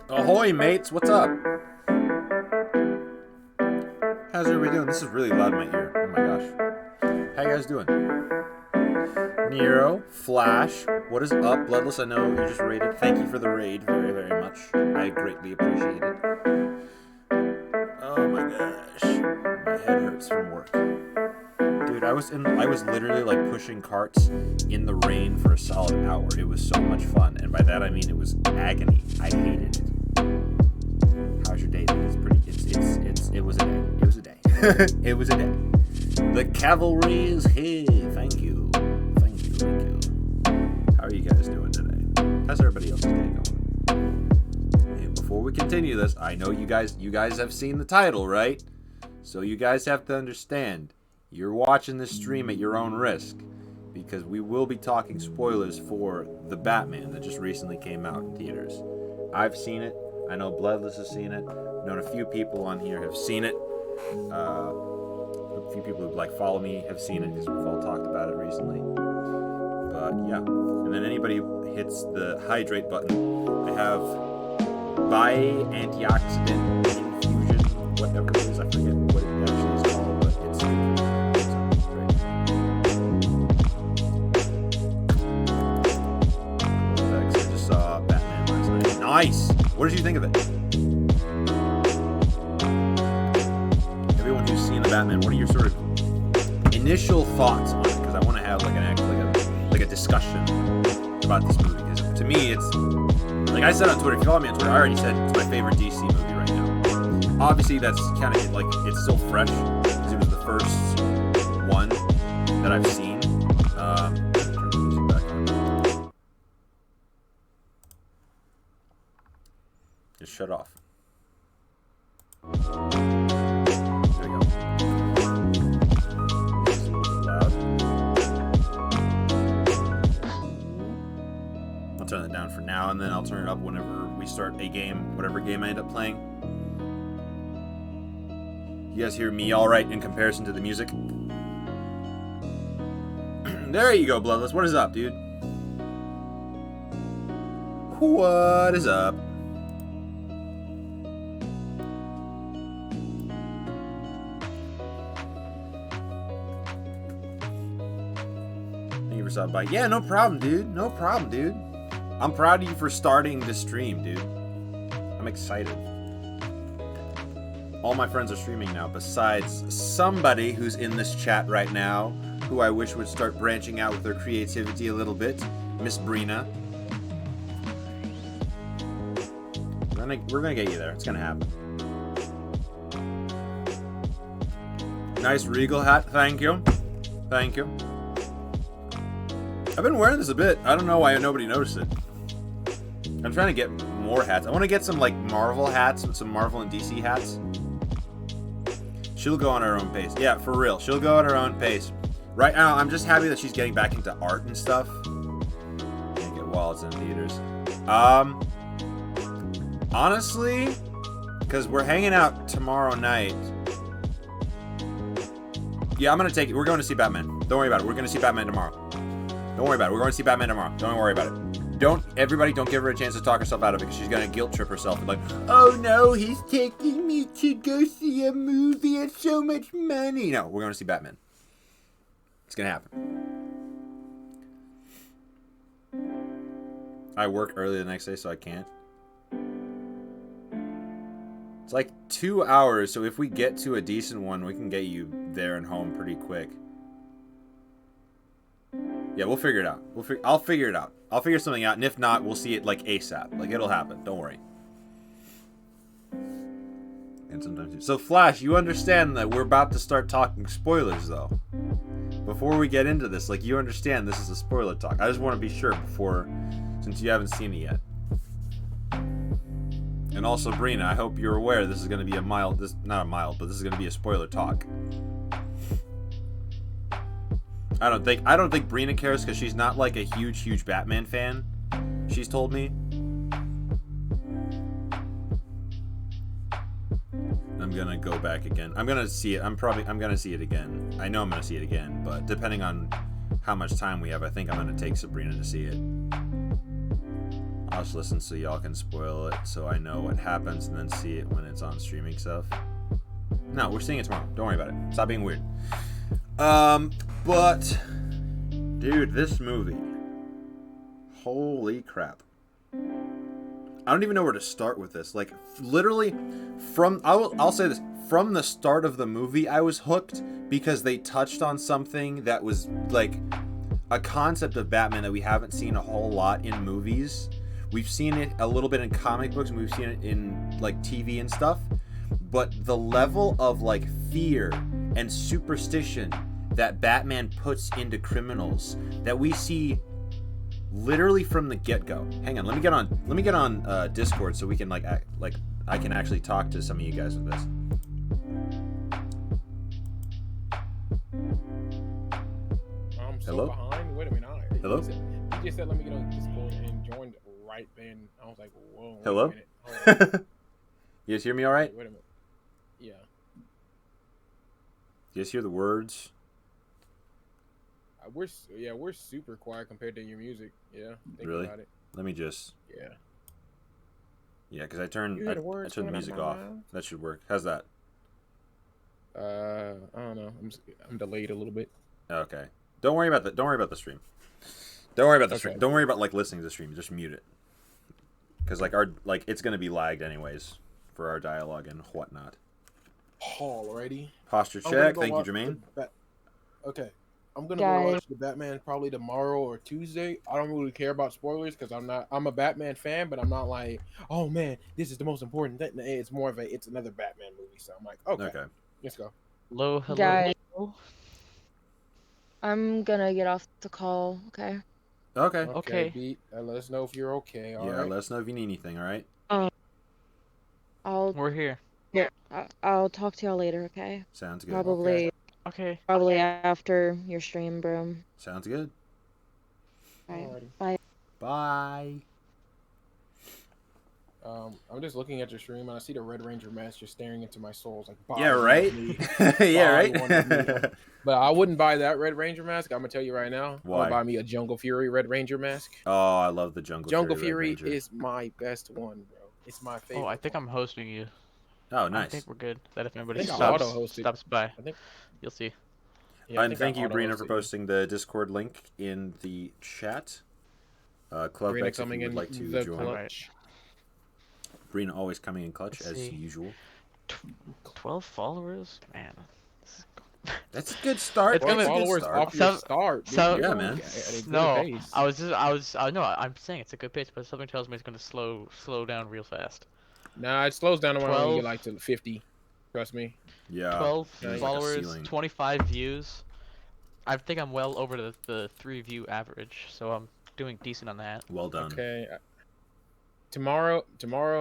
Ahoy, mates! What's up? How's everybody doing? This is really loud in my ear. Oh my gosh. How you guys doing? Nero, Flash, what is up? Bloodless, I know you just raided. Thank you for the raid very, very much. I greatly appreciate it. Oh my gosh. My head hurts from work. Dude, I was literally like pushing carts in the rain for a solid hour. It was so much fun. And by that I mean it was agony. I hated it. How's your day? It was a day. It was a day. It was a day. The cavalry is here. Thank you. Thank you. Thank you. How are you guys doing today? How's everybody else's day going? And before we continue this, I know you guys have seen the title, right? So you guys have to understand, you're watching this stream at your own risk, because we will be talking spoilers for The Batman that just recently came out in theaters. I've seen it. I know Bloodless has seen it. I've known a few people on here have seen it. A few people who follow me have seen it because we've all talked about it recently. But yeah, and then anybody who hits the hydrate button, I have antioxidant infusion, whatever it is. I forget what it actually is called, but it's great. I just saw Batman last night. Nice. What did you think of it? Everyone who's seen the Batman, what are your sort of initial thoughts on it? Because I want to have like a discussion about this movie. Because to me, it's like I said on Twitter. If you follow me on Twitter, I already said it's my favorite DC movie right now. Obviously, that's kind of like it's still fresh because it was the first one that I've seen. Turn the music back on. Just shut off. There we go. This is a little bit loud. I'll turn it down for now, and then I'll turn it up whenever we start a game, whatever game I end up playing. You guys hear me all right in comparison to the music? There you go, Bloodless. What is up, dude? What is up? Thank you for stopping by. Yeah, no problem, dude. No problem, dude. I'm proud of you for starting this stream, dude. I'm excited. All my friends are streaming now, besides somebody who's in this chat right now, who I wish would start branching out with their creativity a little bit, Miss Brina. We're gonna get you there. It's gonna happen. Nice Regal hat. Thank you. Thank you. I've been wearing this a bit. I don't know why nobody noticed it. I'm trying to get more hats. I want to get some like Marvel hats, some Marvel and DC hats. She'll go on her own pace. Yeah, for real. She'll go at her own pace. Right now, I'm just happy that she's getting back into art and stuff. Can't get wallets in theaters. Honestly, because we're hanging out tomorrow night. Yeah, I'm gonna take it. We're going to see Batman. Don't worry about it. We're going to see Batman tomorrow. Don't worry about it. We're going to see Batman tomorrow. Don't worry about it. Everybody don't give her a chance to talk herself out of it, because she's gonna guilt trip herself and like, oh no, he's taking me to go see a movie. It's so much money. No, we're going to see Batman. It's gonna happen. I work early the next day, so I can't. It's like 2 hours, so if we get to a decent one, we can get you there and home pretty quick. Yeah, we'll figure it out. I'll figure it out. I'll figure something out, and if not, we'll see it like ASAP. Like, it'll happen. Don't worry. And sometimes so Flash, you understand that we're about to start talking spoilers, though. Before we get into this, like, you understand this is a spoiler talk. I just want to be sure before, since you haven't seen it yet. And also, Brina, I hope you're aware this is going to be a mild, not a mild, but this is going to be a spoiler talk. I don't think Brina cares, because she's not like a huge Batman fan. She's told me. I'm gonna go back again. I'm gonna see it. I'm gonna see it again. I know I'm gonna see it again, but depending on how much time we have, I think I'm gonna take Sabrina to see it. I'll just listen so y'all can spoil it, so I know what happens, and then see it when it's on streaming stuff. No, we're seeing it tomorrow. Don't worry about it. Stop being weird. But dude, this movie. Holy crap. I don't even know where to start with this. Like, literally, I'll say this. From the start of the movie, I was hooked because they touched on something that was, like, a concept of Batman that we haven't seen a whole lot in movies. We've seen it a little bit in comic books, and we've seen it in, like, TV and stuff. But the level of, like, fear and superstition that Batman puts into criminals that we see literally from the get-go. Hang on, let me get on Discord so we can I can actually talk to some of you guys with this. I'm so Hello? behind. Wait a minute. Hello? He just said let me get on Discord and joined right then. I was like, whoa. Hello? Wait a minute. You guys hear me all right? Wait a minute. Yeah. You guys hear the words? We're super quiet compared to your music. Yeah. Think Really? about it. Let me just. Yeah. Yeah, because I turned You hear the the words coming out music my off. mouth? That should work. How's that? I don't know. I'm delayed a little bit. Okay. Don't worry about that. Don't worry about the stream. Don't worry about the Okay. stream. Don't worry about listening to the stream. Just mute it. Because it's gonna be lagged anyways for our dialogue and whatnot. Alrighty. Posture I'm gonna check. go Thank you, watch Jermaine. Okay. I'm gonna go watch the Batman probably tomorrow or Tuesday. I don't really care about spoilers because I'm a Batman fan, but I'm not like, oh man, this is the most important thing. It's more of it's another Batman movie. So I'm like, okay. Let's go. Hello. Guys, I'm gonna get off the call, okay? Okay. Beat. Let us know if you're okay. All right. Let us know if you need anything, alright? We're here. I'll talk to y'all later, okay? Sounds good. Probably after your stream, bro. Sounds good. Alright, bye. Bye. I'm just looking at your stream and I see the Red Ranger mask just staring into my soul. It's like, Yeah, right? Yeah, right? But I wouldn't buy that Red Ranger mask. I'm gonna tell you right now. Why? I'm gonna buy me a Jungle Fury Red Ranger mask. Oh, I love the Jungle Fury Red Ranger. is my best one, bro. It's my favorite. Oh, I think I'm hosting you. Oh, nice. I think we're good. That if anybody I think stops by, I think, you'll see. yeah, And thank you, Brina, for posting the Discord link in the chat. Club X, if you would like to join. clutch. Brina always coming in clutch, Let's as see. usual. 12 followers, man. That's a good start. It's That's a good followers start. off your start. Dude. so- You're Yeah, going man. at a good No, pace. I'm saying it's a good pace, but something tells me it's gonna slow down real fast. Nah, it slows down when you 12. get like to 50. Trust me. Yeah. 12 there's like a followers, ceiling. 25 views. I think I'm well over the 3 view average, so I'm doing decent on that. Well done. Okay. Tomorrow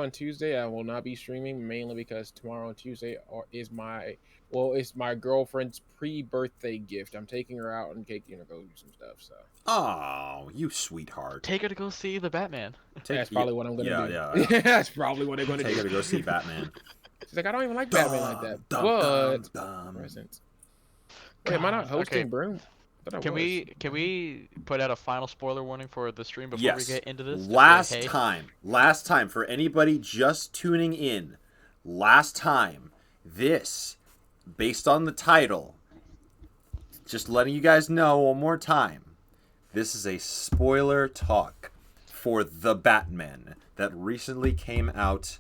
and Tuesday I will not be streaming, mainly because tomorrow and Tuesday it's my girlfriend's pre-birthday gift. I'm taking her out and taking her to go do some stuff. So Oh, you sweetheart. Take her to go see the Batman. that's probably what I'm gonna do. Yeah. That's probably what they're gonna Take do. her to go see Batman. She's like, I don't even like Batman like that. But presents. Wait, am I not hosting Broom? Can we put out a final spoiler warning for the stream before we Yes. get into this? Last time for anybody just tuning in. Last time, this, based on the title, just letting you guys know one more time, this is a spoiler talk for The Batman that recently came out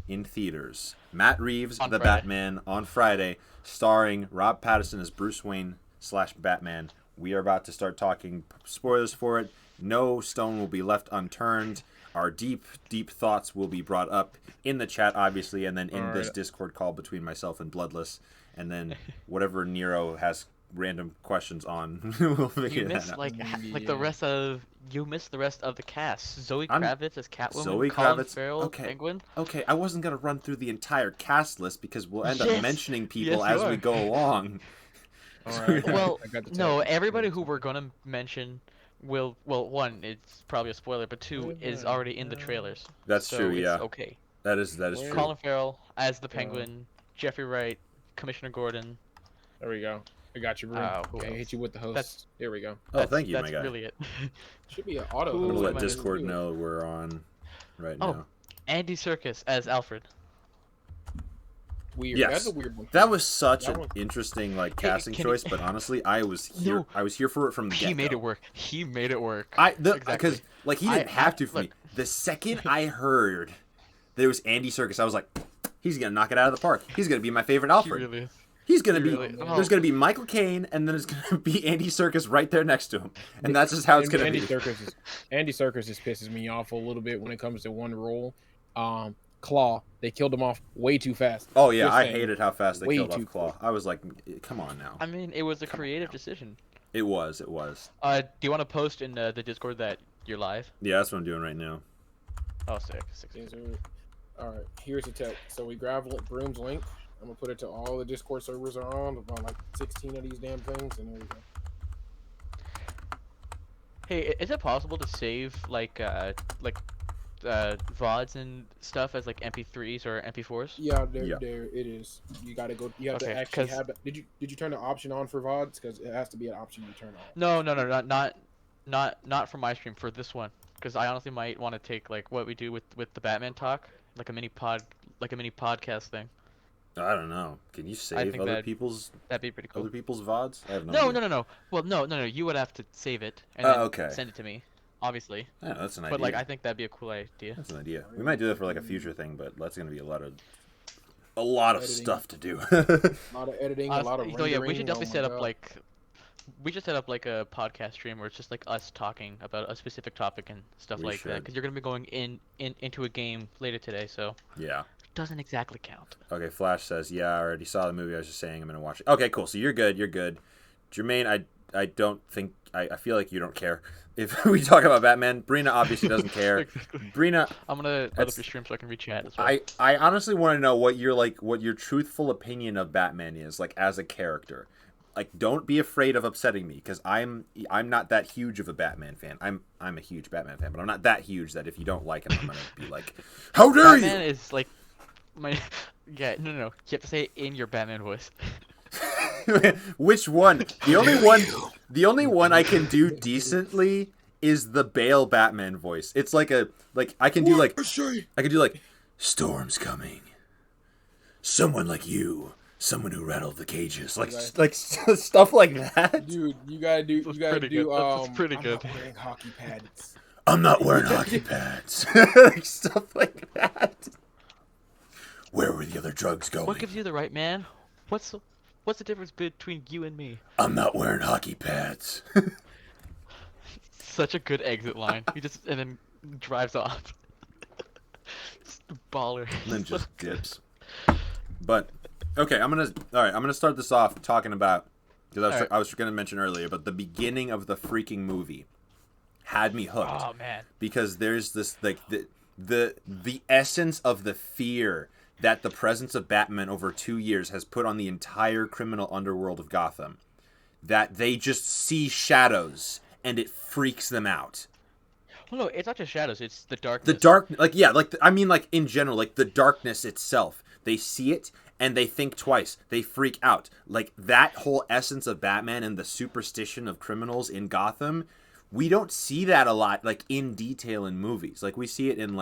in theaters. Matt Reaves The Batman on Friday, starring Rob Pattinson as Bruce Wayne / Batman. We are about to start talking spoilers for it. No stone will be left unturned. Our deep thoughts will be brought up in the chat, obviously, and then in this Discord call between myself and Bloodless, and then whatever Nero has random questions on, we'll figure that out. You missed the rest of the cast. Zoe Kravitz as Catwoman. Zoe Colin Kravitz. Farrell, Penguin. Okay, I wasn't gonna run through the entire cast list because we'll end up mentioning people Yes, as we go along. Well, no, everybody who we're gonna mention will. Well, one, it's probably a spoiler, but two, is already in the trailers. That's so true. it's Yeah. okay. That is true. Colin Farrell as the Penguin. Jeffrey Wright, Commissioner Gordon. There we go. I got you, bro. Okay, hit you with the host. There we go. Oh, thank you, my guy. That's really it. Should be an auto. I'm gonna let Discord know we're on right now. Andy Circus as Alfred. Weird. Yes. That's a weird one. That was such an interesting casting choice, but honestly, I was here. No. I was here for it from the get-go. He made it work. He made it work. Because he didn't have to for me. The second I heard there was Andy Circus, I was like, he's gonna knock it out of the park. He's gonna be my favorite Alfred. He really is. He's gonna be. There's gonna be Michael Caine, and then there's gonna be Andy Circus right there next to him, and that's just how it's gonna be. Andy Circus just pisses me off a little bit when it comes to one role. Claw, they killed him off way too fast. Oh yeah, I hated how fast they killed off Claw. I was like, come on now. I mean, it was a creative decision. It was. Do you want to post in the Discord that you're live? Yeah, that's what I'm doing right now. Oh, sick. All right, here's the text. So we grab Broom's link. I'm gonna put it to all the Discord servers are on, about like 16 of these damn things, and there we go. Hey, is it possible to save VODs and stuff as like MP3s or MP4s? Yeah, there it is. You gotta go. You have to actually have it. Did you turn the option on for VODs? Because it has to be an option you turn on. No, not for my stream. For this one, because I honestly might want to take like what we do with the Batman talk, like a mini podcast thing. I don't know. Can you save other people's? That'd be pretty cool. Other people's VODs? I have no idea. No. Well, no. You would have to save it and then send it to me. Obviously. Yeah, that's an idea. But I think that'd be a cool idea. That's an idea. We might do that for a future thing, but that's gonna be a lot of stuff to do. A lot of editing, a lot of rendering. Yeah, we should definitely set up a podcast stream where it's just like us talking about a specific topic and stuff that. Because you're gonna be going into a game later today, so. Yeah. Doesn't exactly count. Okay, Flash says, yeah, I already saw the movie. I was just saying I'm going to watch it. Okay, cool. So you're good. Jermaine, I don't think... I feel like you don't care if we talk about Batman. Brina obviously doesn't care. Brina... I'm going to load up your stream so I can re-chat as well. I honestly want to know what your truthful opinion of Batman is, as a character. Don't be afraid of upsetting me, because I'm not that huge of a Batman fan. I'm a huge Batman fan, but I'm not that huge that if you don't like him, I'm going to be like, how dare you! Batman is no. You have to say it in your Batman voice. Which one? The only one I can do decently is the Bale Batman voice. It's I can do storm's coming. Someone like you, someone who rattled the cages, stuff like that. Dude, you gotta do. That's pretty good. I'm not wearing hockey pads. I'm not wearing hockey pads. Stuff like that. Where were the other drugs going? What gives you the right man? What's the difference between you and me? I'm not wearing hockey pads. Such a good exit line. He and then drives off. Just a baller. And then just dips. But okay, I'm gonna start this off talking about, because I was gonna mention earlier, but the beginning of the freaking movie had me hooked. Oh man. Because there's this the essence of the fear that the presence of Batman over 2 years has put on the entire criminal underworld of Gotham. That they just see shadows and it freaks them out. Well, no, it's not just shadows, it's the darkness. In general, the darkness itself. They see it and they think twice. They freak out. Like, that whole essence of Batman and the superstition of criminals in Gotham, we don't see that a lot, like, in detail in movies. Like, we see it in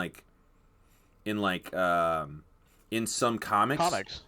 some comics.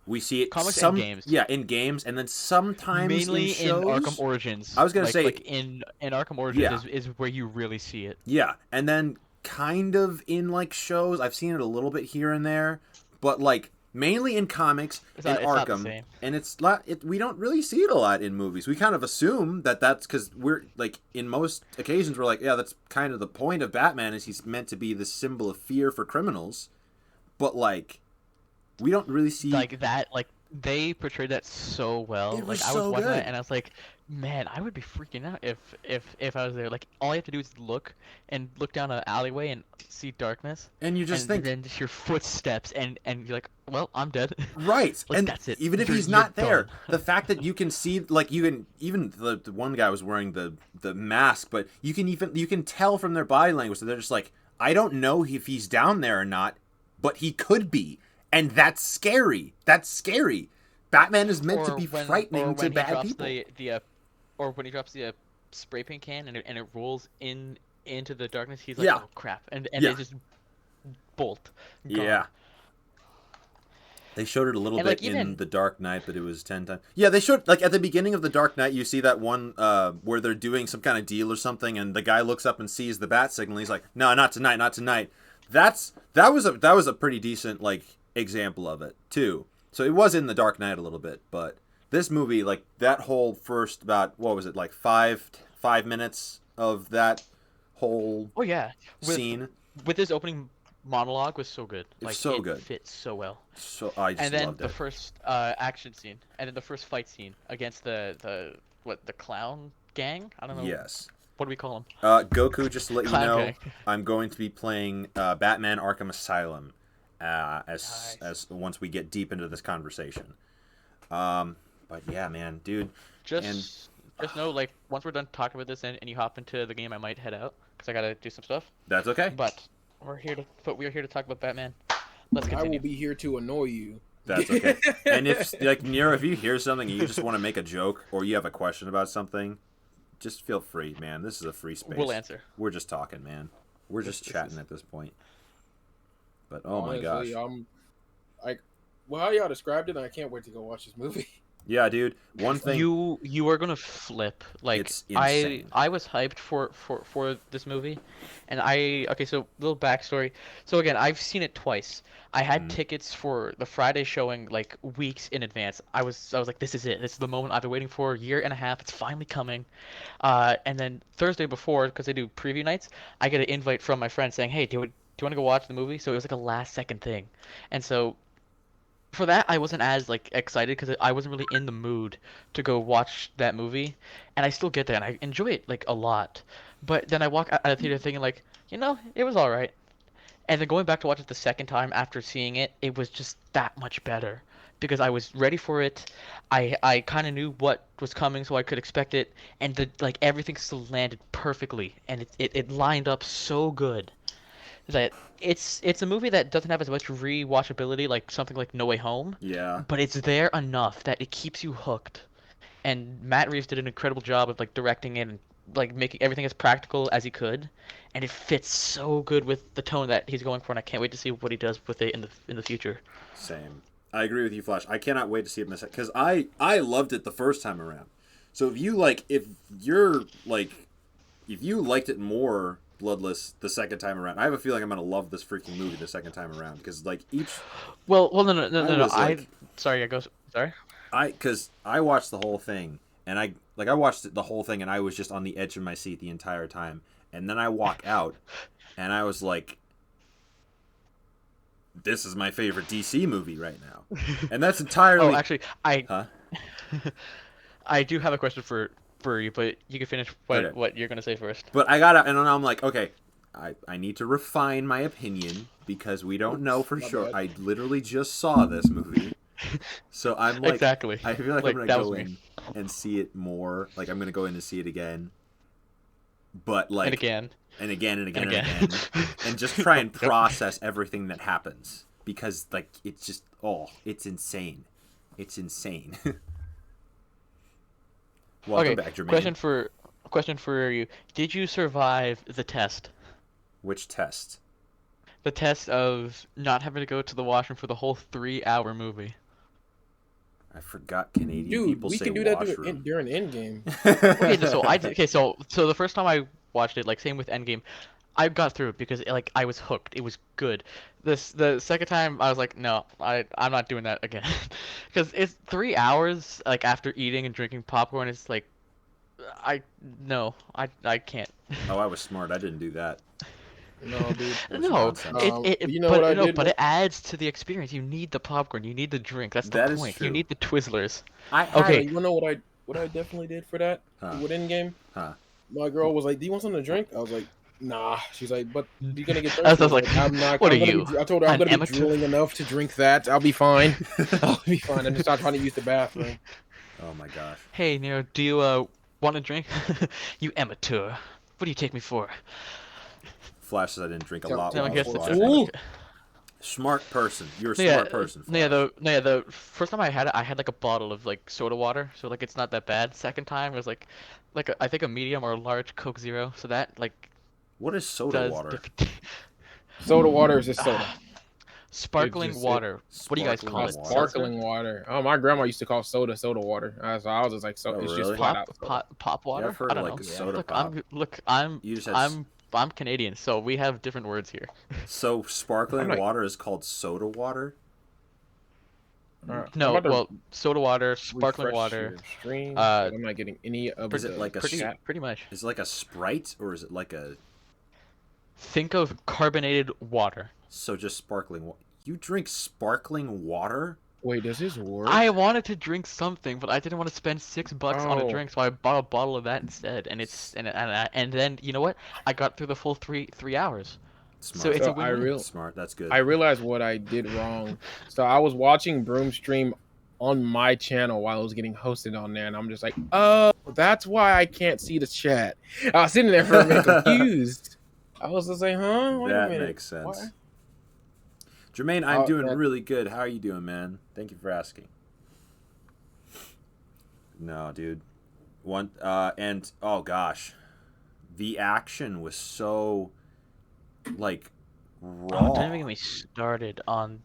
We see it and games. Yeah, in games, and then sometimes mainly in shows. In Arkham Origins. I was gonna say, like in Arkham Origins is where you really see it. Yeah, and then kind of in like shows, I've seen it a little bit here and there, but like mainly in comics and Arkham, and it's not. We don't really see it a lot in movies. We kind of assume that that's because we're like in most occasions we're like, yeah, that's kind of the point of Batman is he's meant to be the symbol of fear for criminals, but like. We don't really see like that. Like they portrayed that so well. It was like I was so watching good. that and I was like, man, I would be freaking out if I was there. Like all you have to do is look down an alleyway and see darkness. And you just think then just your footsteps and you're like, well, I'm dead. Right. Like, and that's it. Even if he's not there, the fact that you can see, like you can even the one guy was wearing the mask, but you can tell from their body language that they're just like, I don't know if he's down there or not, but he could be. And that's scary. That's scary. Batman is meant to be frightening to bad people. Or when he drops the spray paint can and it rolls into the darkness, he's like, oh crap, and it just bolt. Gone. Yeah. They showed it a little bit like, in The Dark Knight, but it was 10 times. Yeah, they showed like at the beginning of The Dark Knight, you see that one where they're doing some kind of deal or something, and the guy looks up and sees the bat signal. He's like, no, not tonight, not tonight. That was a pretty decent like example of it too. So it was in The Dark Knight a little bit, but this movie, like that whole first about what was it, like 5 minutes of that whole scene with his opening monologue was so good. Like so it good. Fit so well. So I just and then loved the it. first action scene, and then the first fight scene against the clown gang. I don't know. Yes. What do we call them? Goku. Just to let you Clown know, gang. I'm going to be playing Batman: Arkham Asylum. As once we get deep into this conversation, but yeah, man, dude, just know, like once we're done talking about this and you hop into the game, I might head out because I gotta do some stuff. That's okay. But we're here to talk about Batman. Let's continue. I will be here to annoy you. That's okay. And if like Nero, if you hear something and you just want to make a joke or you have a question about something, just feel free, man. This is a free space. We'll answer. We're just talking, man. We're just chatting at this point. But honestly, my gosh, how y'all described it, I can't wait to go watch this movie. Yeah, dude. One thing you are gonna flip. Like it's insane. I was hyped for this movie, and so little backstory. So again, I've seen it twice. I had tickets for the Friday showing like weeks in advance. I was like, this is it. This is the moment I've been waiting for a year and a half. It's finally coming. And then Thursday before, because they do preview nights, I get an invite from my friend saying, hey, do you want to go watch the movie? So it was like a last second thing, and so. For that, I wasn't as like excited because I wasn't really in the mood to go watch that movie, and I still get there and I enjoy it like a lot. But then I walk out of the theater thinking like, it was all right. And then going back to watch it the second time after seeing it, it was just that much better because I was ready for it. I kind of knew what was coming, so I could expect it, and everything still landed perfectly, and it lined up so good. That it's a movie that doesn't have as much rewatchability like something like No Way Home. Yeah. But it's there enough that it keeps you hooked. And Matt Reaves did an incredible job of like directing it and like making everything as practical as he could, and it fits so good with the tone that he's going for, and I can't wait to see what he does with it in the future. Same. I agree with you, Flash. I cannot wait to see it because I loved it the first time around. So if you liked it more Bloodless the second time around, I have a feeling I'm gonna love this freaking movie the second time around because like each. Well, no. Sorry. Because I watched the whole thing and I watched the whole thing and I was just on the edge of my seat the entire time, and then I walk out and I was like, this is my favorite DC movie right now, and that's entirely. Oh, actually, I do have a question for you, but you can finish what you're gonna say first. But and I'm like, okay, I need to refine my opinion because we don't know for sure. Bad. I literally just saw this movie, so I'm like, exactly. I feel like I'm gonna go in and see it more. Like I'm gonna go in and see it again, but like and again, and just try and process everything that happens because like it's just Oh, it's insane. It's insane. Welcome back, Jermaine. Question for you. Did you survive the test? Which test? The test of not having to go to the washroom for the whole 3-hour movie. I forgot Canadian Dude, people we say can do that washroom. during Endgame. So the first time I watched it, like same with Endgame, I got through it because like I was hooked. It was good. The second time I was like, no, I'm not doing that again, because it's 3 hours like after eating and drinking popcorn. It's like, I can't. Oh, I was smart. I didn't do that. No, dude. No, you know what I did? but it adds to the experience. You need the popcorn. You need the drink. That's the That is point. true. You need the Twizzlers. Okay, you know what I definitely did for that with Endgame? Huh. My girl was like, "Do you want something to drink?" I was like, "Nah." She's like, "But you're gonna get I thirsty." was like, I'm not. what I'm are gonna you, Be, I told her I'm an gonna amateur? be drooling enough to drink that. I'll be fine. I'll be fine. I'm just not trying to use the bathroom. Oh my gosh. Hey, Nero, do you want a drink? You amateur. What do you take me for? Flash says I didn't drink a lot. No, I when I guess was it's watching. Smart person. You're a smart person. The first time I had it, I had like a bottle of like soda water, so like it's not that bad. Second time it was like I think a medium or a large Coke Zero, so that like. What is soda water? Soda water is just soda. Sparkling water. What do you guys call it? Sparkling water. Oh, my grandma used to call soda water. So I was just like, Oh, it's really? just flat out soda. Pop water. Yeah, I've heard I don't like know. soda Look, pop. I'm Canadian, so we have different words here. So sparkling water is called soda water? No, well, soda water, sparkling water. I'm not getting any of Is it like a pretty much? Is it like a Sprite or is it like a? Think of carbonated water. So just sparkling water. You drink sparkling water? Wait, does this work? I wanted to drink something, but I didn't want to spend $6 on a drink, so I bought a bottle of that instead. And and then you know what? I got through the full three hours. Smart. So it's a win-win. Smart. That's good. I realized what I did wrong. So I was watching Broom stream on my channel while it was getting hosted on there, and I'm just like, oh, that's why I can't see the chat. I was sitting there for a minute confused. I was just like, huh? Wait a minute. That makes sense. What? Jermaine, I'm doing really good. How are you doing, man? Thank you for asking. No, dude. And oh gosh, the action was so like raw. Don't even get me started on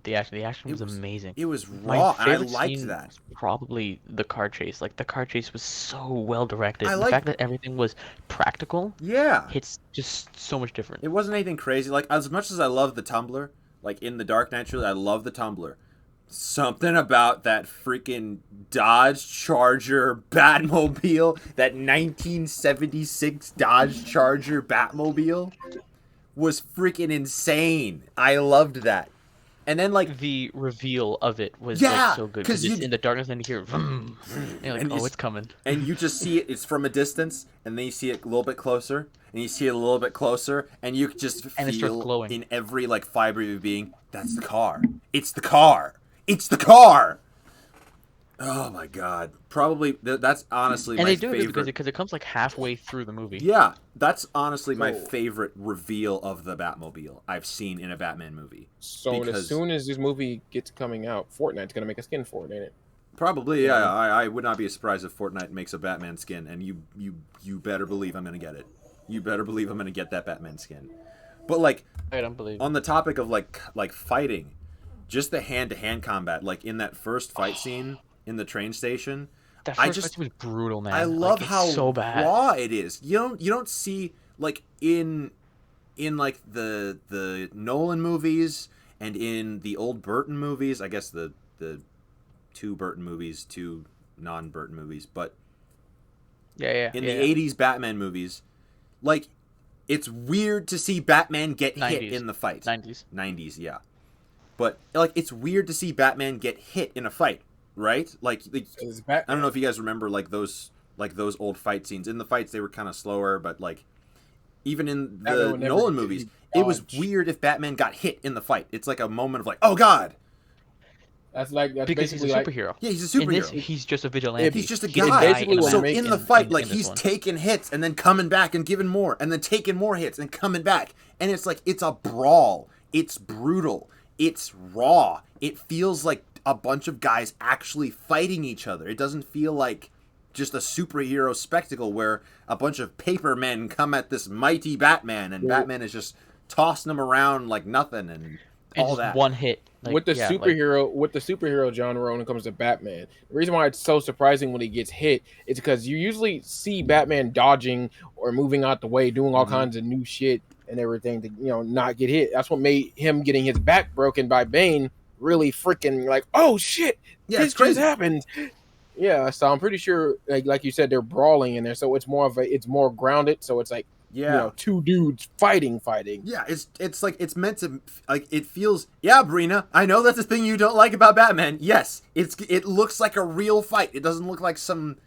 the action. The action was amazing. It was raw. My favorite I liked scene that. was probably the car chase. Like the car chase was so well directed. The fact that everything was practical. Yeah. It's just so much different. It wasn't anything crazy. Like as much as I love the Tumbler, like in The Dark Knight trilogy, I love the Tumbler. Something about that freaking Dodge Charger Batmobile, that 1976 Dodge Charger Batmobile was freaking insane. I loved that. And then like the reveal of it was like, so good because it's in the darkness and you hear vroom, and you're like, and it's coming. And you just see it, it's from a distance, and then you see it a little bit closer, and you see it a little bit closer, and you just feel in every like fiber of your being, that's the car. It's the car. It's the car. Oh my god. Probably that's honestly my favorite. And they do it because it comes like halfway through the movie. Yeah, that's honestly my favorite reveal of the Batmobile I've seen in a Batman movie. So as soon as this movie gets coming out, Fortnite's gonna make a skin for it, ain't it? Probably, yeah. I would not be surprised if Fortnite makes a Batman skin, and you better believe I'm gonna get it. You better believe I'm gonna get that Batman skin. But like, I don't believe. On the topic of like fighting, just the hand-to-hand combat, like in that first fight scene in the train station. That first fight was brutal, man. I love how so bad. raw it is. You don't see like in like the Nolan movies and in the old Burton movies. I guess the two Burton movies, two non-Burton movies, but in the 80s Batman movies, like it's weird to see Batman get 90s. hit in the fight. 90s, yeah. But like it's weird to see Batman get hit in a fight. Right, like I don't know if you guys remember like those old fight scenes. In the fights, they were kind of slower, but like even in the Nolan movies, it was weird if Batman got hit in the fight. It's like a moment of like, oh god. That's because he's a superhero. Yeah, he's a superhero. In this, he's just a vigilante. He's just a guy. So in the fight, like he's taking hits and then coming back and giving more, and then taking more hits and coming back, and it's like it's a brawl. It's brutal. it's raw. It feels like a bunch of guys actually fighting each other. It doesn't feel like just a superhero spectacle where a bunch of paper men come at this mighty Batman, and Batman is just tossing them around like nothing and all that. One hit. Like, with the superhero genre when it comes to Batman, the reason why it's so surprising when he gets hit is because you usually see Batman dodging or moving out the way, doing all kinds of new shit and everything to not get hit. That's what made him getting his back broken by Bane really freaking like, oh shit, this just happened. Yeah, so I'm pretty sure, like you said, they're brawling in there, so it's more grounded. So it's like, two dudes fighting. Yeah, it's like it's meant to, like, it feels. Yeah, Brina, I know that's the thing you don't like about Batman. Yes, it looks like a real fight. It doesn't look like some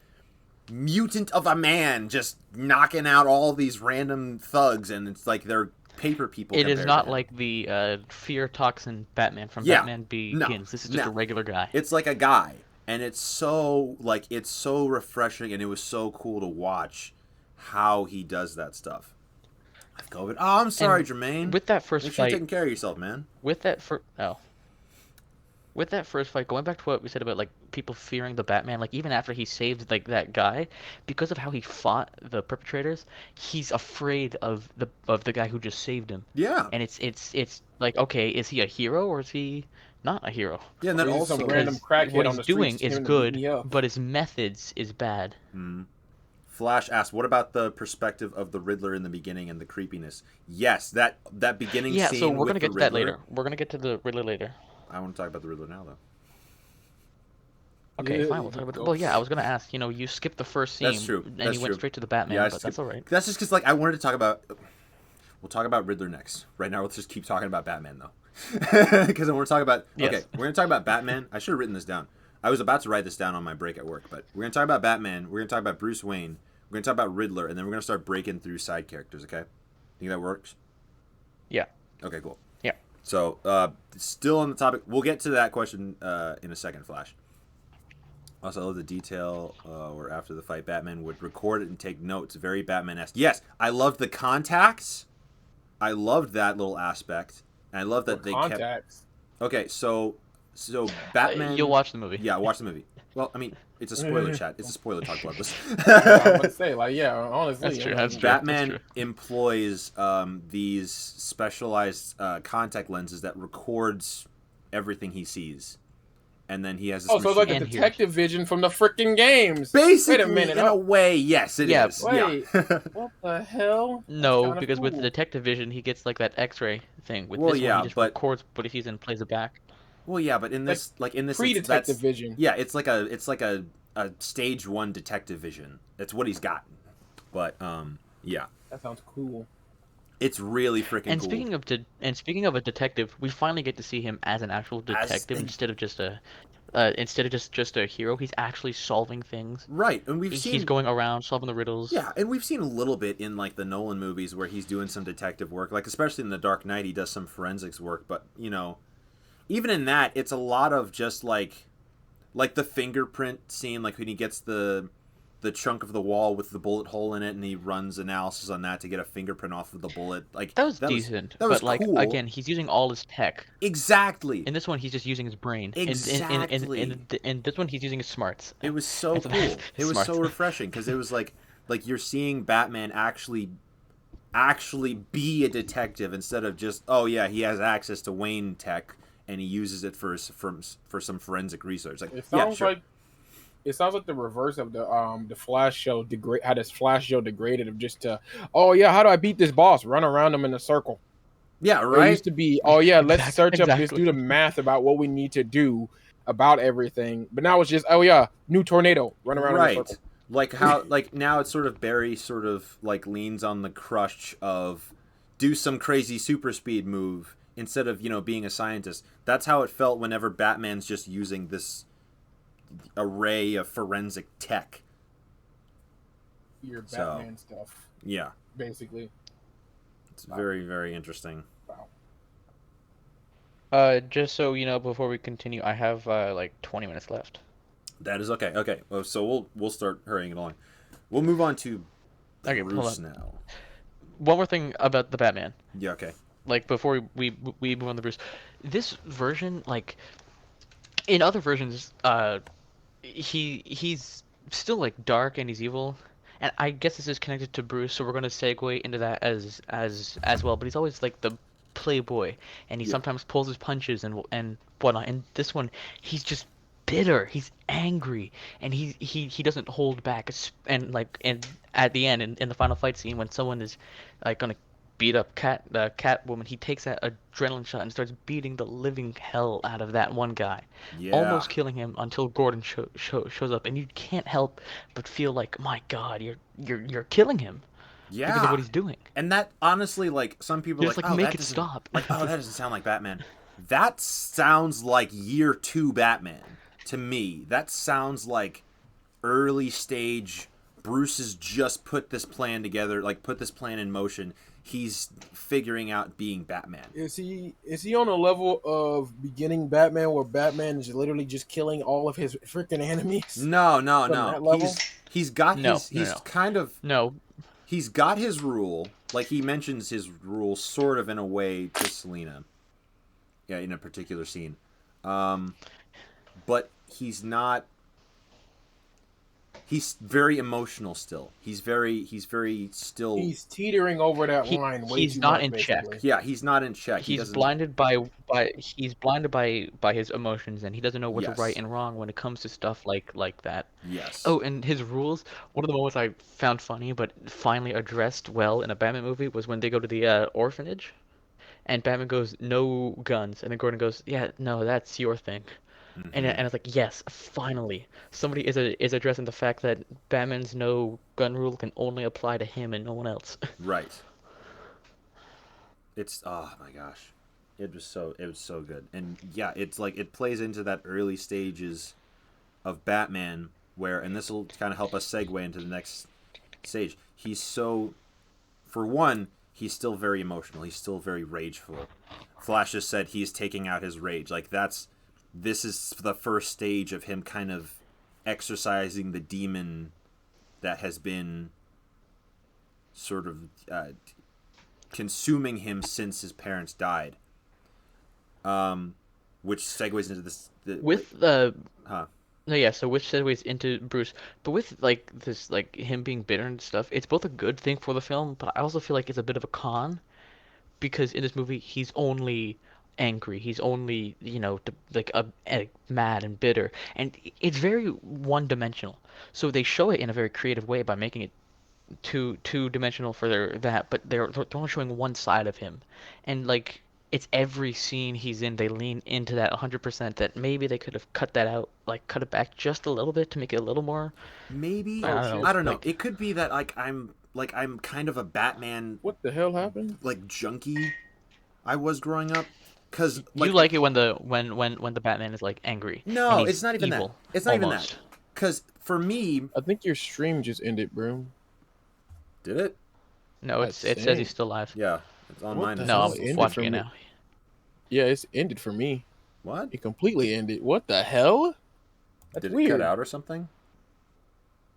mutant of a man just knocking out all these random thugs, and it's like they're paper people. It is not like the fear toxin Batman from Batman Begins. No, this is just a regular guy. It's like a guy. And it's so refreshing, and it was so cool to watch how he does that stuff. I've COVID. Oh, I'm sorry, Jermaine. With that first Make sure fight, you're taking care of yourself, man. With that first fight, going back to what we said about like people fearing the Batman, like even after he saved like that guy, because of how he fought the perpetrators, he's afraid of the guy who just saved him. Yeah. And it's like, okay, is he a hero or is he not a hero? Yeah, and then also some random crackhead what on he's the doing streets is good, but his methods is bad. Flash asked, "What about the perspective of the Riddler in the beginning and the creepiness?" Yes, that beginning scene. Yeah, so we're gonna get to that Riddler, later. We're gonna get to the Riddler later. I want to talk about the Riddler now, though. Okay, fine. We'll talk about. Well, yeah, I was gonna ask. You skipped the first scene. That's true. And you went straight to the Batman. But that's all right. That's just because, like, I wanted to talk about. We'll talk about Riddler next. Right now, let's just keep talking about Batman, though. Because I want to talk about. Okay, we're gonna talk about Batman. I should have written this down. I was about to write this down on my break at work, but we're gonna talk about Batman. We're gonna talk about Bruce Wayne. We're gonna talk about Riddler, and then we're gonna start breaking through side characters. Okay, think that works? Yeah. Okay, cool. Yeah. So, still on the topic. We'll get to that question in a second, Flash. Also, I love the detail where after the fight, Batman would record it and take notes. Very Batman-esque. Yes, I loved the contacts. I loved that little aspect. And I love that they kept. Okay, so Batman. You'll watch the movie. Yeah, watch the movie. Well, I mean, it's a spoiler chat. It's a spoiler talk, Bloodless. I was gonna say, like, yeah, honestly, that's true. Batman employs these specialized contact lenses that records everything he sees. And then he has this so it's like a detective vision from the freaking games. Basically, wait a minute, in a way, yes, it is. Wait, yeah. What the hell? No, because with the detective vision, he gets like that X-ray thing. With this one, he just records what he's in, plays it back. Well, yeah, but in this, pre-detective vision. Yeah, it's like a stage 1 detective vision. That's what he's got. But yeah. That sounds cool. It's really freaking cool. Speaking of a detective, we finally get to see him as an actual detective instead of just a hero. He's actually solving things. Right, and he's going around solving the riddles. Yeah, and we've seen a little bit in like the Nolan movies where he's doing some detective work. Like especially in The Dark Knight, he does some forensics work. But even in that, it's a lot of just like the fingerprint scene, like when he gets the chunk of the wall with the bullet hole in it, and he runs analysis on that to get a fingerprint off of the bullet. Like that was decent. That was cool. Like again, he's using all his tech. Exactly. In this one, he's just using his brain. Exactly. In this one, he's using his smarts. It was so cool. It was so refreshing because it was like you're seeing Batman actually be a detective instead of just he has access to Wayne tech and he uses it for some forensic research. Like it sounds like the reverse of the Flash show how this Flash show degraded of just how do I beat this boss? Run around him in a circle. Yeah, right. It used to be let's search up, just do the math about what we need to do about everything. But now it's just new tornado, run around in a circle. Like how now it's sort of Barry sort of like leans on the crutch of do some crazy super speed move instead of being a scientist. That's how it felt whenever Batman's just using this array of forensic tech. Your Batman stuff. Yeah. Basically. It's very, very interesting. Wow. Just so you know, before we continue, I have like 20 minutes left. That is okay. Okay. Well, so we'll start hurrying along. We'll move on to Bruce now. One more thing about the Batman. Yeah, okay. like before we move on to Bruce, this version, like in other versions, he's still like dark and he's evil, and I guess this is connected to Bruce, so we're gonna segue into that as well. But he's always like the playboy, and he Yeah. sometimes pulls his punches and whatnot. And this one, he's just bitter, he's angry, and he doesn't hold back. And like and at the end in the final fight scene when someone is like gonna beat up Catwoman, he takes that adrenaline shot and starts beating the living hell out of that one guy, Yeah. almost killing him until Gordon shows up, and you can't help but feel like, my God, you're killing him because of Yeah. what he's doing. And that honestly, like, some people are You're like, just like, oh, make that it doesn't stop. like, oh, that doesn't sound like Batman. That sounds like year 2 Batman to me. That sounds like early stage. Bruce has just put this plan together, like put this plan in motion. He's figuring out being Batman. Is he on a level of beginning Batman where Batman is literally just killing all of his freaking enemies? No, no, From no. that level? He's got No, his no, no. kind of No, he's got his rule. Like he mentions his rule sort of in a way to Selena. Yeah, in a particular scene. But he's not. He's very emotional still. He's very still. He's teetering over that line way he's too not much, in check. basically. Yeah, he's not in check. He He's doesn't. blinded by his emotions, and he doesn't know what's Yes. right and wrong when it comes to stuff like that. Yes. Oh, and his rules. One of the moments I found funny, but finally addressed well in a Batman movie, was when they go to the orphanage, and Batman goes, "No guns," and then Gordon goes, "Yeah, no, that's your thing." And it's like, yes, finally, somebody is addressing the fact that Batman's no gun rule can only apply to him and no one else. Right. It's oh my gosh, it was so good, and yeah, it's like it plays into that early stages of Batman where, and this will kind of help us segue into the next stage. He's so, for one, he's still very emotional. He's still very rageful. Flash just said he's taking out his rage. Like this is the first stage of him kind of exercising the demon that has been sort of consuming him since his parents died. Which segues into this With the huh. No, yeah, so which segues into Bruce, but with like this, like him being bitter and stuff, it's both a good thing for the film, but I also feel like it's a bit of a con, because in this movie he's only angry, he's only, like a mad and bitter, and it's very one-dimensional. So they show it in a very creative way by making it two-dimensional for that, but they're only showing one side of him, and like it's every scene he's in, they lean into that 100%. That maybe they could have cut that out, like cut it back just a little bit to make it a little more. Maybe I don't know. It could be that I'm kind of a Batman What the hell happened? like junkie. I was growing up because like, You like it when the Batman is like angry. no, and he's it's not even evil, that. It's not almost. even that. Because for me, I think your stream just ended, bro. did it? No, it says Insane. he's still alive. Yeah, it's on What mine. the as No, well. hell? I'm ended watching for it me. now. Yeah, it's ended for me. What? It completely ended. What the hell? That's Did it weird. cut out or something?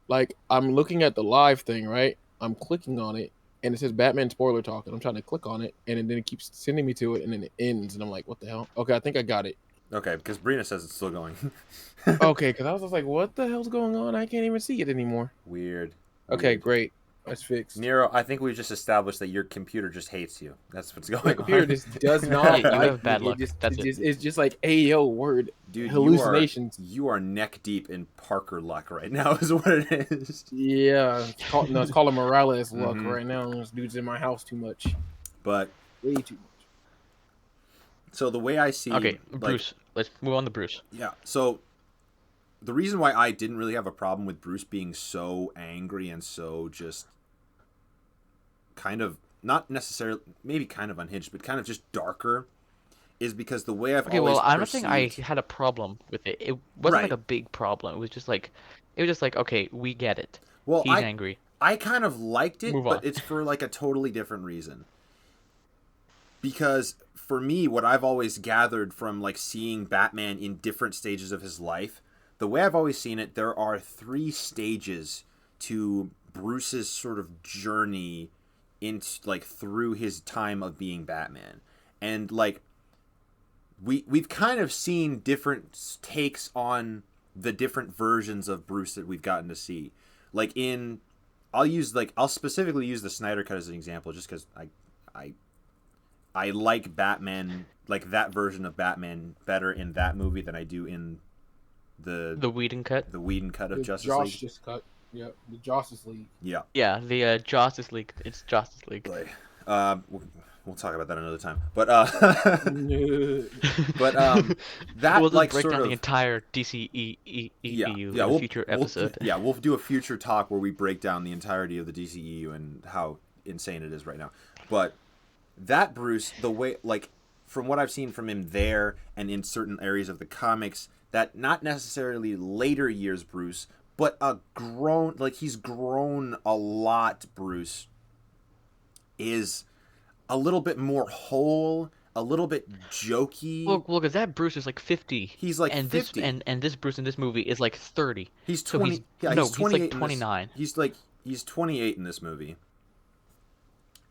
Like, I'm looking at the live thing, right? I'm clicking on it, and it says Batman spoiler talk, and I'm trying to click on it, and then it keeps sending me to it, and then it ends, and I'm like, what the hell? Okay, I think I got it. Okay, because Brina says it's still going. Okay, because I was just like, what the hell's going on? I can't even see it anymore. Weird. Okay, Weird. great. That's fixed. Nero, I think we've just established that your computer just hates you. That's what's My going computer on. just does not You like have bad me. luck. It's just like, hey, yo, word. Dude, Hallucinations. You are neck deep in Parker luck right now, is what it is. Yeah. It's called Morales luck Mhm. right now. This dude's in my house too much. But Way too much. so the way I see, Okay, like, Bruce. Let's move on to Bruce. yeah. So the reason why I didn't really have a problem with Bruce being so angry and so just kind of not necessarily, maybe kind of unhinged, but kind of just darker, is because the way I've Okay, always well, I'm not saying I perceived- had a problem with it. It wasn't like Right. a big problem. It was just like, okay, we get it. Well, He's angry. I kind of liked it, Move but on. it's for like a totally different reason. Because for me, what I've always gathered from like seeing Batman in different stages of his life, the way I've always seen it, there are 3 stages to Bruce's sort of journey like through his time of being Batman. And like we've kind of seen different takes on the different versions of Bruce that we've gotten to see. Like I'll specifically use the Snyder Cut as an example, just because I like Batman, like that version of Batman, better in that movie than I do in the Whedon cut. The Whedon cut of The Justice League. Justice cut. Yeah, the Justice League. Yeah. Yeah, the Justice League. It's Justice League. Like, we'll talk about that another time. But that we'll like break sort down of the entire DCEU in a future episode. We'll do a future talk where we break down the entirety of the DCEU and how insane it is right now. But that Bruce, the way, like, from what I've seen from him there and in certain areas of the comics, that not necessarily later years Bruce, but he's grown a lot Bruce, is a little bit more whole, a little bit jokey. Well, because that Bruce is like 50. He's like and 50. And this Bruce in this movie is like 30. He's 20. He's 28. He's like 29. He's 28 in this movie.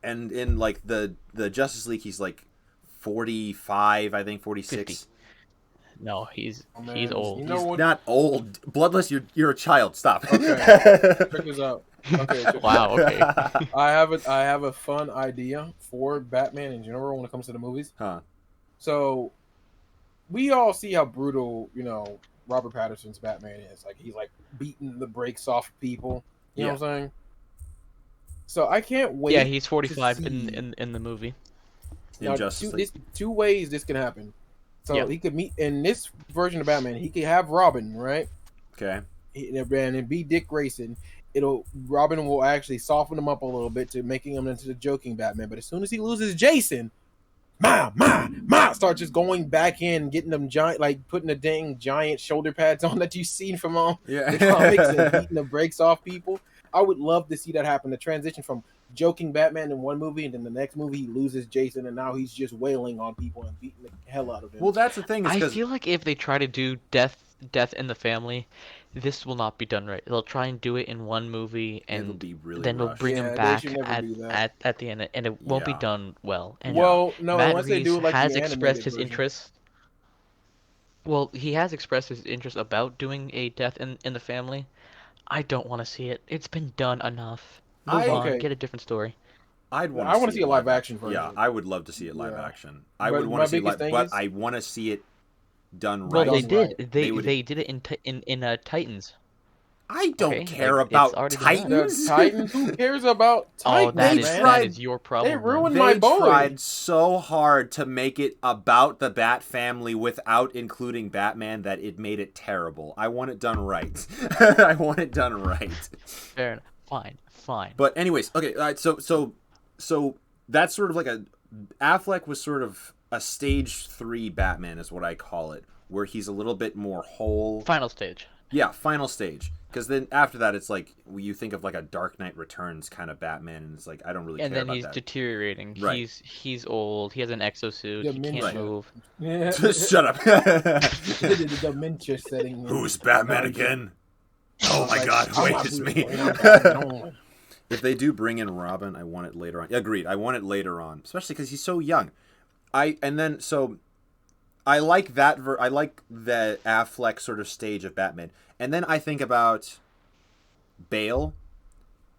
And in like the Justice League, he's like 45, I think 46. 50. No, he's Oh, man, old. you know He's what? not old. Bloodless, you're a child. Stop. Okay. Check this out. Okay, check Wow. Okay. I have a fun idea for Batman in general when it comes to the movies. Huh. So we all see how brutal, Robert Pattinson's Batman is. Like he's like beating the brakes off people. You know what I'm saying? So I can't wait. Yeah, he's 45 to see- in the movie. In Justice League. Two ways this can happen. So Yep. he could meet in this version of Batman. He could have Robin, right? Okay. And be Dick Grayson. Robin will actually soften him up a little bit to making him into the joking Batman. But as soon as he loses Jason, starts just going back in, getting them giant, like putting the dang giant shoulder pads on that you've seen from the comics and beating the brakes off people. I would love to see that happen. The transition from joking Batman in one movie, and then the next movie he loses Jason, and now he's just wailing on people and beating the hell out of them. Well, that's the thing. I feel like if they try to do death in the family, this will not be done right. They'll try and do it in one movie, it'll and be really then they'll rushed. bring Yeah, him they back should never do that. at the end, and it won't be Yeah. done well. And no, Matt unless they do it Reeves like has the expressed animated his version. interest. Well, he has expressed his interest about doing a death in the family. I don't want to see it. It's been done enough. Move on. Okay. Get a different story. I want want to see a live action version. Yeah, I would love to see it live Yeah. action. I But would want my to see it biggest live, thing but is- I want to see it done Well, right. they Done did. right. They did it in Titans. I don't Okay, care like, it's about already been done. Titans. The Titans? Who cares about Oh, Titans, that They is man? tried- that is your problem. They then. ruined They my boy. tried so hard to make it about the Bat family without including Batman that it made it terrible. I want it done right. I want it done right. Fair enough. Fine. But anyways, okay. So that's sort of like Affleck was sort of a stage 3 Batman is what I call it, where he's a little bit more whole. Final stage. Yeah, final stage. Because then after that, it's like you think of like a Dark Knight Returns kind of Batman, and it's like I don't really And care then about he's that. deteriorating. Right. He's old. He has an exosuit. He Dementia. can't move. Yeah. Shut up. the dementia setting. in. Who's Batman again? Oh my God! I'm Wait, not it's Bruce me. Wayne, I'm Batman. If they do bring in Robin, I want it later on. Agreed. I want it later on, especially because he's so young. I like that. I like the Affleck sort of stage of Batman, and then I think about Bale,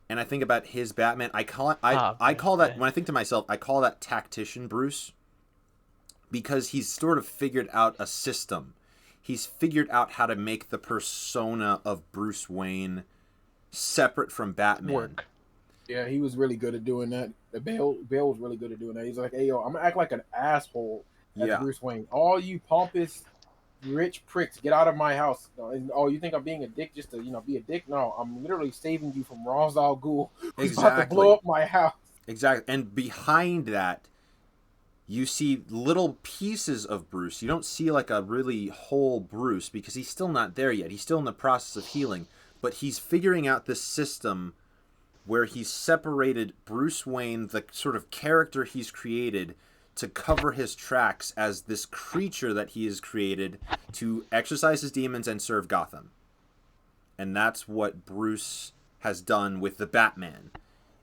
and I think about his Batman. I call it. I call that when I think to myself. I call that tactician Bruce, because he's sort of figured out a system. He's figured out how to make the persona of Bruce Wayne separate from Batman. Work. Yeah, he was really good at doing that. Bale was really good at doing that. He's like, hey, yo, I'm going to act like an asshole as Yeah. Bruce Wayne. All you pompous, rich pricks, get out of my house. Oh, you think I'm being a dick just to, be a dick? No, I'm literally saving you from Ra's al Ghul, who's about to blow up my house. Exactly. And behind that, you see little pieces of Bruce. You don't see like a really whole Bruce because he's still not there yet. He's still in the process of healing. But he's figuring out this system where he's separated Bruce Wayne, the sort of character he's created, to cover his tracks as this creature that he has created to exorcise his demons and serve Gotham. And that's what Bruce has done with the Batman.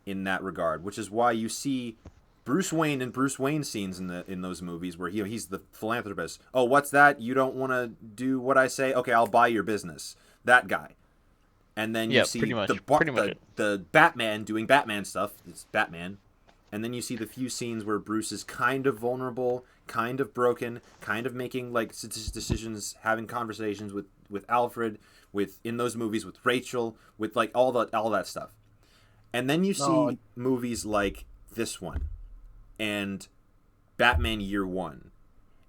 in that regard, which is why you see Bruce Wayne and Bruce Wayne scenes in those movies where he's the philanthropist. Oh, what's that? You don't want to do what I say? Okay, I'll buy your business. That guy. And then you see the Batman doing Batman stuff. It's Batman. And then you see the few scenes where Bruce is kind of vulnerable, kind of broken, kind of making like decisions, having conversations with Alfred, in those movies with Rachel, with like all that stuff. And then you see movies like this one, and Batman Year One,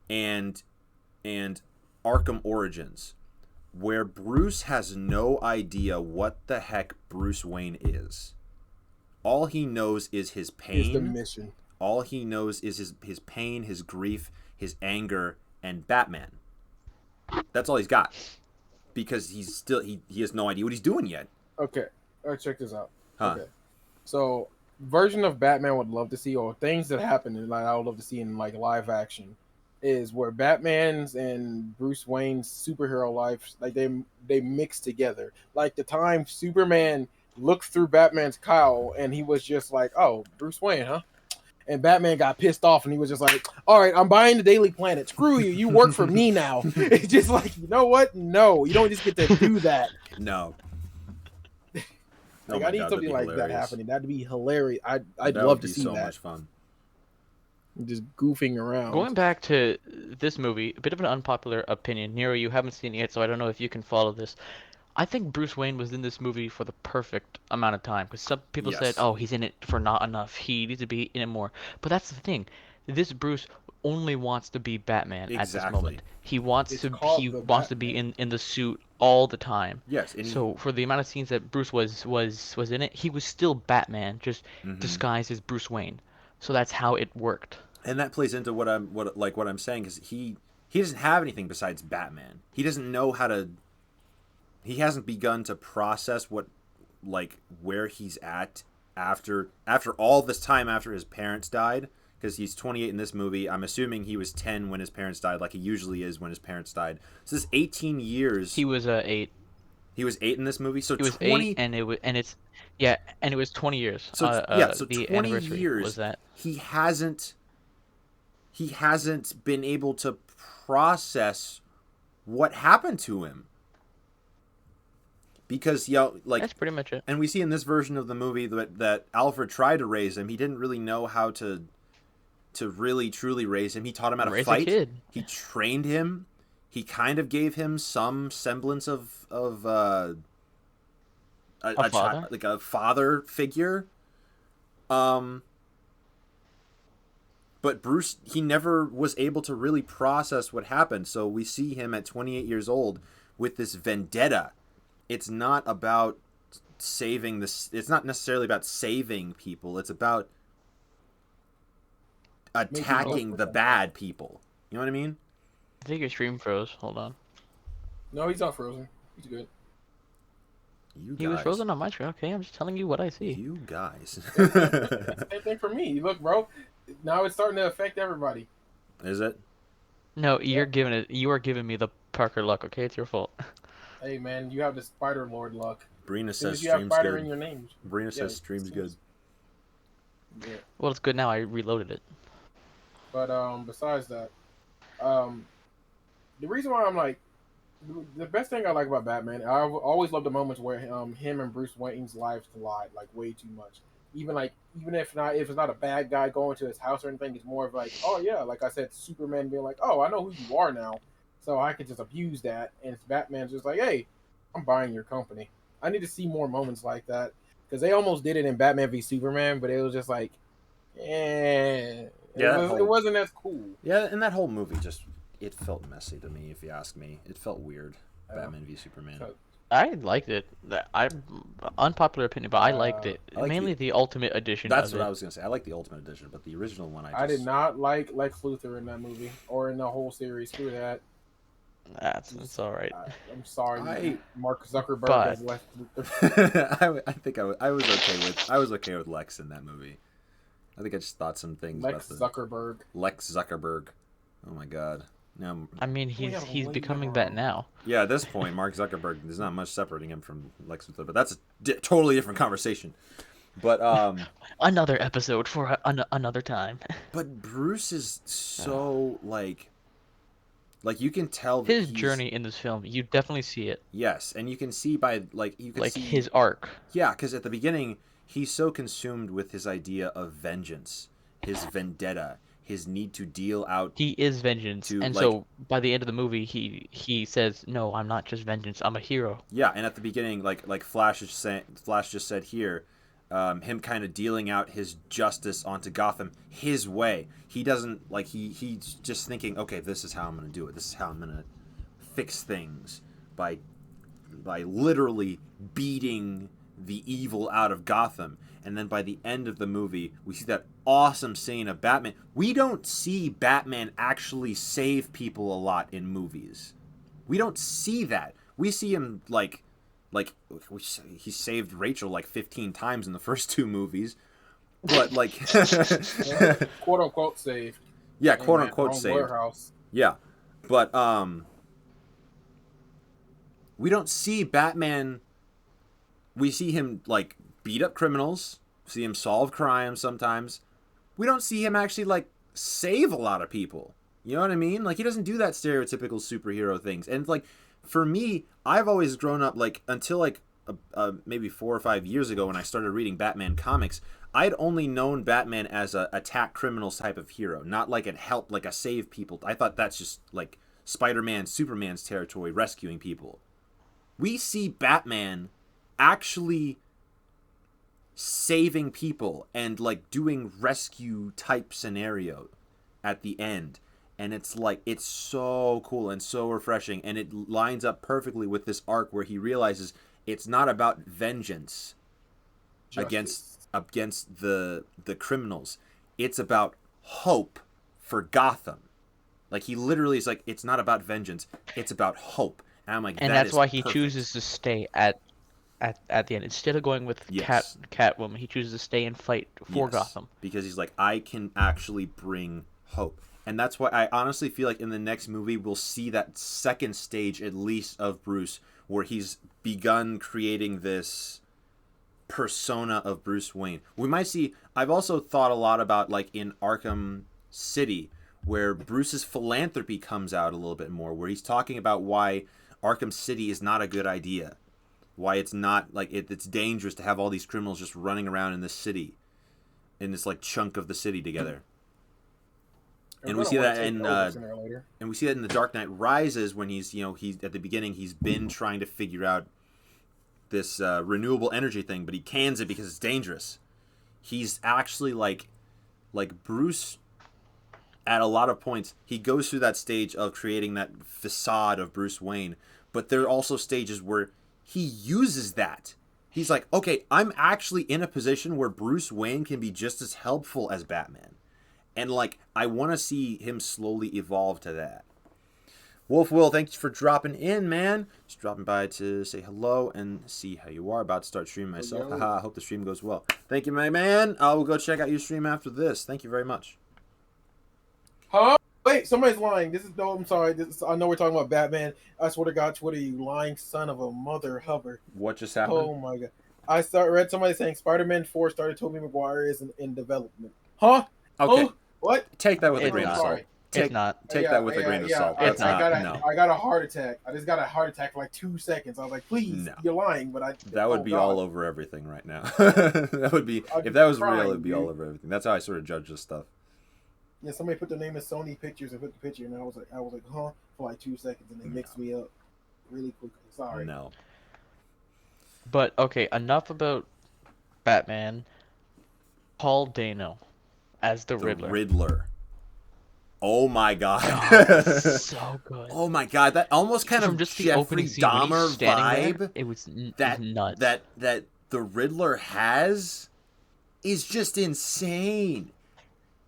and Arkham Origins, where Bruce has no idea what the heck Bruce Wayne is. All he knows is his pain. Is the mission. All he knows is his pain, his grief, his anger, and Batman. That's all he's got. Because he has no idea what he's doing yet. Okay. All right, check this out. Huh. Okay. So, version of Batman would love to see, or things that happen, and like I would love to see in like live action, is where Batman's and Bruce Wayne's superhero life, like they mix together. Like the time Superman looked through Batman's cowl and he was just like, "Oh, Bruce Wayne, huh?" And Batman got pissed off and he was just like, "All right, I'm buying the Daily Planet. Screw you. You work for me now." It's just like, you know what? No, you don't just get to do that. No. Like, I need something like that happening. That'd be hilarious. I'd love to see that. So much fun. Just goofing around. Going back to this movie, a bit of an unpopular opinion. Nero, you haven't seen it yet, so I don't know if you can follow this. I think Bruce Wayne was in this movie for the perfect amount of time. Because some people said, oh, he's in it for not enough. He needs to be in it more. But that's the thing. This Bruce only wants to be Batman at this moment. He wants to be in the suit all the time. Yes. So for the amount of scenes that Bruce was in it, he was still Batman, just disguised as Bruce Wayne. So that's how it worked. And that plays into what I'm saying, because he doesn't have anything besides Batman. He doesn't know how to. He hasn't begun to process where he's at after all this time after his parents died. Because he's 28 in this movie. I'm assuming he was 10 when his parents died, like he usually is when his parents died. So this 18 years. He was 8. He was 8 in this movie. So he was 20... 8, and it was 20 years. So so the 20 anniversary years was that. He hasn't been able to process what happened to him. Because that's pretty much it. And we see in this version of the movie that Alfred tried to raise him. He didn't really know how to really truly raise him. He taught him how to fight. He trained him. He kind of gave him some semblance of a father? Like a father figure. But Bruce, he never was able to really process what happened. So we see him at 28 years old with this vendetta. It's not about saving this. It's not necessarily about saving people. It's about attacking the bad people. You know what I mean? I think your stream froze. Hold on. No, he's not frozen. He's good. He was frozen on my screen. Okay, I'm just telling you what I see. You guys. Same thing for me. Look, bro. Now it's starting to affect everybody. Is it? No, you are giving me the Parker luck. Okay, it's your fault. Hey man, you have the Spider Lord luck. Brina says you have stream's Spider good. in your name. Brina says stream's good. Yeah. Well, it's good now. I reloaded it. But besides that, the reason why I'm like, the best thing I like about Batman, I always love the moments where him and Bruce Wayne's lives collide like way too much. Even if it's not a bad guy going to his house or anything, it's more of like, oh yeah, like I said, Superman being like, oh, I know who you are now. So I could just abuse that, and Batman's just like, "Hey, I'm buying your company." I need to see more moments like that, because they almost did it in Batman v Superman, but it was just like, it wasn't as cool. Yeah, and that whole movie it felt messy to me, if you ask me. It felt weird. Batman v Superman. I liked it. Unpopular opinion, but I liked it. Mainly the Ultimate Edition. That's what I was gonna say. I like the Ultimate Edition, but the original one, I did not like Lex Luthor in that movie or in the whole series. Screw that. That's all right. I'm sorry, Mark Zuckerberg as Lex Luthor. I think I was okay with Lex in that movie. I think I just thought some things Lex Zuckerberg. Oh my god. No, I mean he's becoming that now. Yeah, at this point, Mark Zuckerberg, there's not much separating him from Lex Luthor, but that's a totally different conversation. But Another episode for another time. But Bruce is so like you can tell that His he's journey in this film, you definitely see it. yes, and you can see by Like his arc. Yeah, because at the beginning he's so consumed with his idea of vengeance, his vendetta, his need to deal out. He is vengeance, and so by the end of the movie, he says, "No, I'm not just vengeance. I'm a hero." Yeah, and at the beginning, like Flash just said here, him kind of dealing out his justice onto Gotham his way. He doesn't like he's just thinking, okay, this is how I'm gonna do it. This is how I'm gonna fix things by literally beating the evil out of Gotham. And then by the end of the movie, we see that awesome scene of Batman. We don't see Batman actually save people a lot in movies. We don't see that. We see him he saved Rachel like 15 times in the first 2 movies. But like quote unquote saved. Yeah, quote unquote saved. Warehouse. Yeah. But we don't see Batman. We see him like beat up criminals, see him solve crimes sometimes. We don't see him actually like save a lot of people. You know what I mean? Like he doesn't do that stereotypical superhero things. And like for me, I've always grown up like until like maybe 4 or 5 years ago when I started reading Batman comics, I'd only known Batman as a attack criminals type of hero, not like a help, like a save people. I thought that's just like Spider-Man, Superman's territory, rescuing people. We see Batman actually saving people and like doing rescue type scenario at the end, and it's like it's so cool and so refreshing, and it lines up perfectly with this arc where he realizes it's not about vengeance against the criminals. It's about hope for Gotham. Like he literally is like, it's not about vengeance, it's about hope. And I'm like, and that's why he chooses to stay at the end instead of going with Catwoman. He chooses to stay and fight for Gotham because he's like, I can actually bring hope. And that's why I honestly feel like in the next movie we'll see that second stage at least of Bruce, where he's begun creating this persona of Bruce Wayne. We might see, I've also thought a lot about like in Arkham City, where Bruce's philanthropy comes out a little bit more, where he's talking about why Arkham City is not a good idea. Why it's not, like, it's dangerous to have all these criminals just running around in this city, in this, like, chunk of the city together. And we see that in The Dark Knight Rises, when he's at the beginning, he's been trying to figure out this renewable energy thing, but he cans it because it's dangerous. He's actually, like Bruce, at a lot of points, he goes through that stage of creating that facade of Bruce Wayne, but there are also stages where he uses that. He's like, okay, I'm actually in a position where Bruce Wayne can be just as helpful as Batman. And, like, I want to see him slowly evolve to that. Wolf Will, thanks for dropping in, man. Just dropping by to say hello and see how you are. About to start streaming myself. Haha, I hope the stream goes well. Thank you, my man. I will go check out your stream after this. Thank you very much. Huh? Wait, somebody's lying. I'm sorry. I know we're talking about Batman. I swear to God, Twitter, you lying son of a mother Hubbard. What just happened? Oh my God. I read somebody saying Spider-Man 4 started Tobey Maguire is in development. Huh? Okay. Oh, what? Take that with a grain of salt. It's not. Take that with a grain of salt. I got a heart attack. I just got a heart attack for like 2 seconds. I was like, please, you're lying. But that would be all over everything right now. That would be, if that was real, it would be all over everything. That's how I sort of judge this stuff. Yeah, somebody put their name in Sony Pictures and put the picture, and I was like, huh, for like 2 seconds, and they mixed me up really quickly. Sorry. No. But okay, enough about Batman. Paul Dano as the Riddler. Oh my God. So good. Oh my God, that almost kind of just Jeffrey Dahmer vibe. There, it was nuts. That the Riddler has is just insane.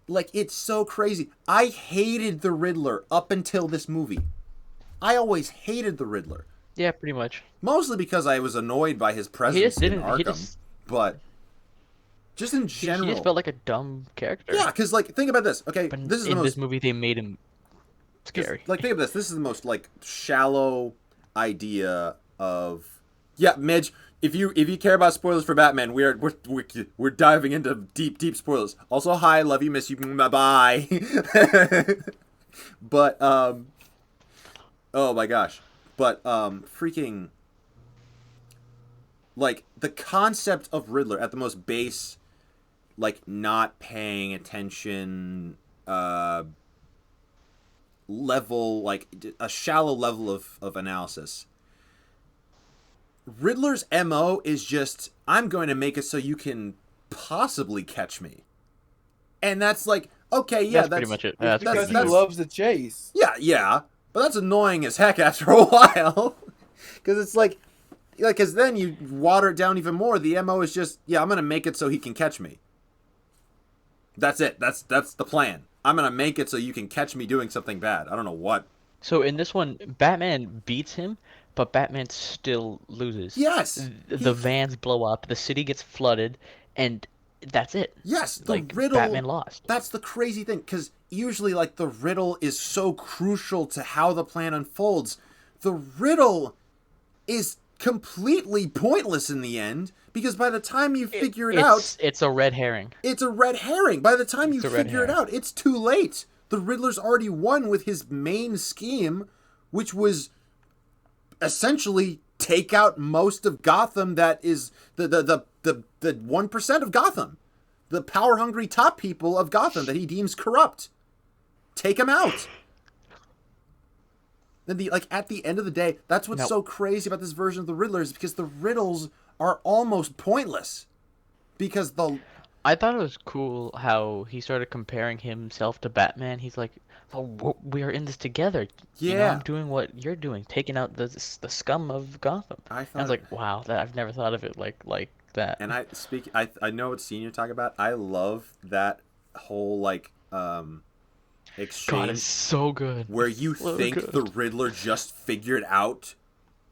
Like, it's so crazy. I hated the Riddler up until this movie. I always hated the Riddler. Yeah, pretty much. Mostly because I was annoyed by his presence in Arkham. But just in general, he just felt like a dumb character. Yeah, because like, think about this. Okay, but this is this movie they made him scary. Like, think of this. This is the most like shallow idea of. Yeah, Midge, if you care about spoilers for Batman, we're diving into deep spoilers. Also, hi, love you, miss you, bye. But oh my gosh, but freaking, like, the concept of Riddler at the most base, like, not paying attention level, like a shallow level of analysis. Riddler's MO is just, I'm going to make it so you can possibly catch me. And that's like, okay, yeah, that's pretty much it. It's because he loves the chase. Yeah, but that's annoying as heck after a while. Because it's like, because then you water it down even more. The MO is just, yeah, I'm going to make it so he can catch me. That's it. That's the plan. I'm going to make it so you can catch me doing something bad. I don't know what. So in this one, Batman beats him, but Batman still loses. Yes. The vans blow up, the city gets flooded, and that's it. Yes, the like, riddle. Batman lost. That's the crazy thing, because usually, like, the riddle is so crucial to how the plan unfolds. The riddle is completely pointless in the end, because by the time you figure it out... It's a red herring. It's a red herring. By the time you figure it out, it's too late. The Riddler's already won with his main scheme, which was essentially take out most of Gotham that is the 1% of Gotham. The power-hungry top people of Gotham that he deems corrupt. Take them out. Then at the end of the day, that's what's so crazy about this version of the Riddler is because the riddles are almost pointless. Because I thought it was cool how he started comparing himself to Batman. He's like, "Oh, we are in this together. Yeah, you know, I'm doing what you're doing, taking out the scum of Gotham." I was like, "Wow, I've never thought of it like that." And I know what scene you're talking about. I love that whole exchange. God, it's so good. Where you think the Riddler just figured out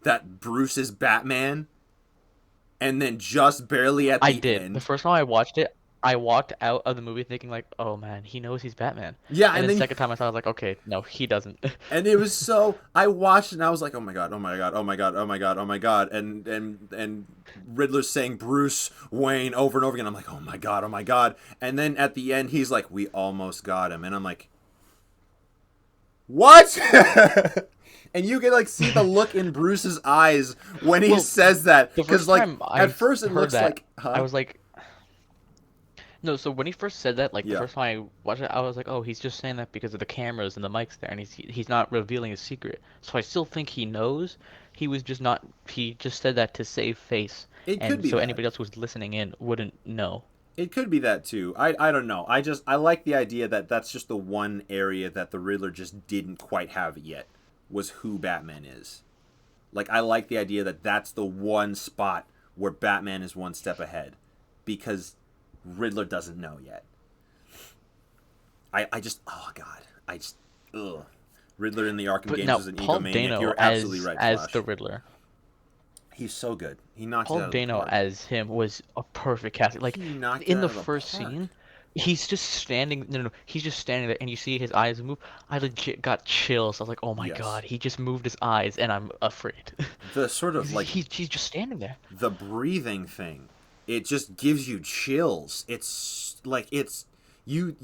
that Bruce is Batman, and then just barely at the end. I did. The first time I watched it, I walked out of the movie thinking like, "Oh man, he knows he's Batman." Yeah, and then the second time I saw it, I was like, "Okay, no, he doesn't." And it was so, I watched it and I was like, "Oh my god, oh my god, oh my god, oh my god, oh my god," and Riddler's saying Bruce Wayne over and over again. I'm like, "Oh my god, oh my god," and then at the end he's like, "We almost got him," and I'm like, "What?" And you can see the look in Bruce's eyes when he says that, because at first it looks like, I was like, no. So when he first said that, the first time I watched it, I was like, oh, he's just saying that because of the cameras and the mics there, and he's not revealing his secret. So I still think he knows. He was just not. He just said that to save face, so anybody else who's listening in wouldn't know. It could be that too. I don't know. I like the idea that that's just the one area that the Riddler just didn't quite have yet, was who Batman is. I like the idea that that's the one spot where Batman is one step ahead, because Riddler doesn't know yet. Riddler in the Arkham games is an egomaniac. You're absolutely right, as Flash. the Riddler. He's so good. He knocked it Paul out of the Dano park. as him was a perfect casting. In the first scene, he's just standing. No, he's just standing there, and you see his eyes move. I legit got chills. I was like, "Oh my god!" He just moved his eyes, and I'm afraid. The sort of he's just standing there. The breathing thing, it just gives you chills. It's you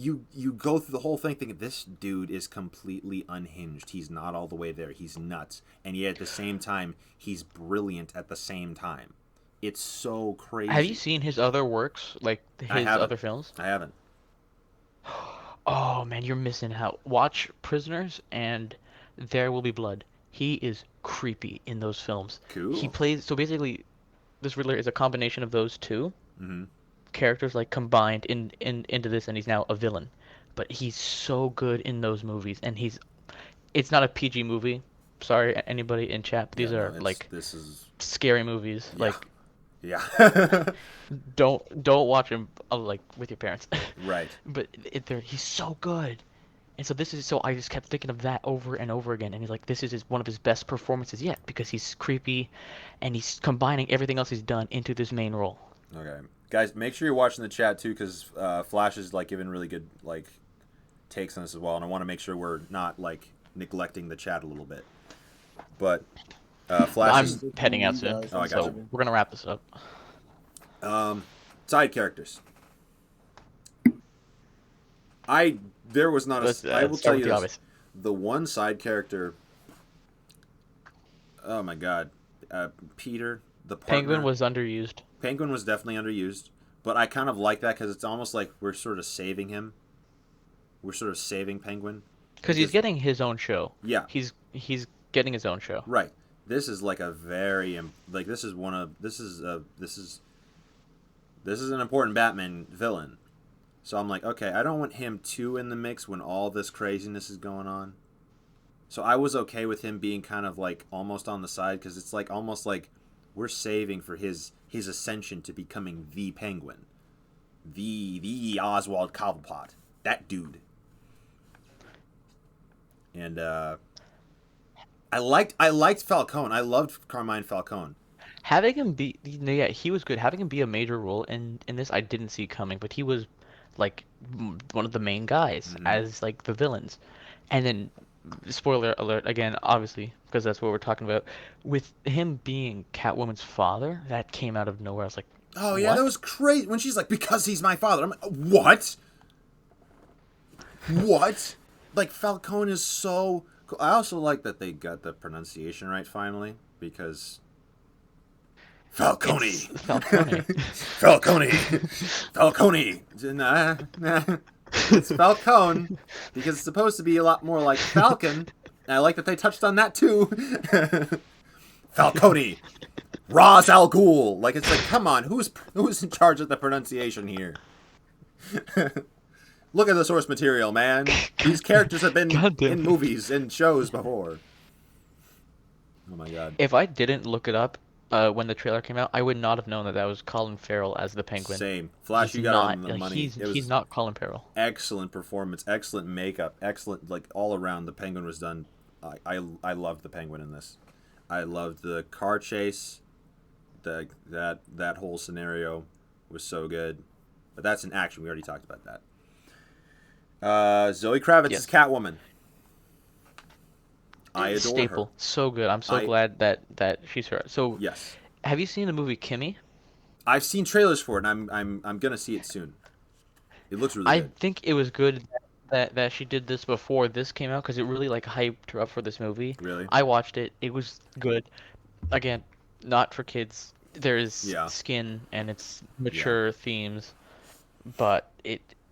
go through the whole thing thinking this dude is completely unhinged. He's not all the way there. He's nuts, and yet at the same time, he's brilliant. At the same time, it's so crazy. Have you seen his other works, his other films? I haven't. Oh man, you're missing out. Watch Prisoners and There Will Be Blood. He is creepy in those films. Cool. He plays basically, this Riddler is a combination of those two characters combined into this, and he's now a villain. But he's so good in those movies, and it's not a PG movie. Sorry, anybody in chat. But these are this is scary movies. Yeah. Don't watch him with your parents. Right. But he's so good, and so I just kept thinking of that over and over again. And he's like, this is one of his best performances yet, because he's creepy, and he's combining everything else he's done into this main role. Okay, guys, make sure you're watching the chat too, because Flash is giving really good takes on this as well, and I want to make sure we're not neglecting the chat a little bit. But Flash I'm is heading out soon, Guys, Oh, I got so you. we're gonna wrap this up. Side characters. There was not Let's a. I will start tell with you the this. obvious. The one side character. Oh my God, Peter, the partner. Penguin was underused. Penguin was definitely underused, but I kind of like that because it's almost like we're sort of saving him. We're sort of saving Penguin. Because he's getting his own show. Yeah. He's getting his own show. Right. This is like a very like this is an important Batman villain. So I'm like, okay, I don't want him too in the mix when all this craziness is going on. So I was okay with him being kind of like almost on the side because it's like almost like we're saving for his ascension to becoming the Penguin, the Oswald Cobblepot, that dude. And I liked Falcone. I loved Carmine Falcone. Having him be, he was good. Having him be a major role in this, I didn't see coming, but he was like one of the main guys as like the villains. And then, spoiler alert again, obviously, because that's what we're talking about. With him being Catwoman's father, that came out of nowhere. I was like, oh yeah, what? that was great when she's like, because he's my father. I'm like, what? What? Like Falcone is so cool. I also like that they got the pronunciation right finally because Falcone. Falcone. Falcone. Falcone. Nah. It's Falcone because it's supposed to be a lot more like Falcon. And I like that they touched on that too. Falcone. Ra's al Ghul. Like it's like, come on, who's in charge of the pronunciation here? Look at the source material, man. These characters have been in movies and shows before. Oh my God. If I didn't look it up when the trailer came out, I would not have known that was Colin Farrell as the Penguin. Same. Flash, you got on the money. He's not Colin Farrell. Excellent performance, excellent makeup, excellent, like all around. The Penguin was done. I loved the Penguin in this. I loved the car chase. That whole scenario was so good. But that's in action. We already talked about that. Zoe Kravitz is Catwoman. I adore Staple. her. So good. I'm so glad that she's her. So yes. Have you seen the movie Kimmy? I've seen trailers for it, and I'm gonna see it soon. It looks really good. I think it was good that she did this before this came out because it really like hyped her up for this movie. Really? I watched it. It was good. Again, not for kids. There's skin and it's mature themes, but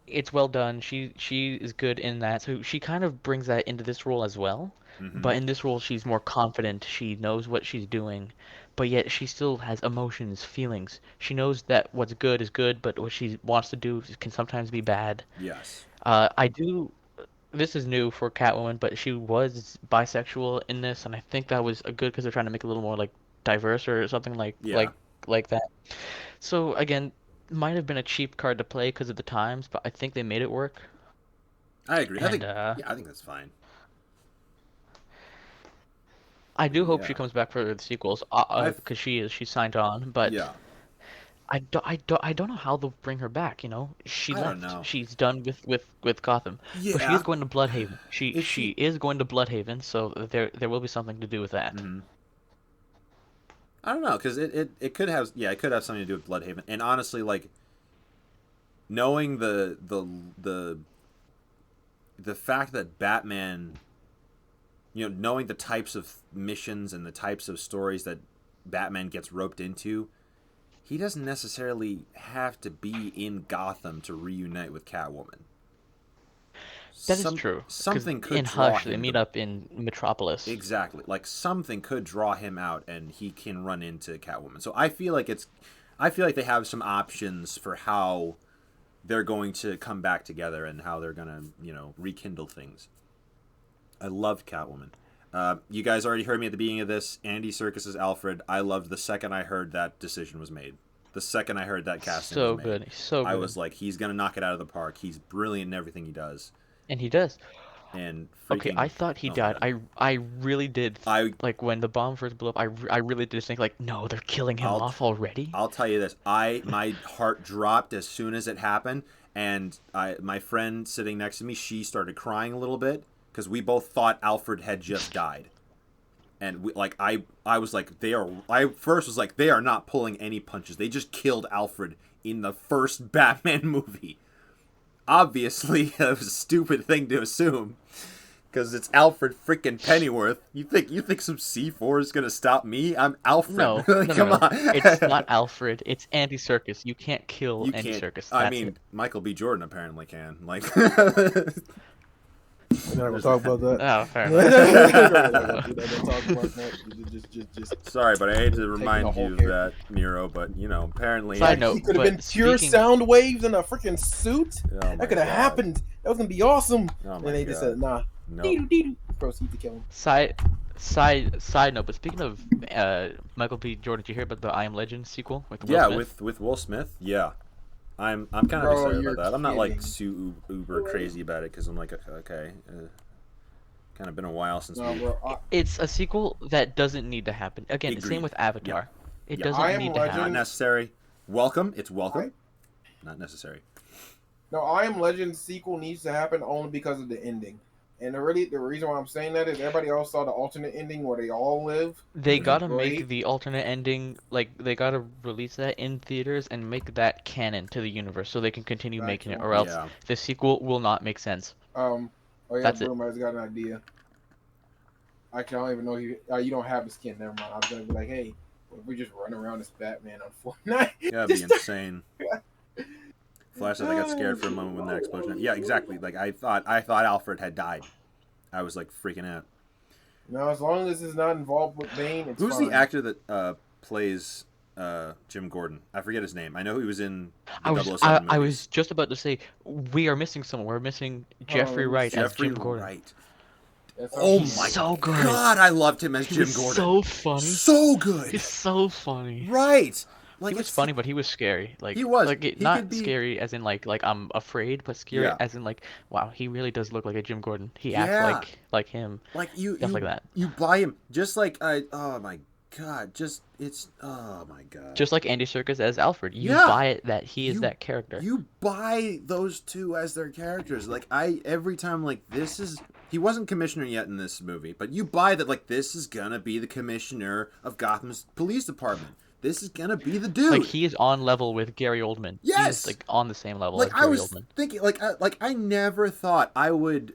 it's well done. She is good in that. So she kind of brings that into this role as well. But in this role, she's more confident. She knows what she's doing, but yet she still has emotions, feelings. She knows that what's good is good, but what she wants to do can sometimes be bad. Yes. I do. This is new for Catwoman, but she was bisexual in this, and I think that was a good because they're trying to make it a little more like diverse or something like that. So again, might have been a cheap card to play because of the times, but I think they made it work. I agree. And, I think that's fine. I do hope she comes back for the sequels, because she's signed on. But I don't know how they'll bring her back. You know, she left. She's done with Gotham. Yeah. But she is going to Bloodhaven. She is going to Bloodhaven, so there will be something to do with that. I don't know, because it could have something to do with Bloodhaven, and honestly, like knowing the fact that Batman, you know, knowing the types of missions and the types of stories that Batman gets roped into, he doesn't necessarily have to be in Gotham to reunite with Catwoman. That is true. Something could in draw Hush, him they meet up in Metropolis. Exactly. Like something could draw him out and he can run into Catwoman. So I feel like they have some options for how they're going to come back together and how they're going to, you know, rekindle things. I loved Catwoman. You guys already heard me at the beginning of this. Andy Serkis is Alfred. I loved the second I heard that decision was made. The second I heard that casting was made. So good. I was like, he's going to knock it out of the park. He's brilliant in everything he does. And he does. And okay, I thought he died. I really did. Like when the bomb first blew up, I really did think like, no, they're killing him off already. I'll tell you this. My heart dropped as soon as it happened, and my friend sitting next to me, she started crying a little bit because we both thought Alfred had just died. And I was like, I first was like, they are not pulling any punches. They just killed Alfred in the first Batman movie. Obviously, it was a stupid thing to assume. Because it's Alfred freaking Pennyworth. You think some C4 is gonna stop me? I'm Alfred. No, Come on. It's not Alfred. It's Andy Circus. You can't kill Andy Circus. I mean, Michael B. Jordan apparently can. Like, We're not gonna talk about that. Oh, fair enough. Sorry, but I hate to remind you of that, Nero. But apparently, Side note, he could have been pure sound waves in a freaking suit. That could have happened. That was gonna be awesome. And they just said, nah. No. Proceed to kill him. Side note, but speaking of Michael B. Jordan, did you hear about the I Am Legend sequel with Will Smith? with Will Smith. Yeah, I'm kind of excited about that. I'm not like uber crazy about it because I'm like, okay, kind of been a while since It's a sequel that doesn't need to happen. Again, Agreed. Same with Avatar. Yeah. It doesn't need to happen. Not necessary. Welcome. It's welcome. Not necessary. No, I Am Legend sequel needs to happen only because of the ending. And the reason why I'm saying that is everybody else saw the alternate ending where they all live. They gotta make the alternate ending, like, they gotta release that in theaters and make that canon to the universe so they can continue making it, or else the sequel will not make sense. That's it. Has got an idea. Actually, I don't even know you don't have the skin. Never mind. I was gonna be like, hey, if we just run around as Batman on Fortnite. That'd be insane. Flash said I got scared for a moment when that explosion happened. Yeah, exactly. Like I thought Alfred had died. I was like freaking out. No, as long as it's not involved with Bane, it's Who's fine. the actor that plays Jim Gordon? I forget his name. I know he was in the 007 movies. I was just about to say we are missing someone. We're missing Jeffrey Wright as Jim Gordon. Wright. Oh my God, I loved him as Jim Gordon. So funny. So good. He's so funny. Right. Like, he was funny, but he was scary. Like, he was. Like, not scary as in like I'm afraid, but scary as in like, wow, he really does look like a Jim Gordon. He acts like him. Like stuff like that. You buy him just like oh my God, just oh my God. Just like Andy Serkis as Alfred, you buy it that he is that character. You buy those two as their characters. Like every time like this is. He wasn't commissioner yet in this movie, but you buy that like this is gonna be the commissioner of Gotham's police department. This is gonna be the dude. Like he is on level with Gary Oldman. Yes, he's like on the same level like as Gary I was Oldman. thinking, like I never thought I would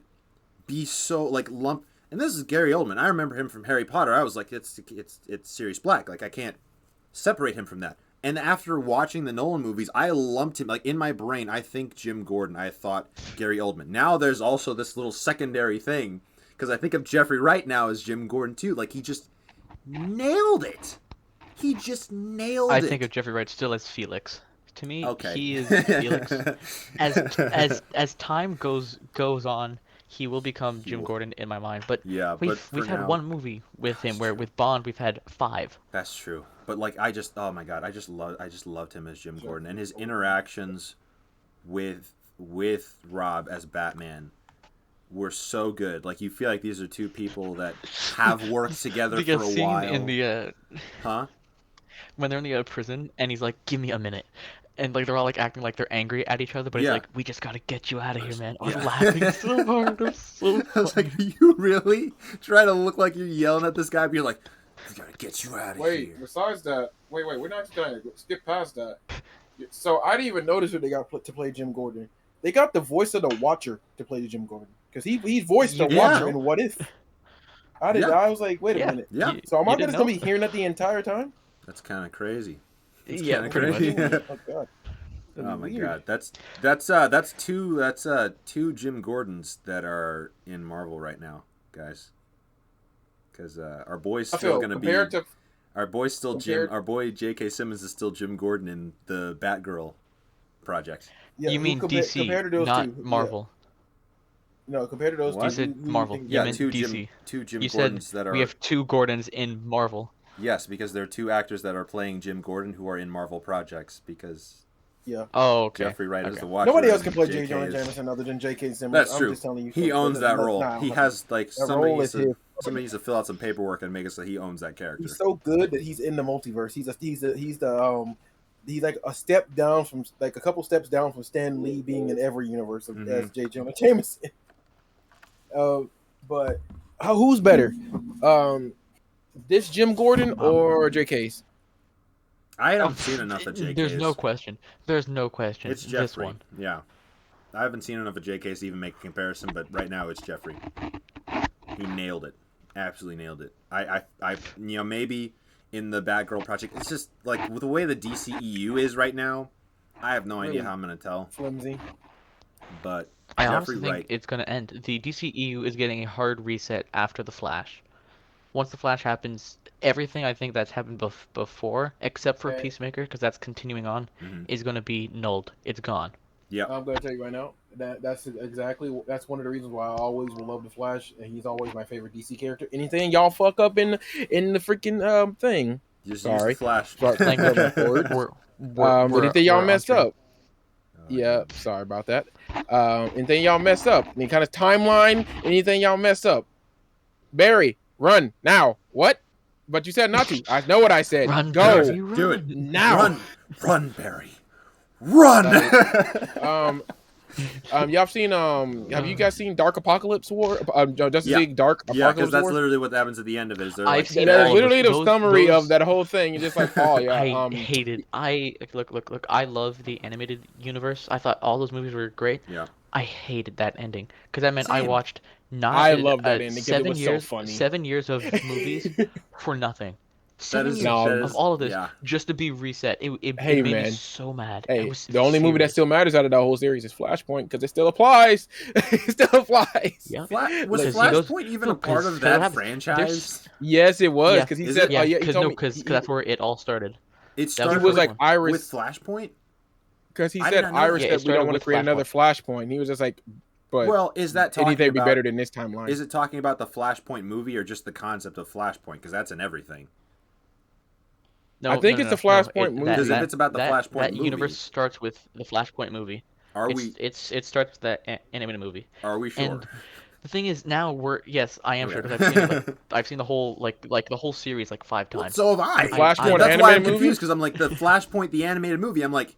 be so like lumped. And this is Gary Oldman. I remember him from Harry Potter. I was like, it's Sirius Black. Like I can't separate him from that. And after watching the Nolan movies, I lumped him like in my brain. I think Jim Gordon. I thought Gary Oldman. Now there's also this little secondary thing because I think of Jeffrey Wright now as Jim Gordon too. Like he just nailed it. He just nailed it. I think of Jeffrey Wright still as Felix. To me, he is Felix. As time goes on, he will become Jim Gordon in my mind. But we've had one movie with him where with Bond we've had 5. That's true. But like oh my God, I just loved him as Jim Gordon and his interactions with Rob as Batman were so good. Like you feel like these are two people that have worked together for a while. In the when they're in the prison and he's like, "Give me a minute," and like they're all like acting like they're angry at each other, but he's like, "We just gotta get you out of here, man." I'm laughing so hard. I'm so funny. I was like, "Are you really trying to look like you're yelling at this guy?" But you're like, "We gotta get you out of here." Wait, besides that, we're not just gonna skip past that. So I didn't even notice who they got to play Jim Gordon. They got the voice of the Watcher to play Jim Gordon because he voiced the Watcher in What If. I was like, wait a minute. Yeah. So am I gonna be hearing that the entire time? That's kind of crazy. Yeah, pretty much. Oh God. Oh my God, that's two Jim Gordons that are in Marvel right now, guys. Because our boy's still gonna be our boy J.K. Simmons is still Jim Gordon in the Batgirl project. Yeah, you mean DC, not Marvel? Yeah. No, compared to those two. You said Marvel. You meant DC. Two Jim you Gordons said that are. We have 2 Gordons in Marvel. Yes, because there are 2 actors that are playing Jim Gordon who are in Marvel projects because Oh, okay. Jeffrey Wright is the Watcher. Nobody else can play J. Jonah Jameson other than J.K. Simmons. That's true. I'm just telling you. He owns that role. He has like somebody needs to fill out some paperwork and make it so he owns that character. He's so good that he's in the multiverse. He's like a step down from like a couple steps down from Stan Lee being in every universe as J. Jonah Jameson. But who's better? This Jim Gordon or JK's? I haven't seen enough of JK's. There's no question. There's no question. It's This Jeffrey. one. Yeah. I haven't seen enough of JK's to even make a comparison, but right now it's Jeffrey. He nailed it. Absolutely nailed it. I maybe in the Batgirl project, it's just like with the way the DCEU is right now, I have no idea how I'm gonna tell. Flimsy. But I Jeffrey honestly think Wright. it's gonna end. The DCEU is getting a hard reset after the Flash. Once the Flash happens, everything I think that's happened before, except for Okay. Peacemaker, because that's continuing on, is gonna be nulled. It's gone. Yeah. I'm gonna tell you right now that's one of the reasons why I always will love the Flash, and he's always my favorite DC character. Anything y'all fuck up in the freaking thing, Just sorry. use the Flash. Sorry, thank you for my words. Anything y'all messed up? Yeah, sorry about that. Anything y'all messed up? Any kind of timeline? Anything y'all messed up? Barry, run now. What? But you said not to. I know what I said. Run, Go Barry, run. Do it now. Run, Barry. Run. Y'all seen have you guys seen Dark Apocalypse War? Justice League Dark Yeah, Apocalypse because that's War? literally what happens at the end of it. Is they're I've like, seen That's all literally the those- summary those- of that whole thing. You're just like, oh yeah. I hated. Look. I love the animated universe. I thought all those movies were great. Yeah. I hated that ending because that meant I Same. watched I love that ending 'cause it 7 was so years, funny. 7 years of movies for nothing. That 7 is, years No. that of is, all of this yeah. just to be reset. It Hey, made me man. so mad. Hey, I was the only movie that furious. still matters out of that whole series is Flashpoint because it still applies. It still applies. Yeah. Was Because he goes- Flashpoint even no, a part 'cause of what that happens- franchise? Yes, it was Yeah. because he Is said, it? "Oh yeah," he because told no, me because that's where it all started. It That was started the he was first like one. Iris with Flashpoint? because he I said did not know Iris that. Yeah, it said we don't started want to with create another Flashpoint. Flashpoint. He was just like, but Well, is that talking anything about... be better than this timeline? Is it talking about the Flashpoint movie or just the concept of Flashpoint? Because that's in everything. No, I think no, it's no, the Flashpoint no, it- movie. Because if it's about the Flashpoint that movie... universe starts with the Flashpoint movie. It starts with that animated movie. Are we sure? And the thing is, now yes, I am sure Okay. because I've seen it, I've seen the whole the whole series like 5 Well, times. so have I. The Flashpoint That's why I'm animated movie? confused because I'm like the Flashpoint, the animated movie. I'm like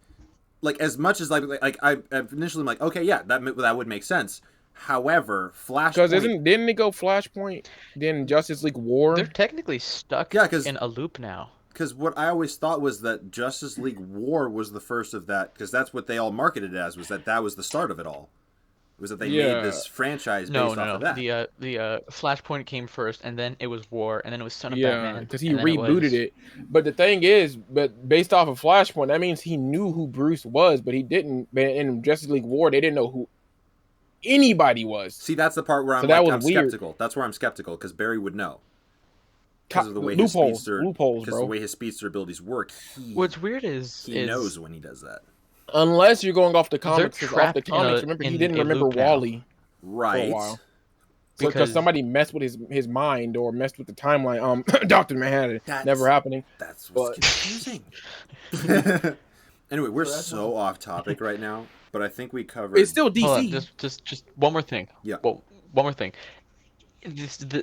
as much as like I initially am like, okay, yeah, that would make sense. However, Flashpoint. Because didn't it go Flashpoint, then Justice League War? They're technically stuck Yeah, 'cause- in a loop now. Because what I always thought was that Justice League War was the first of that, because that's what they all marketed it as, was that was the start of it all. Was that they made this franchise based off of that. The Flashpoint came first, and then it was War, and then it was Son of Yeah, Batman. because he and then rebooted it. But the thing is, based off of Flashpoint, that means he knew who Bruce was, but he didn't. But in Justice League War, they didn't know who anybody was. See, that's the part where I'm weird. skeptical. That's where I'm skeptical, because Barry would know. Because of the way loopholes, because bro. the way his speedster abilities work, What's weird is he knows when he does that. Unless you're going off the comics, 'cause off the trapped in a- comics, remember he in didn't a remember loop now. Wally Right. for a while. Because- Because somebody messed with his mind or messed with the timeline. Doctor Manhattan, never happening. That's what's But- confusing. Anyway, we're so off topic right now, but I think we covered. It's still DC. Hold on, just one more thing. Yeah. Well, one more thing.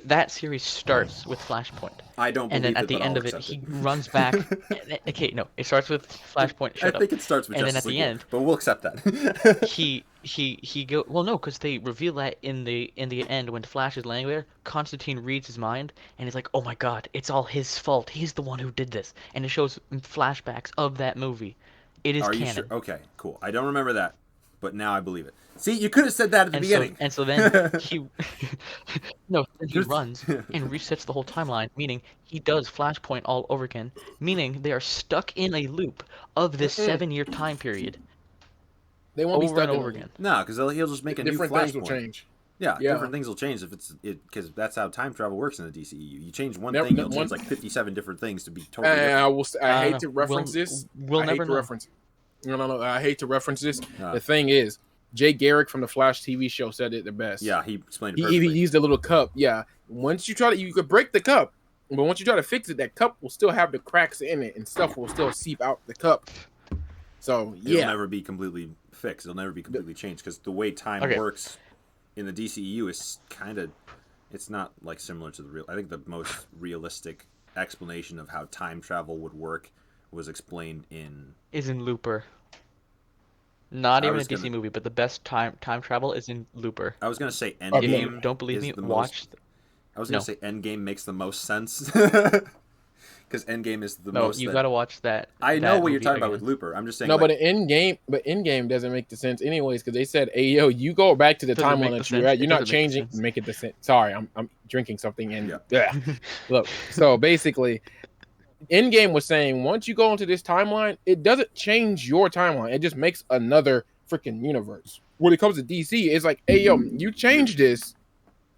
That series starts with Flashpoint, I don't believe and then it, at the but end I'll of it, accept he runs back. Okay, no, it starts with Flashpoint. I think it starts with And then Justice at the League War, end- but we'll accept that. he go. Well, no, because they reveal that in the end when Flash is laying there, Constantine reads his mind, and he's like, "Oh my God, it's all his fault. He's the one who did this." And it shows flashbacks of that movie. It is Are canon. you sure? Okay, cool. I don't remember that, but now I believe it. See, you could have said that at the And beginning. so then he no, then he runs and resets the whole timeline, meaning he does Flashpoint all over again, meaning they are stuck in a loop of this 7-year time period They won't be over stuck and in over a loop. again. No, because he'll just make a Different new things will Flashpoint. change. Yeah, Yeah. different things will change if because that's how time travel works in the DCEU. You change one Never- thing, you'll one- change like 57 different things to be totally And different. I hate no, to reference we'll- this. we'll I hate never to know. reference. No. I hate to reference this. Ah. The thing is, Jay Garrick from the Flash TV show said it the best. Yeah, he explained it He perfectly. even used a little cup. Yeah. Once you you could break the cup, but once you try to fix it, that cup will still have the cracks in it, and stuff will still seep out the cup. So It'll yeah, never be completely fixed. It'll never be completely changed because the way time Okay. works in the DCEU is kind of, it's not like similar to the real. I think the most realistic explanation of how time travel would work was explained in. Is in Looper. Not I even a was DC gonna- movie, but the best time travel is in Looper. I was gonna say If Endgame. you don't believe is me, the watch. I was gonna say Endgame makes the most sense. Because Endgame is the No, most. you gotta watch that. I know what you're movie talking about again. with Looper. I'm just saying. No, like, but Endgame doesn't make the sense anyways because they said, "Hey, yo, you go back to the Doesn't make timeline the that you're sense. at. You're It not doesn't make the changing. sense. Make it the same." Sorry, I'm drinking something and Yeah. Look, so basically, Endgame was saying once you go into this timeline, it doesn't change your timeline. It just makes another freaking universe. When it comes to DC, it's like, hey, yo, you change this,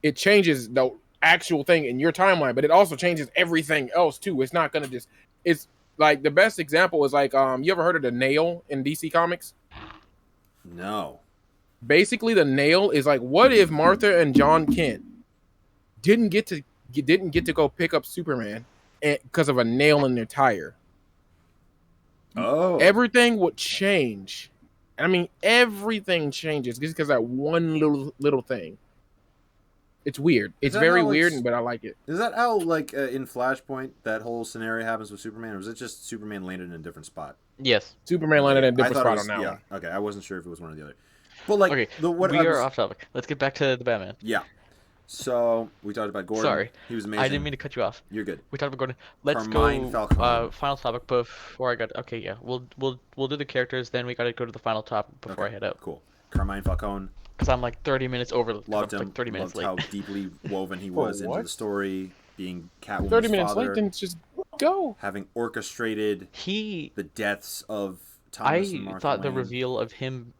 it changes the actual thing in your timeline, but it also changes everything else too. It's not gonna just. It's like the best example is like, you ever heard of the Nail in DC Comics? no. Basically, the Nail is like, what if Martha and John Kent didn't get to go pick up Superman because of a nail in their tire? Oh. Everything would change. I mean, everything changes just because that one little thing. It's weird. It's very weird, but I like it. Is that how, like, in Flashpoint, that whole scenario happens with Superman, or was it just Superman landed in a different spot? Yes. Superman landed in a different spot on that one. Okay, I wasn't sure if it was one or the other. But, like, Okay, we are off topic. Let's get back to the Batman. Yeah. So, we talked about Gordon. Sorry. He was amazing. I didn't mean to cut you off. You're good. We talked about Gordon. Let's Carmine go. Falcone. Final topic before I got. Okay, yeah. We'll do the characters. Then we gotta go to the final topic before I head out. Cool. Carmine Falcone. Because I'm like 30 minutes over. Loved him. Like 30 minutes loved late. how deeply woven he was into the story. Being Catwoman's 30 minutes father, late, then just go. having orchestrated the deaths of Thomas and Martha thought the Wayne. reveal of him.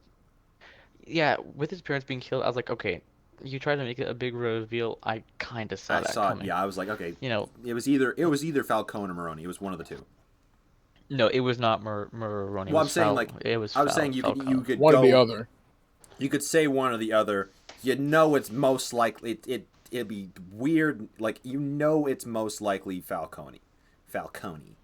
Yeah, with his parents being killed, I was like, okay, you tried to make it a big reveal. I kind of saw that coming. Yeah, I was like, okay. You know, it was either Falcone or Maroni. It was one of the two. No, it was not Maroni. Well, I'm saying it was. I was saying you could one go, or the other. You could say one or the other. You know, it's most likely it'd be weird. Like, you know, it's most likely Falcone. Falcone.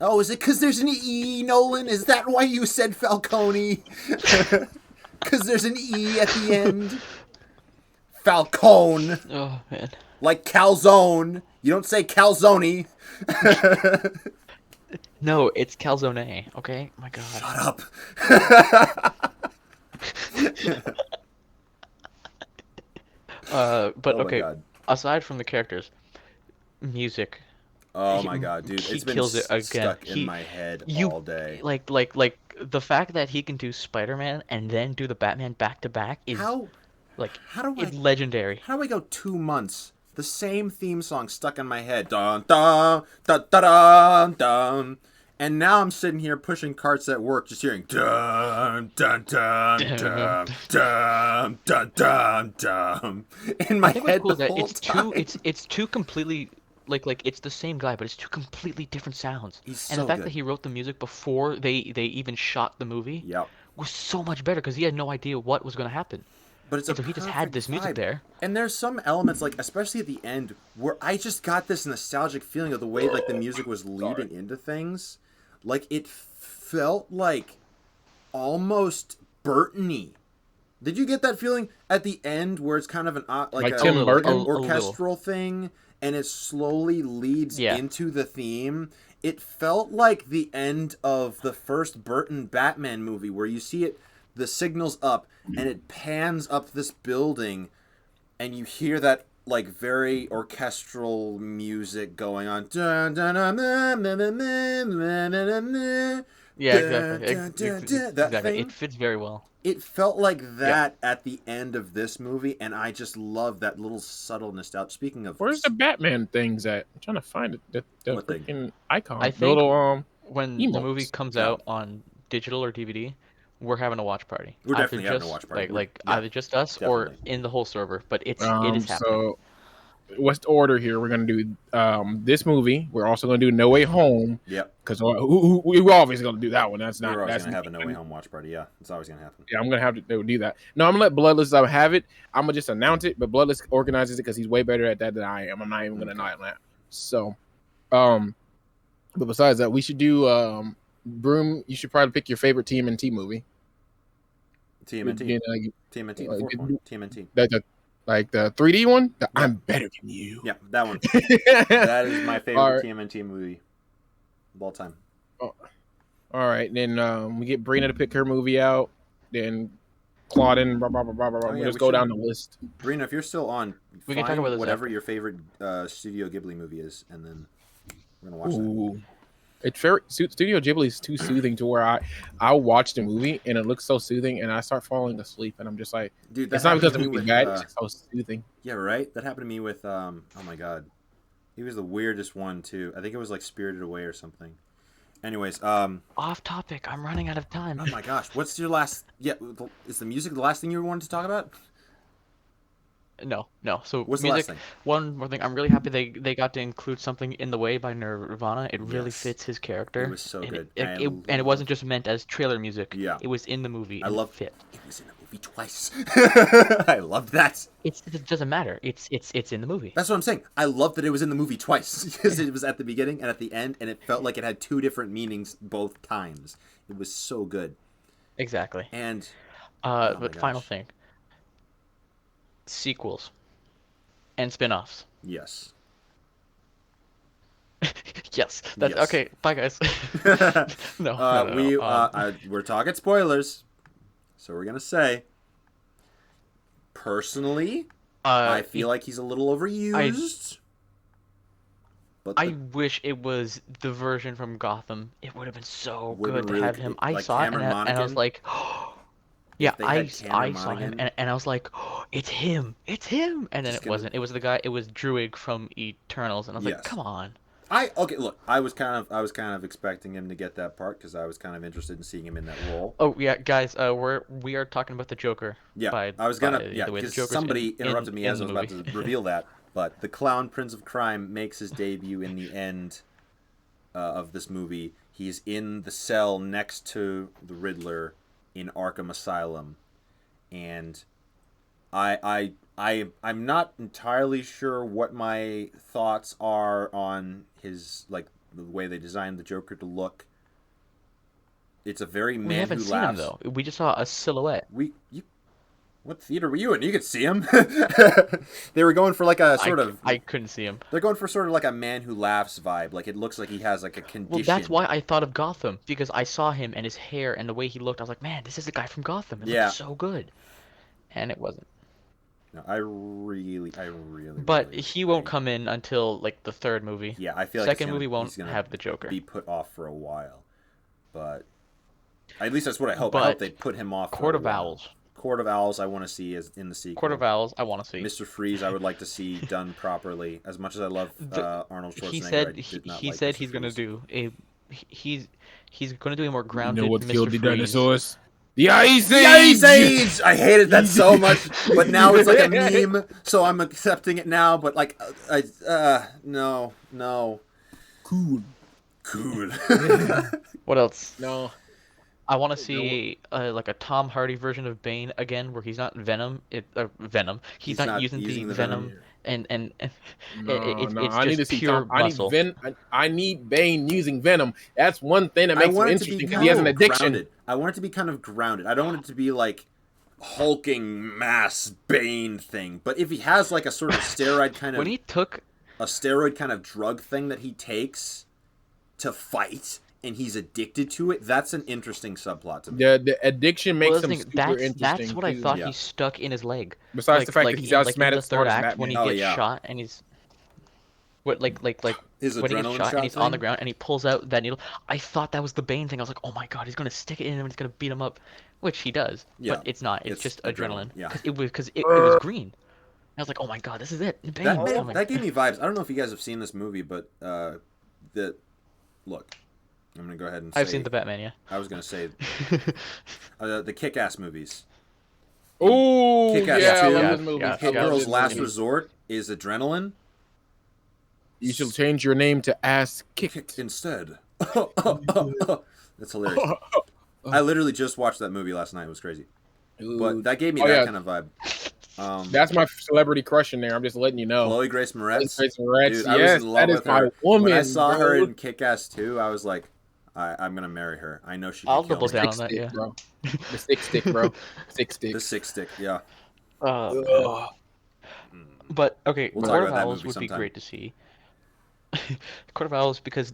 Oh, is it because there's an E, Nolan? Is that why you said Falcone? Because there's an E at the end. Falcone. Oh, man. Like calzone. You don't say calzone. No, it's calzone, okay? My God. Shut up. But oh okay, aside from the characters, music. Oh my God, dude. He It's been kills it again. stuck in my head all day. Like the fact that he can do Spider-Man and then do the Batman back to back is it's legendary. How do we go 2 months? The same theme song stuck in my head. Dun dun dun dun dun dun. And now I'm sitting here pushing carts at work, just hearing dun dun dun dun dun dun dun dun in my head the whole time. It's two completely like it's the same guy, but it's two completely different sounds. And the fact that he wrote the music before they even shot the movie was so much better because he had no idea what was going to happen. But so he just had this music there. And there's some elements, like especially at the end, where I just got this nostalgic feeling of the way like the music was leading into things. Like it felt like almost Burton-y. Did you get that feeling at the end where it's kind of an like Tim Burton? an orchestral thing, and it slowly leads into the theme? It felt like the end of the first Burton Batman movie, where you see it, the signal's up, and it pans up this building, and you hear that like very orchestral music going on. Yeah, exactly. That thing, it fits very well. It felt like that at the end of this movie, and I just love that little subtle nostalgia. Speaking of, where's the Batman things at? I'm trying to find it. The freaking icon. I think little, when emotes. the movie comes out on digital or DVD, we're having a watch party. We're definitely having a watch party. Like either just us or in the whole server, but it is happening. So what's the order here? We're gonna do this movie. We're also gonna do No Way Home. Yep. Because we're obviously gonna do that one. That's not. We're always that's gonna have a No Way Home watch party. Yeah, it's always gonna happen. Yeah, I'm gonna have to do that. No, I'm gonna let Bloodless have it. I'm gonna just announce it, but Bloodless organizes it because he's way better at that than I am. I'm not even gonna nod on that. So, but besides that, we should do Broom. You should probably pick your favorite TMNT movie. TMNT. TMNT. TMNT. Like the 3D one. I'm better than you. Yeah, that one. That is my favorite TMNT movie of all time. Oh. All right, then we get Brina to pick her movie out. Then Claudin, blah, blah, blah, blah, blah. Oh, yeah, We'll just we go should- down the list. Brina, if you're still on, We can talk find about this whatever after. your favorite Studio Ghibli movie is, and then we're gonna watch that. Ooh. It's very Studio Ghibli is too soothing to where I'll watch the movie and it looks so soothing and I start falling asleep and I'm just like, Dude, that it's not because the happened to me movie's with, bad, it's just so soothing. yeah, right. That happened to me with oh my god, he was the weirdest one too. I think it was like Spirited Away or something. Anyways, Off topic. I'm running out of time. oh my gosh, what's your last? Yeah, is the music the last thing you wanted to talk about? No. So What's the music. last thing? One more thing. I'm really happy they got to include something in the way by Nirvana. It really Yes. fits his character. It was so and good. And it wasn't just meant as trailer music. Yeah. It was in the movie. I And love it fit. It was in the movie twice. I loved that. It doesn't matter. It's in the movie. That's what I'm saying. I loved that it was in the movie twice because it was at the beginning and at the end, and it felt like it had two different meanings both times. It was so good. Exactly. And oh my but final gosh. thing. Sequels. And spin-offs. Yes. Yes. That's Yes. okay. Bye guys. No. We're talking spoilers, so we're gonna say. Personally, I feel like he's a little overused. But I wish it was the version from Gotham. It would have been so Would've good been to really have good. him. I Like saw it Cameron and I was Monaghan? like, yeah, they had I Cameron saw him Monaghan? and I was like, it's him. It's him. And then Just it gonna- wasn't. It was the guy. It was Druig from Eternals, and I was Yes. like, come on. Okay. Look, I was kind of expecting him to get that part because I was kind of interested in seeing him in that role. Oh yeah, guys, we are talking about the Joker. Yeah, by, I was by gonna. Yeah, the way the because Joker's somebody in interrupted me as I the was about movie. to reveal that. But the clown Prince of Crime makes his debut in the end of this movie. He's in the cell next to the Riddler in Arkham Asylum, and I'm not entirely sure what my thoughts are on his, like, the way they designed the Joker to look. It's a very We man haven't who seen him laughs. though. We just saw a silhouette. What theater were you in? You could see him. They were going for like a sort of. I couldn't see him. They're going for sort of like a man who laughs vibe. Like it looks like he has like a condition. Well, that's why I thought of Gotham, because I saw him and his hair and the way he looked. I was like, man, this is the guy from Gotham. It Yeah. looks so good. And it wasn't. No, I really. But really, he won't come in until like the third movie. Yeah, I feel like Second movie won't he's gonna have the Joker. be put off for a while, but at least that's what I hope. I But hope they put him off. Court for a of while. Owls. Court of Owls, I want to see as in the sequel. Court of Owls, I want to see. Mr. Freeze, I would like to see done properly. As much as I love Arnold Schwarzenegger, He said I did not he like said Mr. he's gonna Freeze. do a he's gonna do a more You grounded know what Mr. killed the Freeze. dinosaurs? The Ice The Age! Ice Age! I hated that so much, but now it's like a meme, so I'm accepting it now. But like, no. Cool. Cool. What else? No. I want to see like a Tom Hardy version of Bane again, where he's not Venom. Venom. He's not using the Venom, and it's I need to just see pure Tom. muscle. I need Bane using Venom. That's one thing that makes him interesting because he has an addiction. Grounded. I want it to be kind of grounded. I don't want it to be like hulking mass Bane thing. But if he has like a sort of steroid kind of When he took drug thing that he takes to fight, and he's addicted to it, that's an interesting subplot to me. The addiction makes him thing, super interesting. that's what I thought Yeah. he stuck in his leg. Besides the fact that he's in outsmarted the third act when he Oh, gets yeah. shot and he's what His when he gets adrenaline shot and he's on the thing? ground and he pulls out that needle. I thought that was the Bane thing. I was like, oh my god, he's gonna stick it in him and he's gonna beat him up, which he does. Yeah. But it's not. It's just adrenaline, adrenaline. yeah. Because it was green. I was like, oh my god, this is it. Bane's coming. That gave me vibes. I don't know if you guys have seen this movie, but look, I'm gonna go ahead and say I've seen the Batman, yeah. I was gonna say the Kick-Ass movies. Oh, Kick-Ass yeah, I 2. love this movie. Yeah, Hit yeah. Girl's Last movie. Resort is adrenaline. You should change your name to Ass Kick. Kicked instead. That's hilarious. I literally just watched that movie last night. It was crazy. But that gave me that kind of vibe. That's my celebrity crush in there. I'm just letting you know. Chloe Grace Moretz. Grace Moretz, Dude, I was yes, in love that is with my her. woman. When I saw her bro. in Kick-Ass 2, I was like, I'm gonna marry her. I know she can I'll kill double me. down on Stick that, yeah. bro. The stick, bro. Stick. The six stick, yeah. Ugh. But okay, We'll talk Court of about that Owls movie would be sometime. great to see. Court of Owls because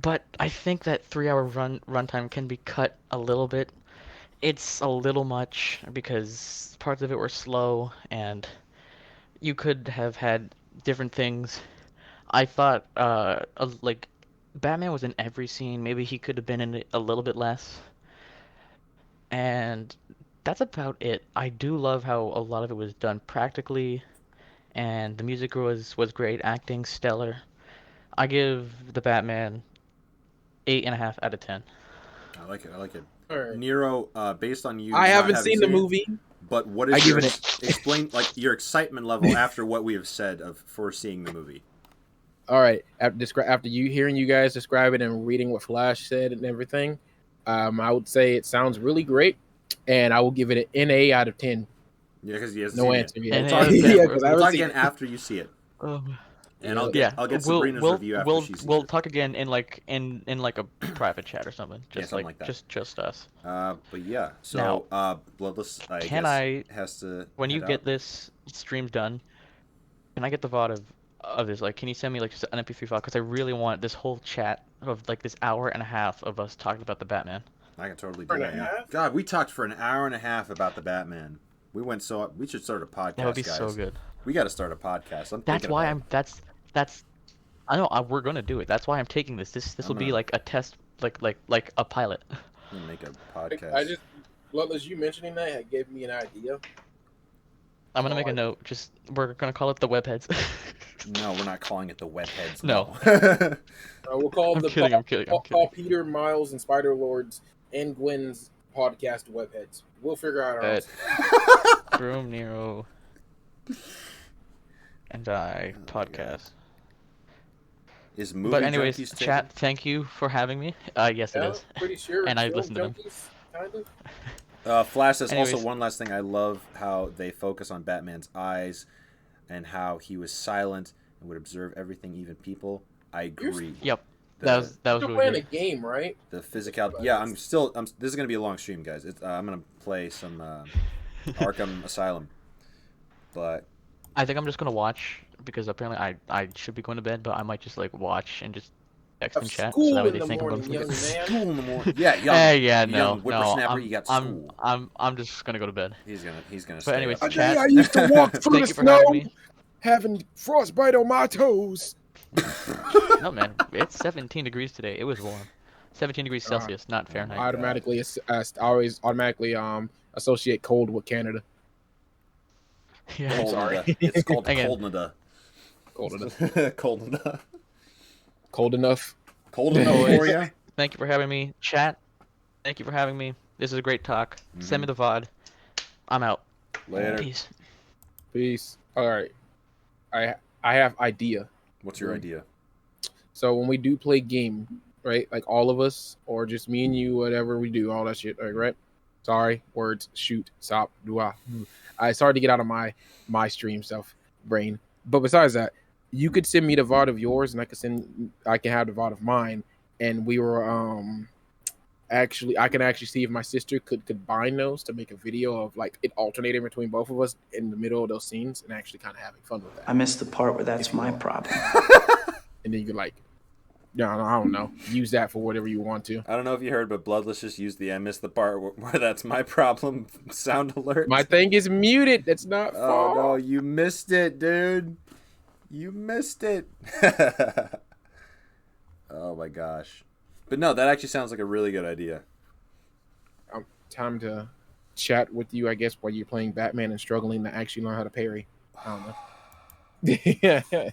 But I think that 3-hour runtime can be cut a little bit. It's a little much because parts of it were slow, and you could have had different things. I thought, like, Batman was in every scene. Maybe he could have been in it a little bit less. And that's about it. I do love how a lot of it was done practically, and the music was great, acting stellar. I give the Batman 8.5 out of 10. I like it. I like it. All right. Nero, based on you, I not haven't having seen the it, movie. but what I is give your it explain like your excitement level after what we have said for seeing the movie? All right. After you hearing you guys describe it and reading what Flash said and everything, I would say it sounds really great, and I will give it an NA out of 10. Yeah, because he hasn't No seen answer it. yet. NA out of 10. Yeah, because I We'll haven't talk seen again it. after you see it, and I'll Yeah, get Sabrina's review after she sees we'll it. talk again in like in like a private chat or something. Just something like that. just us. But yeah, so Bloodless, I Can guess, I, has to when you head get out. this stream done, can I get the VOD of this? Like, can you send me like just an MP3 file? Because I really want this whole chat of like this hour and a half of us talking about the Batman. I can totally do that. Yeah. God, we talked for an hour and a half about the Batman. We should start a podcast. That would be guys. so good. We got to start a podcast. That's why I'm. That's. I know we're gonna do it. That's why I'm taking this. This will be like a test, like a pilot. I'm gonna make a podcast. I just, Bloodless, you mentioning that gave me an idea. I'm gonna make a note. We're gonna call it the Webheads. No, we're not calling it the Webheads. No. We'll call I'm kidding. Call Peter, Miles, and Spider Lords and Gwen's podcast Webheads. We'll figure out our own. Broom Nero and I podcast. Is movie But anyways, Junkies chat. taken? Thank you for having me. Yes, it is. Pretty sure. And I listened to them. Kind of. Flash says Anyways. also one last thing. I love how they focus on Batman's eyes and how he was silent and would observe everything, even people. I agree. Yep. That was You're really playing good. a game, right? The physical. Yeah, this is gonna be a long stream, guys. I'm gonna play some Arkham Asylum, but I think I'm just gonna watch because apparently I should be going to bed, but I might just like watch and just text and chat so that way they think I'm going to young sleep. man. school in the morning. Yeah, No. whippersnapper, you got school. I'm just gonna go to bed. He's gonna. But stay anyways, up. chat. I used to walk through Thank the you for having snow, me. having frostbite on my toes. No man, it's 17 degrees today. It was warm. 17 degrees Celsius, not Fahrenheit. I always automatically associate cold with Canada. Yeah, I'm sorry. Coldnada. It's called Again. Coldnada. Cold enough. Coldnada. Cold enough. Cold enough for you. Thank you for having me, chat. Thank you for having me. This is a great talk. Send me the VOD. I'm out. Later. Peace. Peace. All right. I have idea. What's your idea? So when we do play game, right? Like all of us, or just me and you, whatever we do, all that shit, like, right? Sorry, words, shoot, stop, do I started to get out of my stream stuff brain. But besides that, you could send me the VOD of yours, and I can have the VOD of mine, and we were I can actually see if my sister could combine those to make a video of like it alternating between both of us in the middle of those scenes and actually kind of having fun with that. I missed the part where that's my problem. And then you could like, I don't know, use that for whatever you want to. I don't know if you heard, but Bloodless just used the I missed the part where that's my problem sound alert. My thing is muted. That's not. Oh no, you missed it, dude. You missed it. Oh my gosh. But no, that actually sounds like a really good idea. Time to chat with you, I guess, while you're playing Batman and struggling to actually learn how to parry. I don't know. Yeah.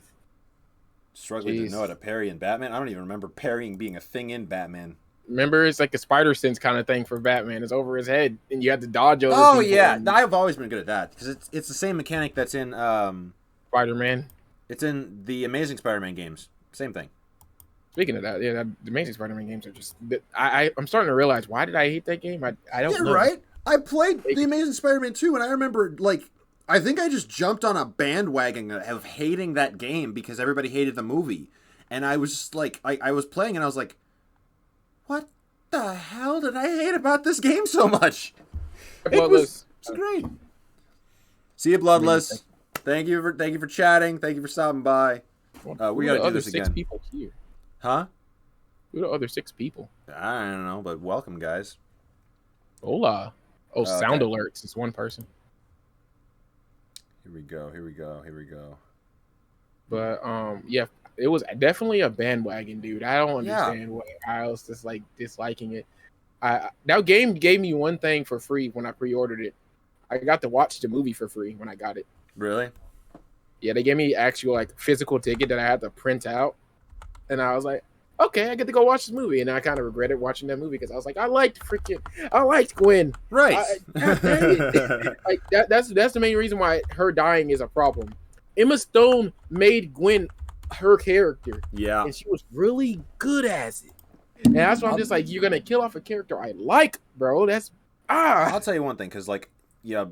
Struggling to know how to parry in Batman? I don't even remember parrying being a thing in Batman. Remember, it's like a spider sense kind of thing for Batman. It's over his head, and you have to dodge over. Oh yeah, I've always been good at that because it's the same mechanic that's in Spider-Man. It's in the Amazing Spider-Man games. Same thing. Speaking of that, yeah, the Amazing Spider-Man games are just. I'm starting to realize, why did I hate that game? I don't know. Right. I played the Amazing Spider-Man 2, and I remember I think I just jumped on a bandwagon of hating that game because everybody hated the movie, and I was just like, I was playing and I was like, what the hell did I hate about this game so much? It was great. See you, Bloodless. Thank you for chatting. Thank you for stopping by. We gotta do this again. 6 people here. Huh? Who are the other 6 people? I don't know, but welcome, guys. Hola. Oh, sound okay. alerts. It's 1 person. Here we go. Here we go. Here we go. But yeah, it was definitely a bandwagon, dude. I don't understand why I was just like disliking it. That game gave me one thing for free when I pre-ordered it. I got to watch the movie for free when I got it. Really? Yeah, they gave me actual like physical ticket that I had to print out, and I was like, okay, I get to go watch this movie. And I kind of regretted watching that movie because I was like, I liked Gwen. Right. Like that's the main reason why her dying is a problem. Emma Stone made Gwen her character. Yeah. And she was really good as it. And that's why I'm just like, you're gonna kill off a character I like, bro. That's I'll tell you one thing, because like, yeah,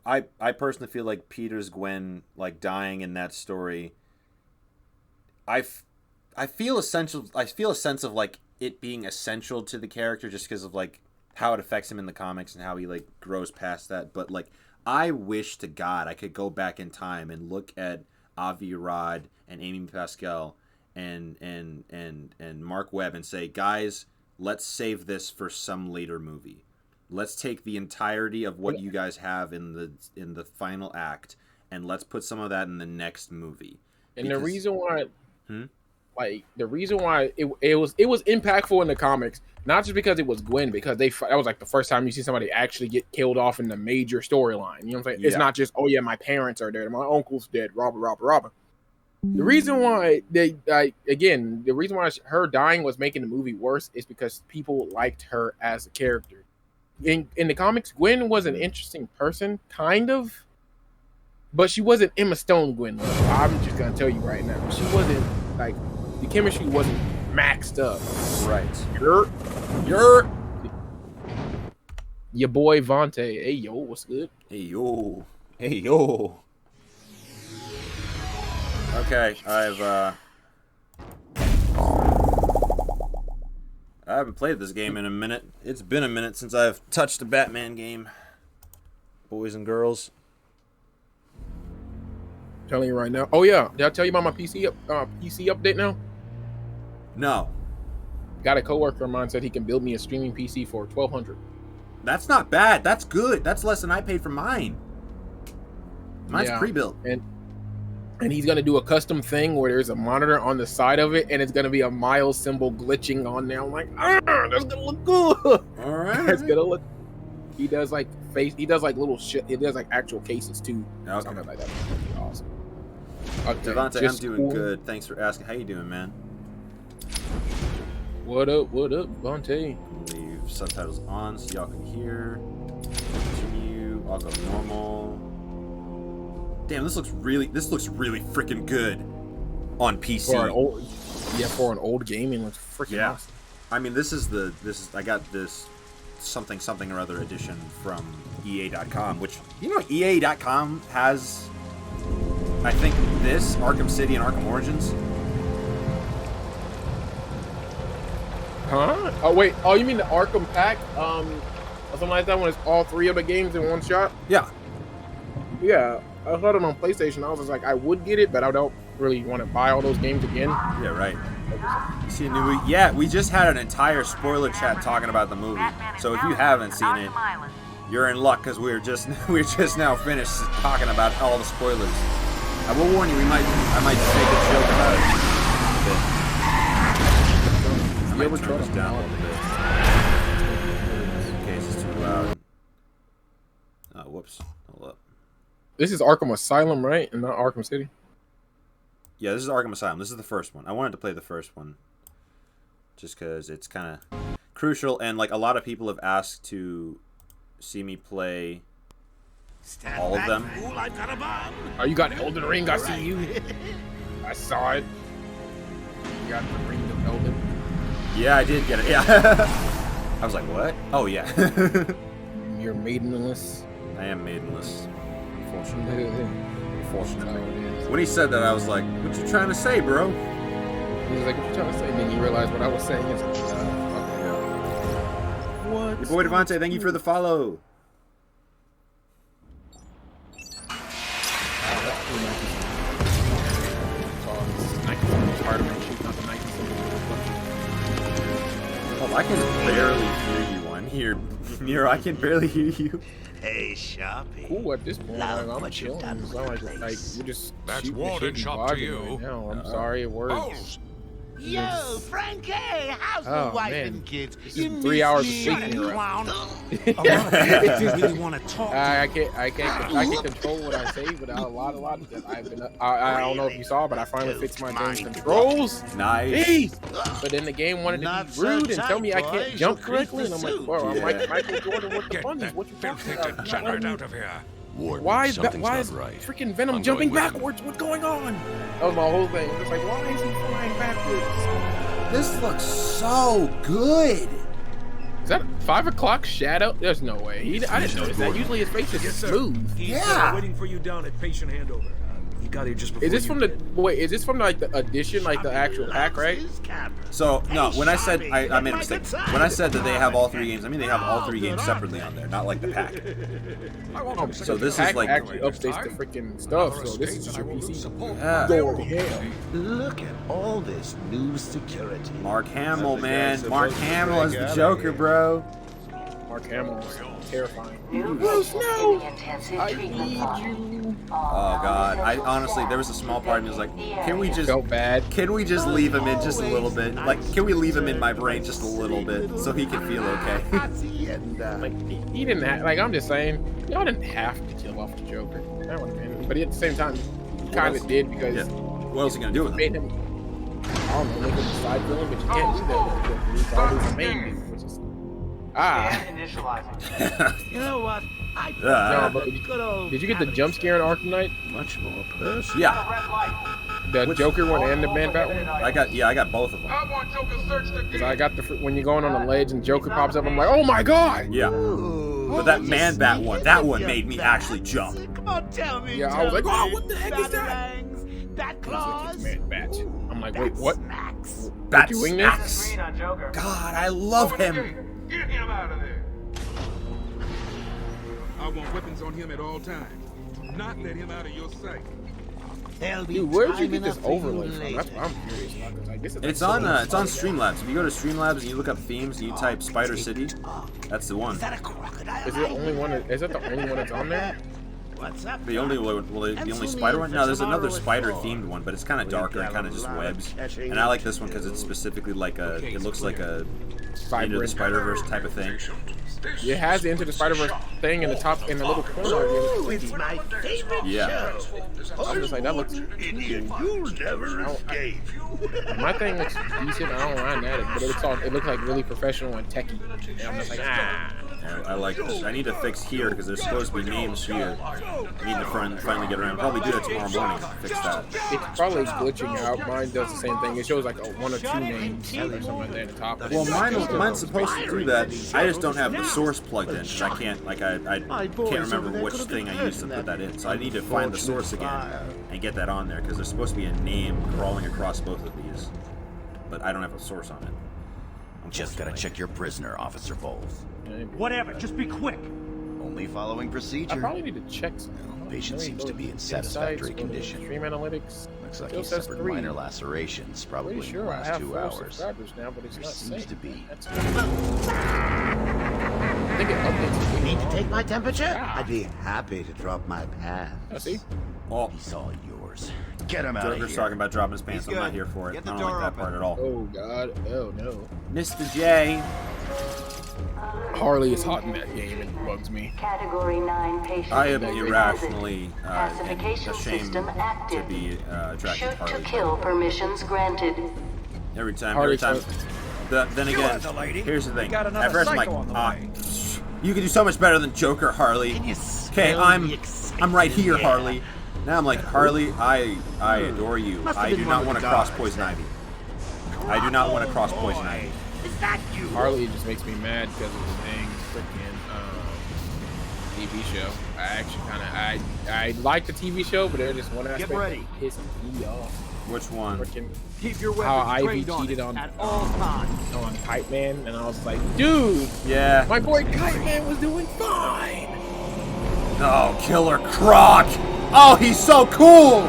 I personally feel like Peter's Gwen like dying in that story. I feel essential. I feel a sense of like it being essential to the character just because of like how it affects him in the comics and how he like grows past that. But like, I wish to God I could go back in time and look at Avi Arad and Amy Pascal and Mark Webb and say, guys, let's save this for some later movie. Let's take the entirety of what you guys have in the final act and let's put some of that in the next movie. And the reason why, like the reason why it was impactful in the comics, not just because it was Gwen, because that was like the first time you see somebody actually get killed off in the major storyline. You know what I'm saying? Yeah. It's not just, oh yeah, my parents are dead, my uncle's dead, Robert. The reason why the reason why her dying was making the movie worse is because people liked her as a character. In the comics, Gwen was an interesting person, kind of, but she wasn't Emma Stone Gwen. I'm just gonna tell you right now, she wasn't like the chemistry wasn't maxed up. Right. Your boy Vontae. Hey yo, what's good? Hey yo. Okay, I haven't played this game in a minute. It's been a minute since I've touched a Batman game. Boys and girls. Telling you right now. Oh yeah, did I tell you about my PC update now? No. Got a coworker of mine said he can build me a streaming PC for $1,200. That's not bad. That's good. That's less than I paid for mine. Mine's pre-built. And he's going to do a custom thing where there's a monitor on the side of it, and it's going to be a Miles symbol glitching on there. I'm like, that's going to look good. All right. That's going to look. He does like little shit. He does like actual cases too. Okay. Something like that. That'd be awesome. Okay, Devontae, I'm doing good. Thanks for asking. How you doing, man? What up, Devontae? Leave subtitles on so y'all can hear. Continue. I'll go normal. Damn, this looks really freaking good on PC. For an old game, it looks freaking awesome. I mean, I got this something or other edition from EA.com, which, you know, EA.com has, I think, this Arkham City and Arkham Origins. Huh? Oh wait. Oh, you mean the Arkham Pack? Or something like that when it's all 3 of the games in one shot? Yeah. Yeah. I saw it on PlayStation. I was just like, I would get it, but I don't really want to buy all those games again. Yeah, right. See a new movie? Yeah, we just had an entire spoiler chat talking about the movie. So if you haven't seen it, you're in luck because we're just now finished talking about all the spoilers. I will warn you, I might make a joke about it. I might turn this down a little bit. In case it's too loud. Oh, whoops. Hold up. This is Arkham Asylum, right? And not Arkham City? Yeah, this is Arkham Asylum. This is the first one. I wanted to play the first one just because it's kind of crucial, and like a lot of people have asked to see me play all of them. Oh, you got Elden Ring? I see you. I saw it. You got the Ring of Elden. Yeah, I did get it. Yeah. I was like, what? Oh, yeah. You're maidenless. I am maidenless. Unfortunately. When he said that, I was like, what you trying to say, bro? He was like, what you trying to say? And then you realize what I was saying is, what? Your boy Devontae, thank you for the follow. I can barely hear you on here. Nero, I can barely hear you. Hey, Sharpie. Cool at this point. Love I'm what you've chilling. done It's with not the like place. you just That's shooting Walden shit and shop to vlogging you. right now. I'm sorry, it works. Yo, Frankie, how's Oh, the wife man. and kids? This You is 3 miss hours of me, sleeping you around. clown? really want to talk. I can control what I say without a lot of that. I don't know if you saw, but I finally fixed my damn controls. Nice. Jeez. But then the game wanted to Not be so rude and tell tight, me I boys. can't jump You'll creep correctly, and I'm the like, suit. bro, I'm Yeah. like Michael Jordan with the Get bunnies. that What you talking filthy about? degenerate out of here. Warden, Why is something's not right. freaking Venom I'm jumping going with him. backwards? What's going on? That was my whole thing. It's like, why is he flying backwards? This looks so good. Is that 5 o'clock shadow? There's no way. I didn't notice that. Usually his face is smooth. He's Yeah. waiting for you down at patient handover. He got here just before. Is this you from the did. wait? Is this from like the edition, like the actual pack, right? So no, when I said I made a mistake. When I said that they have all 3 games, I mean they have all 3 games separately on there, not like the pack. So this is Pack like actually updates the freaking stuff. So this is just your PC. yeah. Lord hell. Look at all this new security. Mark Hamill, man. Mark Hamill is the Joker, bro. Mark Hamill is terrifying. Bruce, no! I need you. Oh god. I honestly, there was a small part of me was like, can we just Felt bad. Can we just leave him in just a little bit? Like, can we leave him in my brain just a little bit so he can feel okay? And, He didn't have, like, I'm just saying, y'all didn't have to kill off the Joker. That would have been, but at the same time, you kind of did because Yeah. What else are you gonna do with him? made him, I don't know, make him a side villain, but you can't do that with the Joker. He's always the main villain, which is, you know what? no, but did you get the jump scare in Arkham Knight? Much more personal. Yeah. The Joker one and the Bat one? I got both of them. Because I got the, when you're going on the ledge and Joker pops up, I'm like, oh my god! Yeah. But that Man Bat one, that one made me actually jump. Come on, tell me. Yeah, I was like, oh, what the heck is that? Bat He's like, claws. it's Man Bat. I'm like, wait, what? Snacks. Bat doing this? snacks. God, I love him. Get him out of there. I want weapons on him at all times. Do not let him out of your sight. There'll be Dude, where did you time get this enough for you overlay from? later. That's what I'm curious about. 'Cause, like, this is It's like on so much fun. Streamlabs. If you go to Streamlabs and you look up themes and you type Spider City, that's the one. Is that a crocodile? Is it the only one? Is it the only one that's on there? What's up? The only one, well, the only spider one? No, there's another spider themed one, but it's kind of darker and kind of just webs. And I like this one because it's specifically like a, it looks like a Into the Spider-Verse type of thing. It has the Into the Spider-Verse thing in the top, in the little corner. Ooh, it's my favorite Yeah. show. I'm just like, that looks You'll never escape. My thing looks decent. I don't mind that, but it looks like really professional and techy. And I'm just like, ah. I like this. I need to fix here because there's supposed to be names here. I need to finally get around. Probably do that tomorrow morning. Fix that. It's probably glitching out. Mine does the same thing. It shows like a 1 or 2 names or something like that at the top. Well, mine's supposed to do that. I just don't have the source plugged in. 'Cause I can't, like, I can't remember which thing I used to put that in. So I need to find the source again and get that on there because there's supposed to be a name crawling across both of these, but I don't have a source on it. Just gotta check your prisoner, Officer Bowles. Whatever, just be quick. Only following I procedure. probably need to check something. Patient seems to be in satisfactory condition. Stream analytics. Looks like Still he says suffered 3. minor lacerations, probably Pretty in sure the I last have 2 4 hours. subscribers now, but it's There not seems safe. to be. That's I think it updates. Need to take my temperature? I'd be happy to drop my pants. I see. Oh, He's all yours. Get him out of Joker's here. talking about dropping his pants. I'm not here for it. I don't like that part at all. Oh god. Oh no. Mr. J. Harley is hot in that game and it bugs me. Category 9 patient. I am visit. irrationally Classification ashamed system to active. be attracted Shoot to to Harley. kill permissions granted. Every time. Harley Then again, here's the thing. got another At first I'm like, psycho on the way. you can do so much better than Joker, Harley. Can you Okay, smell I'm the excitement? I'm right here, Yeah. Harley. Now I'm like, Harley, I adore you. Must have I been do one not of want to the cross dogs. Poison Ivy. I do not want to cross Poison Ivy. Is that you? Harley just makes me mad because of the dang freaking TV show. I actually kind of I like the TV show, but there's just one aspect ready. that pissed me off. Which one? Freaking Keep your how weapons Ivy trained on cheated it on at all times. on Kite Man, and I was like, dude, Yeah. my boy Kite Man was doing fine. Oh, Killer Croc! Oh, he's so cool!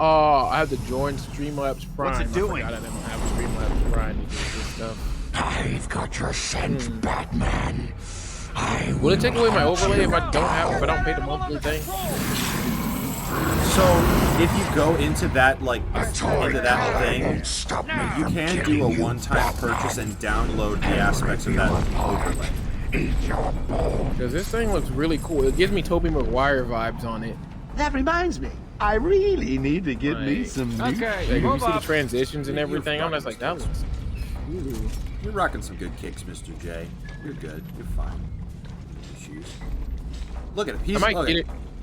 I have to join Streamlabs Prime. What's it doing? I forgot I didn't have trying to get this stuff. I've got your scent, Batman. Will it take away my overlay if I don't pay the monthly thing? So if you go into that thing, you can do a one-time purchase and download the aspects of that overlay. Because this thing looks really cool. It gives me Tobey Maguire vibes on it. That reminds me, I really need to get me some new. Okay, you see the transitions and everything. I'm just like, that looks. Ooh. You're rocking some good kicks, Mr. J. You're good. You're fine. Shoes. Look at him. He's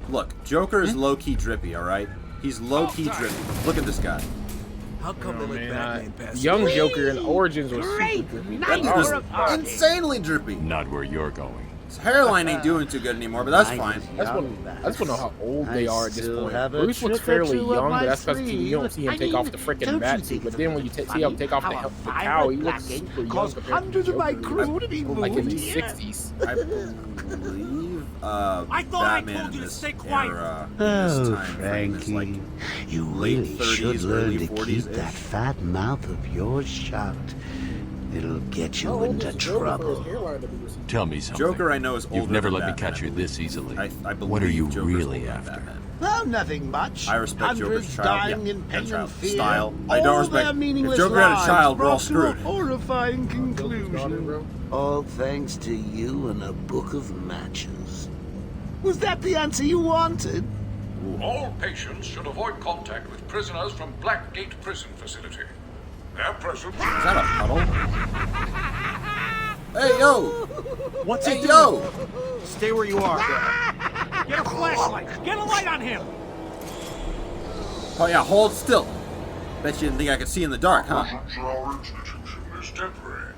Look, Joker is low-key drippy, all right? He's low-key drippy. Look at this guy. How come they let Batman pass? Young Joker in Origins was super drippy. That dude was insanely drippy. Not where you're going. His hairline ain't doing too good anymore, but that's fine. I just want to know how old they are at this point. Bruce looks fairly young, but that's because you don't see him take off the freaking bat suit. But then when you see him take off the cowl, he looks super young compared to Joker. Like in his 60s. I believe Batman in this era, this time frame is like you late really 30s, should early learn to 40s keep that fat mouth of yours shut. It'll get you into trouble. Tell me something. Joker, I know, is older. You've never than let me Batman, catch you this easily. I believe What are you Joker's really older than after? Batman. Well, nothing much. I respect Joker's child. Dying Yeah, in and pain child. and fear. Style. I don't respect. If Joker had a child, we're all screwed. Horrifying conclusion. All thanks to you and a book of matches. Was that the answer you wanted? All patients should avoid contact with prisoners from Blackgate Prison Facility. Their presence. Is that a puddle? Hey, yo! What's hey, he yo! Stay where you are. Get a flashlight. Get a light on him. Oh, yeah, hold still. Bet you didn't think I could see in the dark, huh? Our institution is temporary.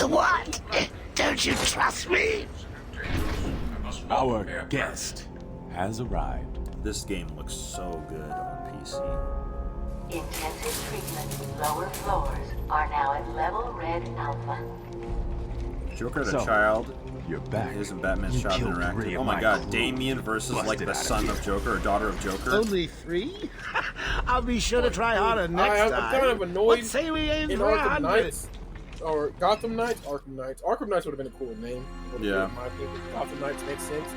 What? Don't you trust me? Our guest has arrived. This game looks so good on PC. Intensive treatment, lower floors are now at level red alpha. Joker the child. You're back. Isn't Batman's child interactive? Oh my god, Damien versus like the son of Joker or daughter of Joker. Only 3? I'll be sure to try harder next time. I'm kind of annoyed. Let's say we aim in for Arkham 100. Knights. Or Gotham Knights? Arkham Knights. Arkham Knights would have been a cool name. Yeah. Gotham Knights makes sense.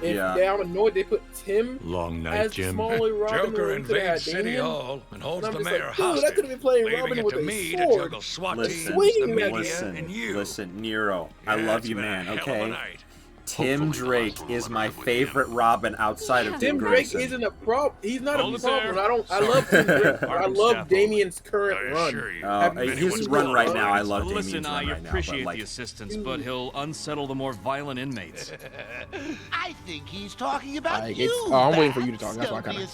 I'm annoyed they put Tim Long night, as Jim. smaller Robin. Joker invades City Hall and holds the mayor like, hostage, I could have been playing leaving Robin it with to a me to sword. juggle SWAT teams, the Swinging media, and you. Listen, Nero, I Yeah, love it's you, been a man, hell of a okay? night. Tim Drake is my favorite Robin outside of Tim Dick Drake Grayson. isn't a problem. He's not Hold a it problem. there. I love Tim Drake. I Arkham love staff Damien's current I run. assure you. His run right now, I love Damien's Listen, run I right now. appreciate But like, the assistance, but he'll unsettle the more violent inmates. I think he's talking about you. I'm waiting for you to talk. That's why I Don't kind be a of.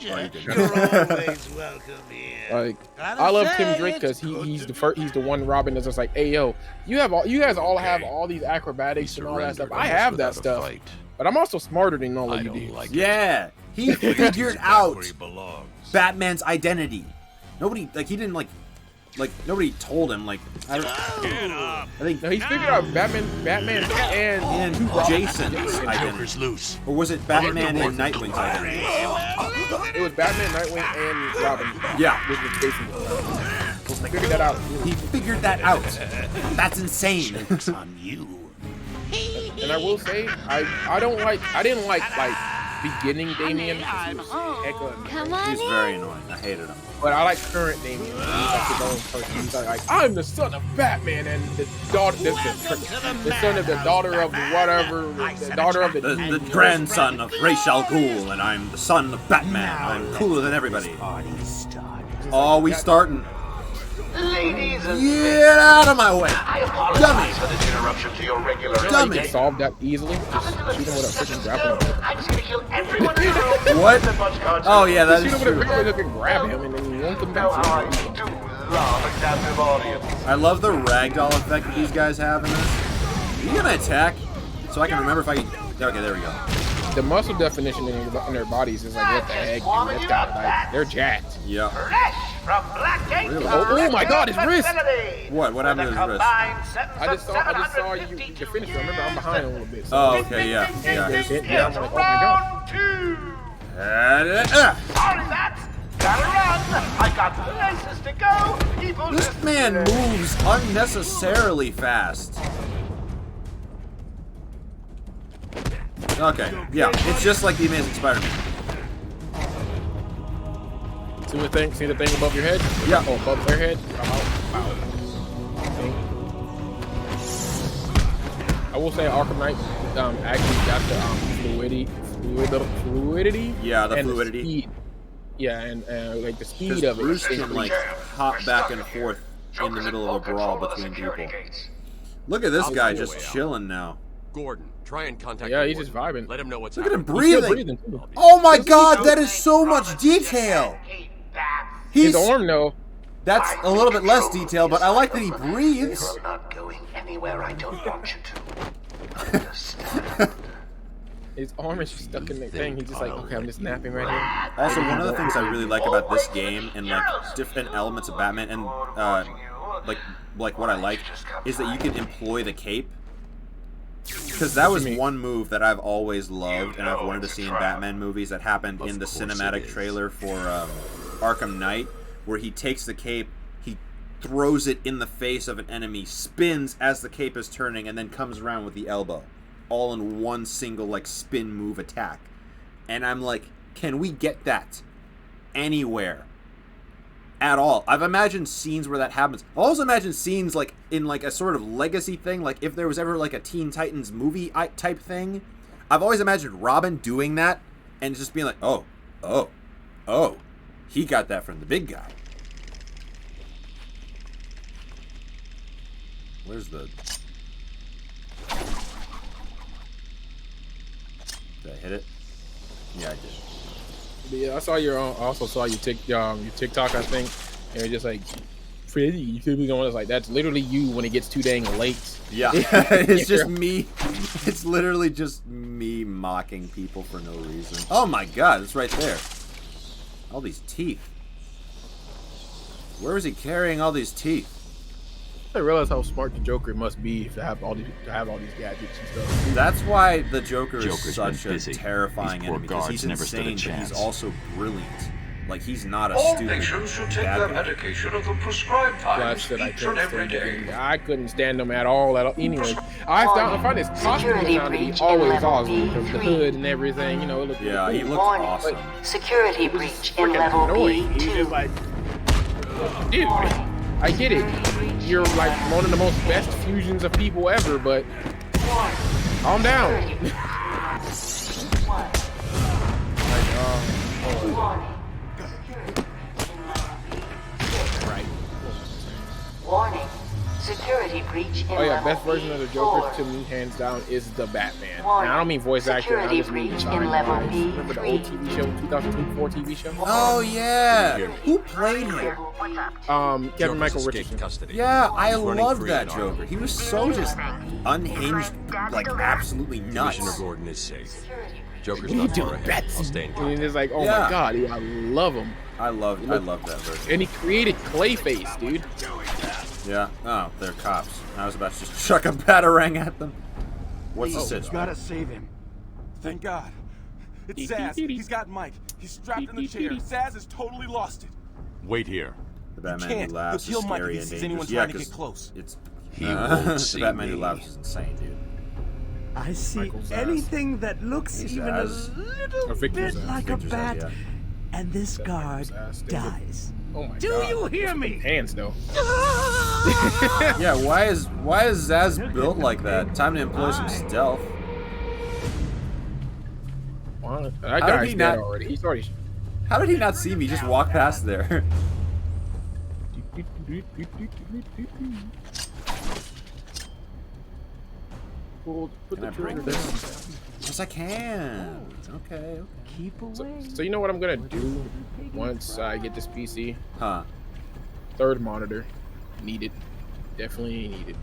stranger. You're always welcome here. Like, Gotta I love say, Tim Drake because he's the one Robin that's just like, hey yo, you guys all have all these acrobatics and all that stuff. I have that stuff, but I'm also smarter than all of you dudes. yeah, he figured out Batman's identity. Nobody nobody told him. Like, I think No, he figured out Batman and Jason's identity. Loose. Or was it Batman and Nightwing's identity? it was Batman, Nightwing, and Robin. Yeah. Which was Jason. He figured that out. He figured that out. That's insane. On you. And I will say, I didn't like beginning Damien. Come on He's very annoying. I hated him. But I like current Damien. He's like his own person. He's like, I'm the son of Batman and the daughter, the son of the daughter of whatever, the daughter of the grandson of Ra's al Ghul, and I'm the son of Batman. I'm cooler than everybody. Oh, we starting. Ladies and Get out of my way! I apologize for this interruption to your regular You can solve that easily. Just shoot him with a freaking grappling hook. I'm just gonna kill everyone in the room. What? Oh yeah, that is Shoot him with a true. grappling hook and grab him, and then you won't come back. I do love a captive audience. I love the ragdoll effect that these guys have in this. Are you gonna attack? So I can remember if I can. Okay, there we go. The muscle definition in their bodies is like, what the heck? Man, this guy, like, they're jacked. Yeah. Fresh from Blackgate. Really? Oh my God, his wrist! What? What happened to his wrist? I just saw you the finish. Remember, I'm behind a little bit. So Oh, okay, yeah. yeah. I'm like, oh my God. Sorry, that. Gotta run. I got places to go. People This man moves unnecessarily fast. Okay, yeah, it's just like the Amazing Spider-Man. See the thing? See the thing above your head? Yeah. Oh, above their head. I will say Arkham Knight actually got the fluidity. Yeah, the and fluidity. The speed. Yeah, and like the speed of it. Bruce can like hop back and forth in the middle of a brawl between people. Look at this guy just chilling now. Gordon, try and contact. Yeah, he's just vibing. Let him know what's Look at him happening. breathing. Oh my God, that is so much detail. His arm, though. That's a little bit less detail, but I like that he breathes. You're not going anywhere I don't want you to. His arm is just stuck in the thing. He's just like, okay, I'm just napping right here. Also, one of the things I really like about this game and like different elements of Batman and like what I like is that you can employ the cape. Because that was one move that I've always loved and I've wanted to see in Batman movies that happened in the cinematic trailer for Arkham Knight, where he takes the cape, he throws it in the face of an enemy, spins as the cape is turning, and then comes around with the elbow. All in one single, like, spin move attack. And I'm like, can we get that anywhere at all? I've imagined scenes where that happens. I've also imagined scenes, like, in, like, a sort of legacy thing. Like, if there was ever, like, a Teen Titans movie type thing. I've always imagined Robin doing that and just being like, oh, he got that from the big guy. Where's the... Did I hit it? Yeah, I did. Yeah, I saw your. I also saw your TikTok, I think, and you're just like, Freddy, you could be going. It's like that's literally you when it gets too dang late. Yeah, it's just me. It's literally just me mocking people for no reason. Oh my God, it's right there. All these teeth. Where is he carrying all these teeth? I realize how smart the Joker must be to have all these gadgets and stuff. That's why the Joker is such a terrifying enemy, because he's insane, but he's also brilliant. Like, he's not a All stupid patients should take bad their guy. medication at the prescribed times each and every day. I couldn't stand them at all. Anyway, I find his costume to be always awesome because the hood and everything. You know, it looked yeah, he cool. looks awesome. Security breach in level B2. He's just like, dude, I get it. You're like one of the most best fusions of people ever, but calm down. Right. Warning. Security breach in Oh yeah, level best version of the Joker B4. to me, hands down, is the Batman. Warning. Now, I don't mean voice actor. I Security just mean breach design in level wise. Remember the old TV show, 2004 TV show? Oh yeah, who played him? Kevin Michael Richardson. Yeah, I loved that Joker. He was so just unhinged, like absolutely nuts. Commissioner Gordon is safe. Joker's What are you not far doing, ahead. Bats? I'll stay in And contact. it's like, oh Yeah. my god, I love him. I love that version. And he created Clayface, dude. Yeah. Oh, they're cops. I was about to just chuck a batarang at them. What's the situation? Gotta save him. Thank God. It's Zaz. He's got Mike. He's strapped in the chair. Zaz has totally lost it. Wait here. The Batman can't. Who Laughs He'll is kill Mike if scary he and sees dangerous. anyone Yeah, trying to get 'cause close. it's He won't see the Batman me. Who Laughs is insane, dude. I see Michael Zaz. anything that looks He's even a Zaz. little Or Victor bit Zaz. like a Victor Zaz, bat, yeah. and this guard Zaz. dies. Oh my Do god. you hear me? Hands though. Yeah, why is Zaz built like that? Time to employ some stealth. That How did guy's he dead not- already. He's already. How did he not see me? Just walk past there. Put Can I the break trigger this? down. Yes, I can. Okay. Keep away. So you know what I'm gonna do once I get this PC? Huh. Third monitor, needed, definitely needed.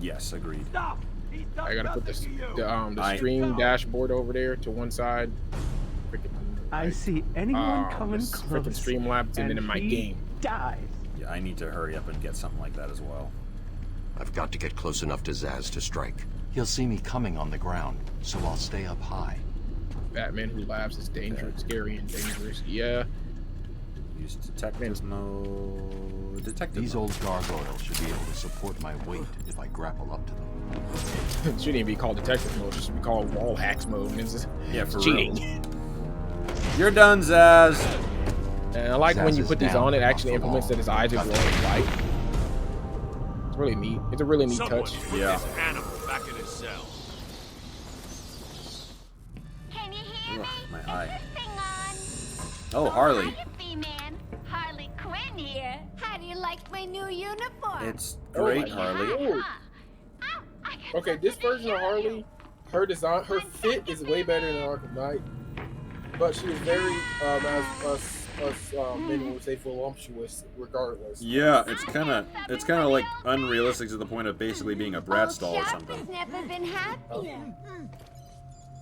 Yes, agreed. I gotta put the stream dashboard over there to one side. I see anyone coming freaking close. Streamlabs and then in my he game. dies. Yeah, I need to hurry up and get something like that as well. I've got to get close enough to Zaz to strike. He'll see me coming on the ground, so I'll stay up high. Batman Who Laughs is dangerous, scary and dangerous. Yeah. Use detective mode. Detective These mode. old gargoyles should be able to support my weight if I grapple up to them. It shouldn't even be called detective mode. It should be called wall hacks mode. It's For cheating. real. You're done, Zaz. And I like Zaz when you is put these down on, it off actually the implements wall. that his eyes are glowing white. It's really neat. It's a really neat touch. Yeah. This animal back in his cell. Can you hear Ugh, me? my eye. Is this thing on? Oh, Harley. Hiya, B-Man. Harley Quinn here. How do you like my new uniform? It's great, my Harley. Lord. Okay, this version of Harley, her design, her fit is way better than Arkham Knight, but she was very, as men would say, voluptuous, regardless. Yeah, it's kind of like unrealistic to the point of basically being a Bratz doll or something. Has never been happier.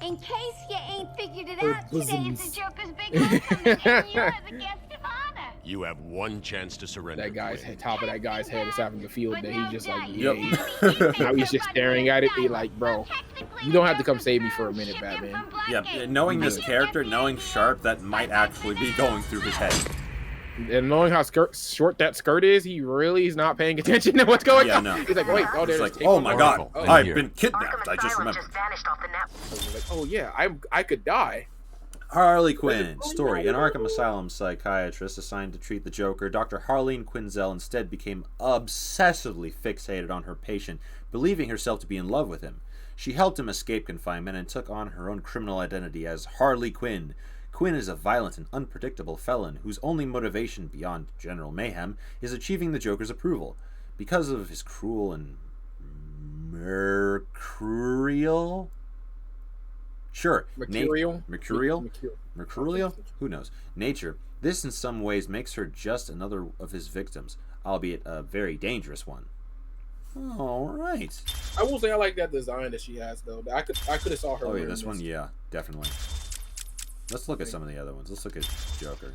In case you ain't figured it Her out, today bosoms. is the Joker's big homecoming, and you're the guest of honor. You have one chance to surrender. That guy's top of that guy's head is having the field that he just like, Yep. now he's just staring at it. He like, bro, you don't have to come save me for a minute, Batman. Yeah, knowing this character, knowing Sharp, that might actually be going through his head. And knowing how short that skirt is, he really is not paying attention to what's going on. No. He's like, wait, oh, there's It's like, tape oh on my the god, wall. Oh, I've been kidnapped. I just remembered. vanished off the net. like, oh yeah, I could die. Harley Quinn. Story. An Arkham Asylum psychiatrist assigned to treat the Joker, Dr. Harleen Quinzel instead became obsessively fixated on her patient, believing herself to be in love with him. She helped him escape confinement and took on her own criminal identity as Harley Quinn. Quinn is a violent and unpredictable felon whose only motivation beyond general mayhem is achieving the Joker's approval. Because of his cruel and mercurial... Sure. Mercurial? Mercurial? Who knows? Nature. This in some ways makes her just another of his victims, albeit a very dangerous one. Alright. I will say I like that design that she has though. I could have saw her. Oh yeah, wearing this one, yeah, definitely. Let's look at some of the other ones. Let's look at Joker.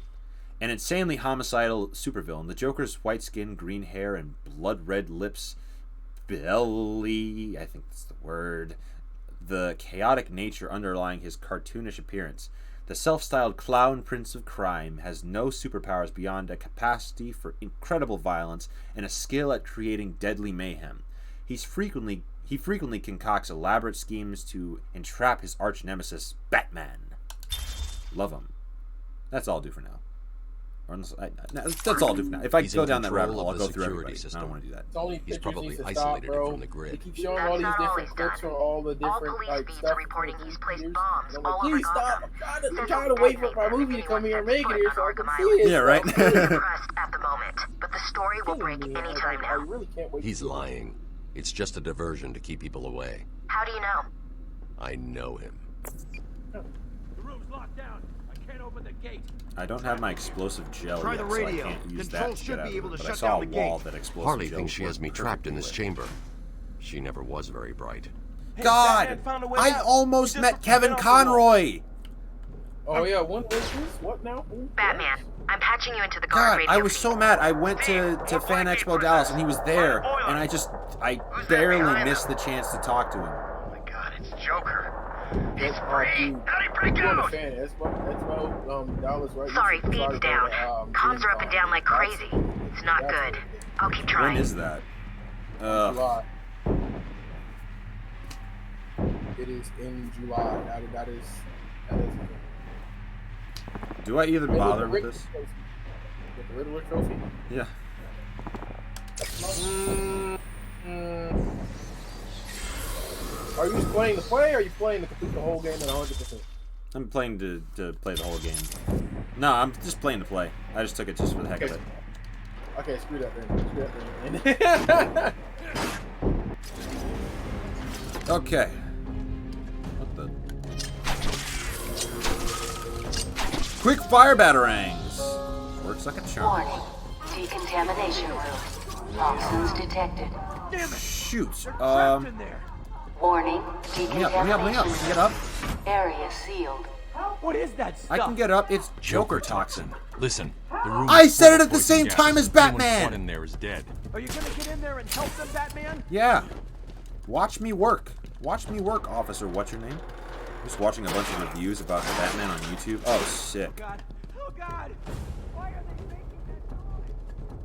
An insanely homicidal supervillain, the Joker's white skin, green hair, and blood-red lips, belly, I think that's the word, the chaotic nature underlying his cartoonish appearance. The self-styled clown prince of crime has no superpowers beyond a capacity for incredible violence and a skill at creating deadly mayhem. He frequently concocts elaborate schemes to entrap his arch nemesis, Batman. Love him. That's all I'll do for now. That's all I'll do for now. If I go down that rabbit hole, I'll go through everybody. I don't want to do that. He's probably isolated from the grid. They keep showing all these different clips from all the different like stuff. reporting he's placed years. bombs I'm all like, over please stop! Gotham. I'm trying to wait for my movie to come here and make it here so I can see it. Yeah, right. Depressed at the moment, but the story will break any time I now. really can't wait. He's lying. It's just a diversion to keep people away. How do you know? I know him. The room's locked down. I can't open the gate. I don't have my explosive gel Try yet, the so I radio. can't use Control that to should get out be of able it, to but I shut saw a down the wall gate. that explosive Harley gel thinks she has me worked trapped in this perfectly with. chamber. She never was very bright. God! I almost met Kevin Conroy! Oh yeah, what is this? What now? Batman, I'm patching you into the guard God, radio I was feed. so mad. I went to Fan Expo Dallas and he was there, and I barely missed the chance to talk to him. Oh my god, it's Joker. He's free! How'd he break out? Dallas, right? Sorry, feed's down. Comms are up and down like crazy. It's not good. I'll keep trying. When is that? July. It is in July. That is. Do I even bother with this? With the Riddler trophy? Yeah. Are you just playing the play, or are you playing to complete the whole game at 100%? I'm playing to play the whole game. No, I'm just playing to play. I just took it just for the heck of it. Okay, screw that then. Okay. What the? Quick fire batarangs. Works like a charm. Warning. Decontamination room. Toxins detected. Shoot. Warning. Let me up. Let me get up. Area sealed. What is that stuff? I can get up. It's Joker toxin. Listen, the room I is said full it of at the poison same gas. time as Anyone Batman. caught in there is dead. Are you gonna get in there and help them, Batman? Yeah. Watch me work. Watch me work, officer. What's your name? Just watching a bunch of reviews about the Batman on YouTube. Oh, sick. Oh God! Oh God! Why are they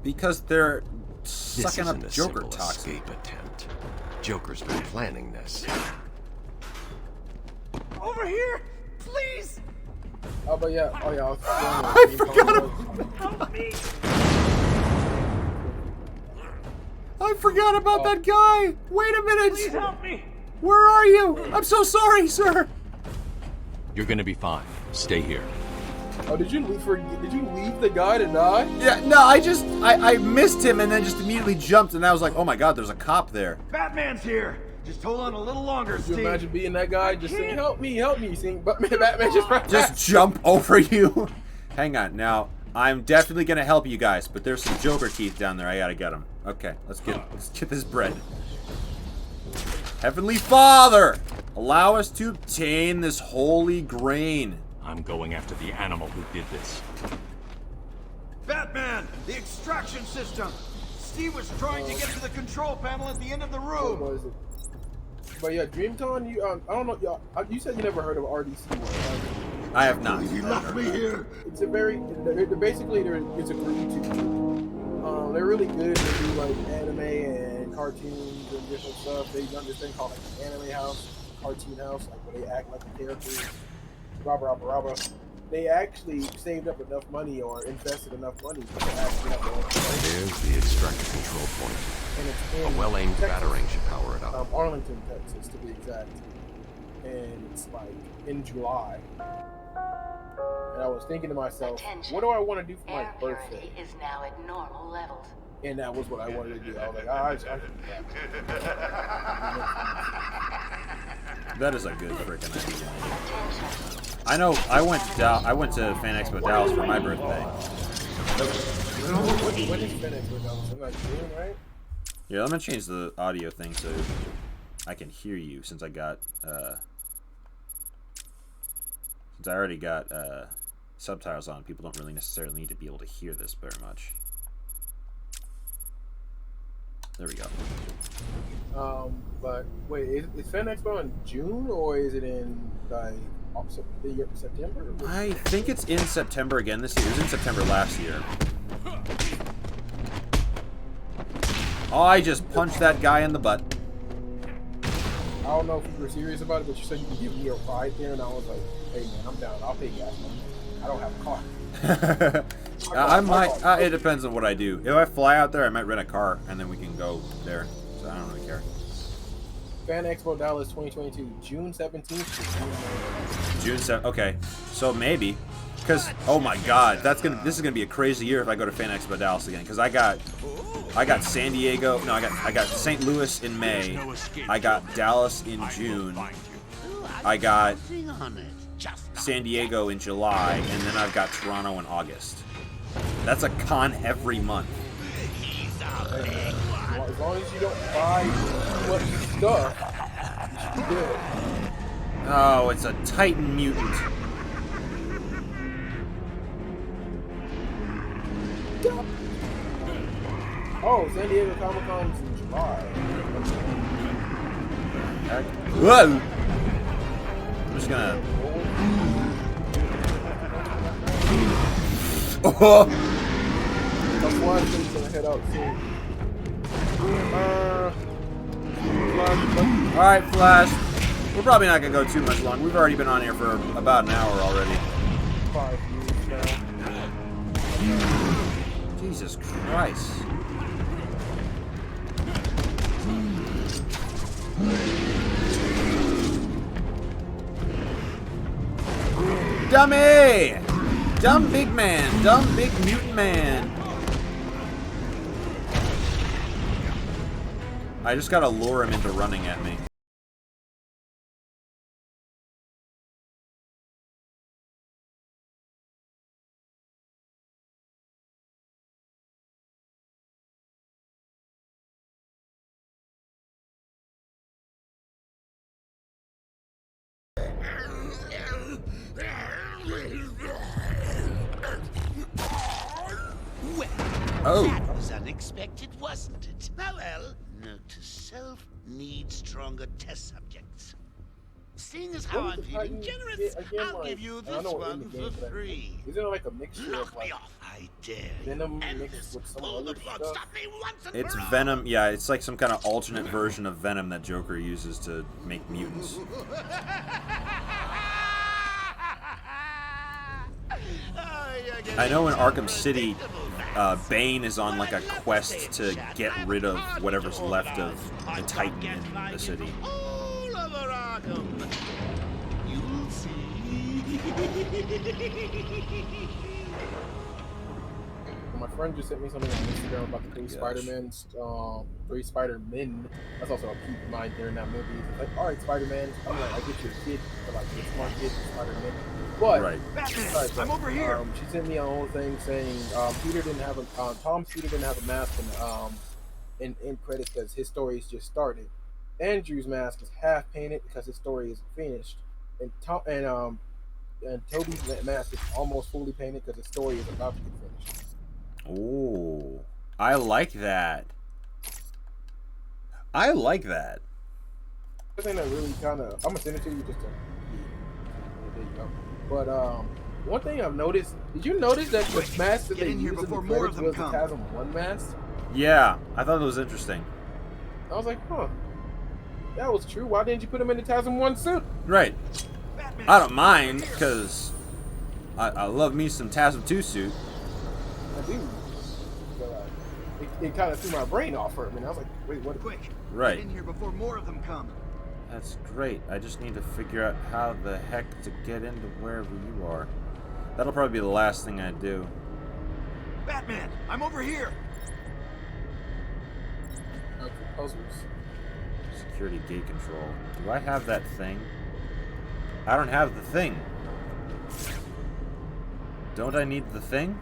Because they're This sucking isn't up a Joker simple toxin. escape attempt. Joker's been planning this. Over here, please. Oh, but yeah. Oh, yeah. I forgot Help me. I forgot about that guy. Wait a minute. Please help me. Where are you? I'm so sorry, sir. You're gonna be fine. Stay here. Oh, did you leave the guy to die? Yeah, no, I missed him and then just immediately jumped and I was like, oh my god, there's a cop there. Batman's here. Just hold on a little longer, Could Steve. you imagine being that guy just saying, help me, seeing Batman just right Just back. jump over you. Hang on, now I'm definitely gonna help you guys, but there's some Joker teeth down there. I gotta get them. Okay, let's get this bread. Heavenly Father, allow us to obtain this holy grain. I'm going after the animal who did this. Batman, the extraction system. Steve was trying to get to the control panel at the end of the room. What was it? But yeah, DreamCon, you I don't know, y'all. You said you never heard of RDC, right? I have not. He left me here. It's a very, basically, it's a group too. They're really good. They do like anime and cartoons and different stuff. They done this thing called like an anime house, cartoon house, like where they act like the characters. Rah. They actually saved up enough money or invested enough money to actually have their own. There's the extractor control point. And it's A well-aimed batarang should power it up. Arlington, Texas, to be exact. And it's like in July. And I was thinking to myself, what do I want to do for my birthday? Is now at normal levels. And that was what I wanted to do. I was like, I That is a good freaking idea. I know. I went to Fan Expo Dallas for my birthday. When is Fan Expo Dallas? In like June, right? Yeah, let me change the audio thing so I can hear you since I got since I already got subtitles on. People don't really necessarily need to be able to hear this very much. There we go. But wait, is Fan Expo in June or is it in like September? I think it's in September again this year. It was in September last year. Oh, I just punched that guy in the butt. I don't know if you were serious about it, but you said you could give me a ride there, and I was like, hey man, I'm down. I'll pay gas money. I don't have a car. I might. It depends on what I do. If I fly out there, I might rent a car, and then we can go there. So I don't really care. Fan Expo Dallas 2022, June 17th to June 9th. June 7th. Okay, so maybe, because oh my God, this is gonna be a crazy year if I go to Fan Expo Dallas again. Because I got San Diego. No, I got St. Louis in May. I got Dallas in June. I got San Diego in July, and then I've got Toronto in August. That's a con every month. As long as you don't buy too much stuff, you should be good. Oh, it's a Titan mutant. Oh, San Diego Comic Con's in July. Whoa! I'm just gonna. Oh! That's why I'm gonna head out soon. Alright, Flash. We're probably not gonna go too much long. We've already been on here for about an hour already. 5 years now. Jesus Christ. Dummy! Dumb big man. Dumb big mutant man. I just gotta lure him into running at me. Well, that was unexpected, wasn't it? Well, note to self, need stronger test subjects. seeing as how I'm feeling generous, I'll give you this one for free. Isn't it like a mixture of like I dare Venom mixed with some other stuff? It's Venom. Yeah, it's like some kind of alternate version of Venom that Joker uses to make mutants. I know in Arkham City, Bane is on like a quest to get rid of whatever's left of the Titan in the city. All over Arkham. You'll see. My friend just sent me something on Instagram about the three Spider-Men. That's also a keep mind during that movie. It's like, all right, Spider-Man. I'm like, I get you a kid, but like, get smart kid, Spider-Man. But Batman, I'm over here. She sent me a whole thing saying Peter didn't have a Tom's Peter didn't have a mask in credits because his story is just started. Andrew's mask is half painted because his story is finished, and Toby's mask is almost fully painted because his story is about to get finished. Oh, I like that. I like that. The thing that really kind of, I'm gonna send it to you just to. There you go. But one thing I've noticed, did you notice that the mask that they used in the credits was the Chasm 1 mask? Yeah, I thought it was interesting. I was like, huh, that was true. Why didn't you put him in the Chasm 1 suit? Right. I don't mind, because I love me some Chasm 2 suit. I do. But, it kind of threw my brain off for a minute. I was like, wait, what? Quick, right. Get in here before more of them come. That's great. I just need to figure out how the heck to get into wherever you are. That'll probably be the last thing I do. Batman, I'm over here. Puzzles. Security gate control. Do I have that thing? I don't have the thing. Don't I need the thing?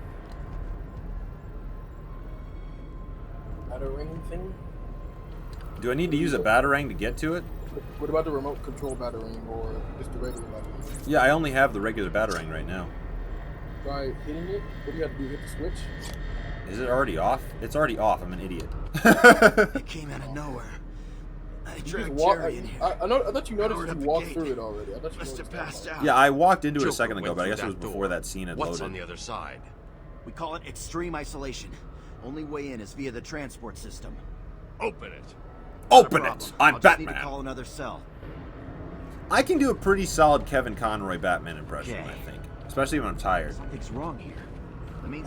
Batarang thing? Do I need to use a Batarang to get to it? What about the remote control Batarang or just the regular Batarang? Yeah, I only have the regular Batarang right now. Try hitting it? What do you have to do? Hit the switch? Is it already off? It's already off. I'm an idiot. It came out of nowhere. I dragged Jerry in here. I thought you noticed you walked through it already. I thought you must have passed out. Yeah, I walked into it a second ago, but I guess it was before that scene had loaded. What's on the other side? We call it extreme isolation. Only way in is via the transport system. Open it. Open it! I'm I'll just Batman. need to call another cell. I can do a pretty solid Kevin Conroy Batman impression, I think. Especially when I'm tired. Something's wrong here.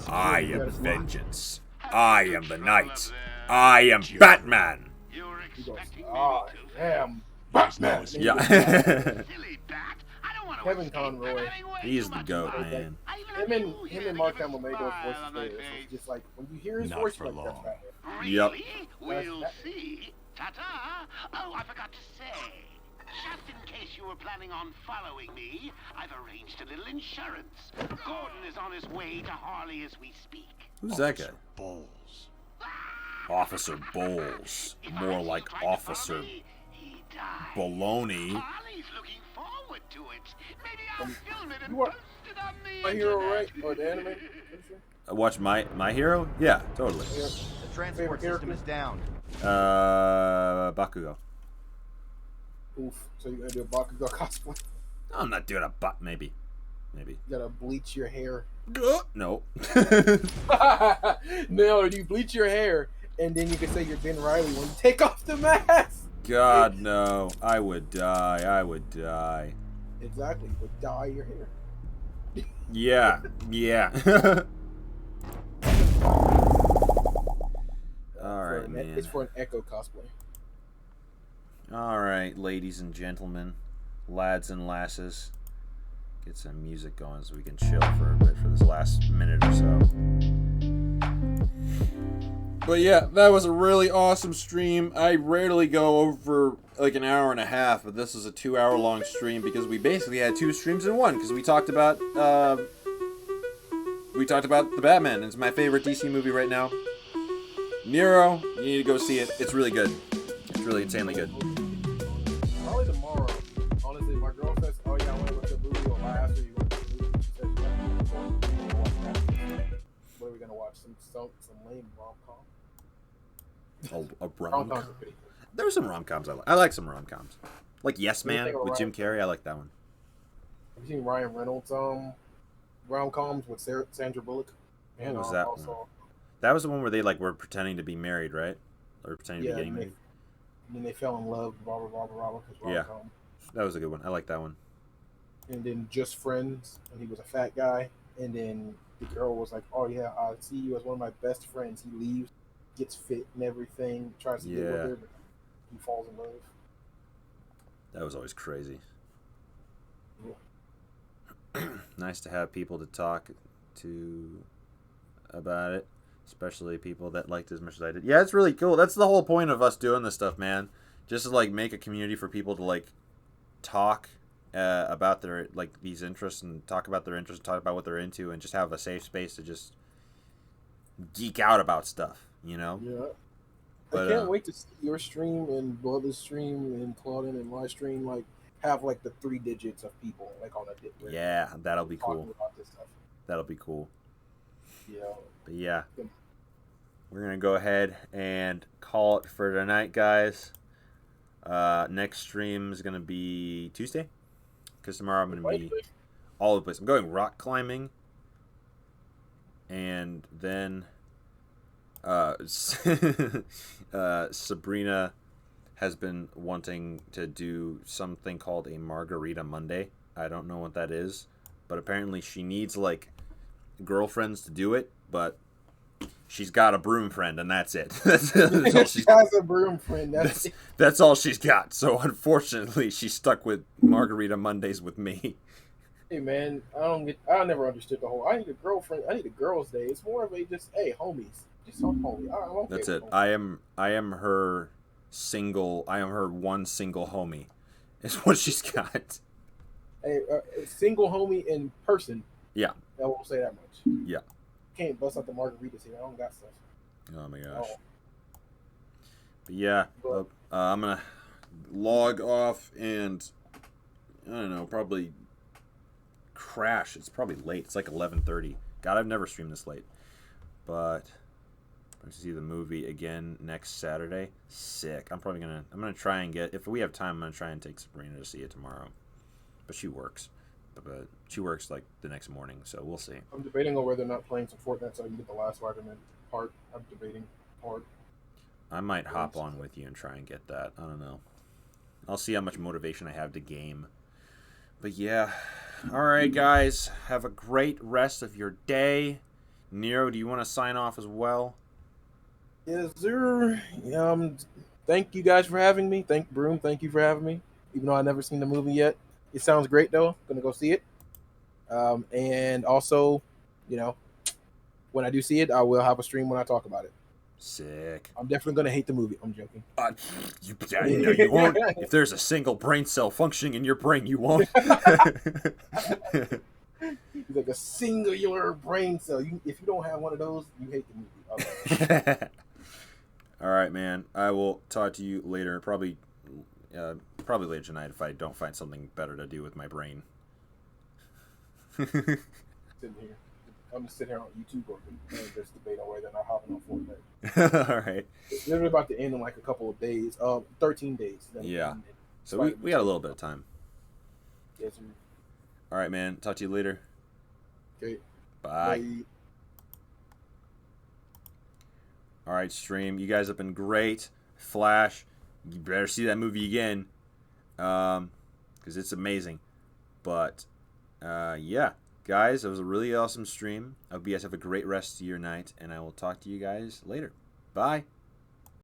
I am vengeance. I am the night. I am Batman. I am Batman. Yeah. Kevin Conroy. He is the GOAT, man. Him and Mark Hamill made those voices there. It's just like, when you hear his voice, you're like, that's Batman. Yep. We'll see. Ta-ta! Oh, I forgot to say. Just in case you were planning on following me, I've arranged a little insurance. Gordon is on his way to Harley as we speak. Who's that guy? Bowles. Officer Bowles. More like Officer Baloney. Harley's looking forward to it. Maybe I'll film it and You are post it on the My Hero, right? Or the anime? Watch My Hero? Yeah, totally. The transport system is down. Bakugo. Oof. So you're gonna do a Bakugo cosplay? I'm not doing a maybe. You gotta bleach your hair. No. No, you bleach your hair, and then you can say you're Ben Reilly when you take off the mask. God, no. I would die. I would die. Exactly. You would dye your hair. Yeah. Yeah. Alright, man. It's for an Echo cosplay. Alright, ladies and gentlemen, lads and lasses. Get some music going so we can chill for a bit for this last minute or so. But yeah, that was a really awesome stream. I rarely go over like an hour and a half, but this is a 2-hour long stream because we basically had 2 streams in one because we talked about The Batman. It's my favorite DC movie right now. Nero, you need to go see it. It's really good. It's really insanely good. Probably tomorrow. Honestly, my girl says, "Oh yeah, I want to go to the movie." Or I asked her, "You want to the movie?" She says, "What are we gonna watch? Some lame rom-com." A rom-com. There's some rom-coms I like some rom-coms. Like Yes What do you Man think of with Jim Ryan? Carrey. I like that one. Have you seen Ryan Reynolds rom-coms with Sandra Bullock? What was that one? That was the one where they like were pretending to be married, right? Or pretending to be getting married. And then they fell in love, blah blah blah blah blah. Yeah, that was a good one. I like that one. And then Just Friends, and he was a fat guy. And then the girl was like, "Oh yeah, I see you as one of my best friends." He leaves, gets fit and everything, tries to get with her, but he falls in love. That was always crazy. Yeah. Nice to have people to talk to about it, especially people that liked it as much as I did. Yeah, it's really cool. That's the whole point of us doing this stuff, man. Just to like make a community for people to like talk about their like these interests and talk about their interests, and talk about what they're into, and just have a safe space to just geek out about stuff, you know? Yeah. But, I can't wait to see your stream and Bloodless stream and Claudine and my stream like have like the 3 digits of people like on a dip. Yeah, that'll be cool. About this stuff. That'll be cool. Yeah. But yeah, we're gonna go ahead and call it for tonight, guys. Next stream is gonna be Tuesday, because tomorrow I'm gonna be all over the place. I'm going rock climbing, and then Sabrina has been wanting to do something called a Margarita Monday. I don't know what that is, but apparently she needs like girlfriends to do it, but she's got a broom friend, and that's it. That's all she has a broom friend. That's all she's got. So unfortunately, she's stuck with Margarita Mondays with me. Hey man, I never understood the whole. I need a girlfriend. I need a girls' day. It's more of a just hey homies, just some homie. I'm okay That's with it. homies. I am her single. I am her one single homie. Is what she's got. Hey, a single homie in person. Yeah. I won't say that much. Yeah. Can't bust out the margaritas here. I don't got stuff. Oh my gosh. But yeah, I'm gonna log off and I don't know, probably crash. It's probably late. It's like 11:30. God, I've never streamed this late. But I'm going to see the movie again next Saturday. Sick. I'm gonna try and get, if we have time, I'm gonna try and take Sabrina to see it tomorrow. But she works. But she works like the next morning, so we'll see. I'm debating on whether or not playing some Fortnite so I can get the last Spider-Man part. I'm debating part. I might hop on with you and try and get that. I don't know. I'll see how much motivation I have to game. But yeah. Alright, guys. Have a great rest of your day. Nero, do you want to sign off as well? Yes, sir. Thank you guys for having me. Thank you for having me. Even though I've never seen the movie yet. It sounds great, though. Gonna go see it. And also, when I do see it, I will have a stream when I talk about it. Sick. I'm definitely gonna hate the movie. I'm joking. You won't. If there's a single brain cell functioning in your brain, you won't. It's like a singular brain cell. If you don't have one of those, you hate the movie. All right, man. I will talk to you later. Probably later tonight if I don't find something better to do with my brain. Sitting here. I'm just sitting here on YouTube and just debating on whether or not hopping on Fortnite. All right. It's literally about to end in like a couple of days. 13 days. Yeah. So we got a little bit of time. Yes, sir. All right, man. Talk to you later. Okay. Bye. All right, stream. You guys have been great. Flash, you better see that movie again, because it's amazing. But yeah, guys, it was a really awesome stream. I hope you guys have a great rest of your night, and I will talk to you guys later. Bye.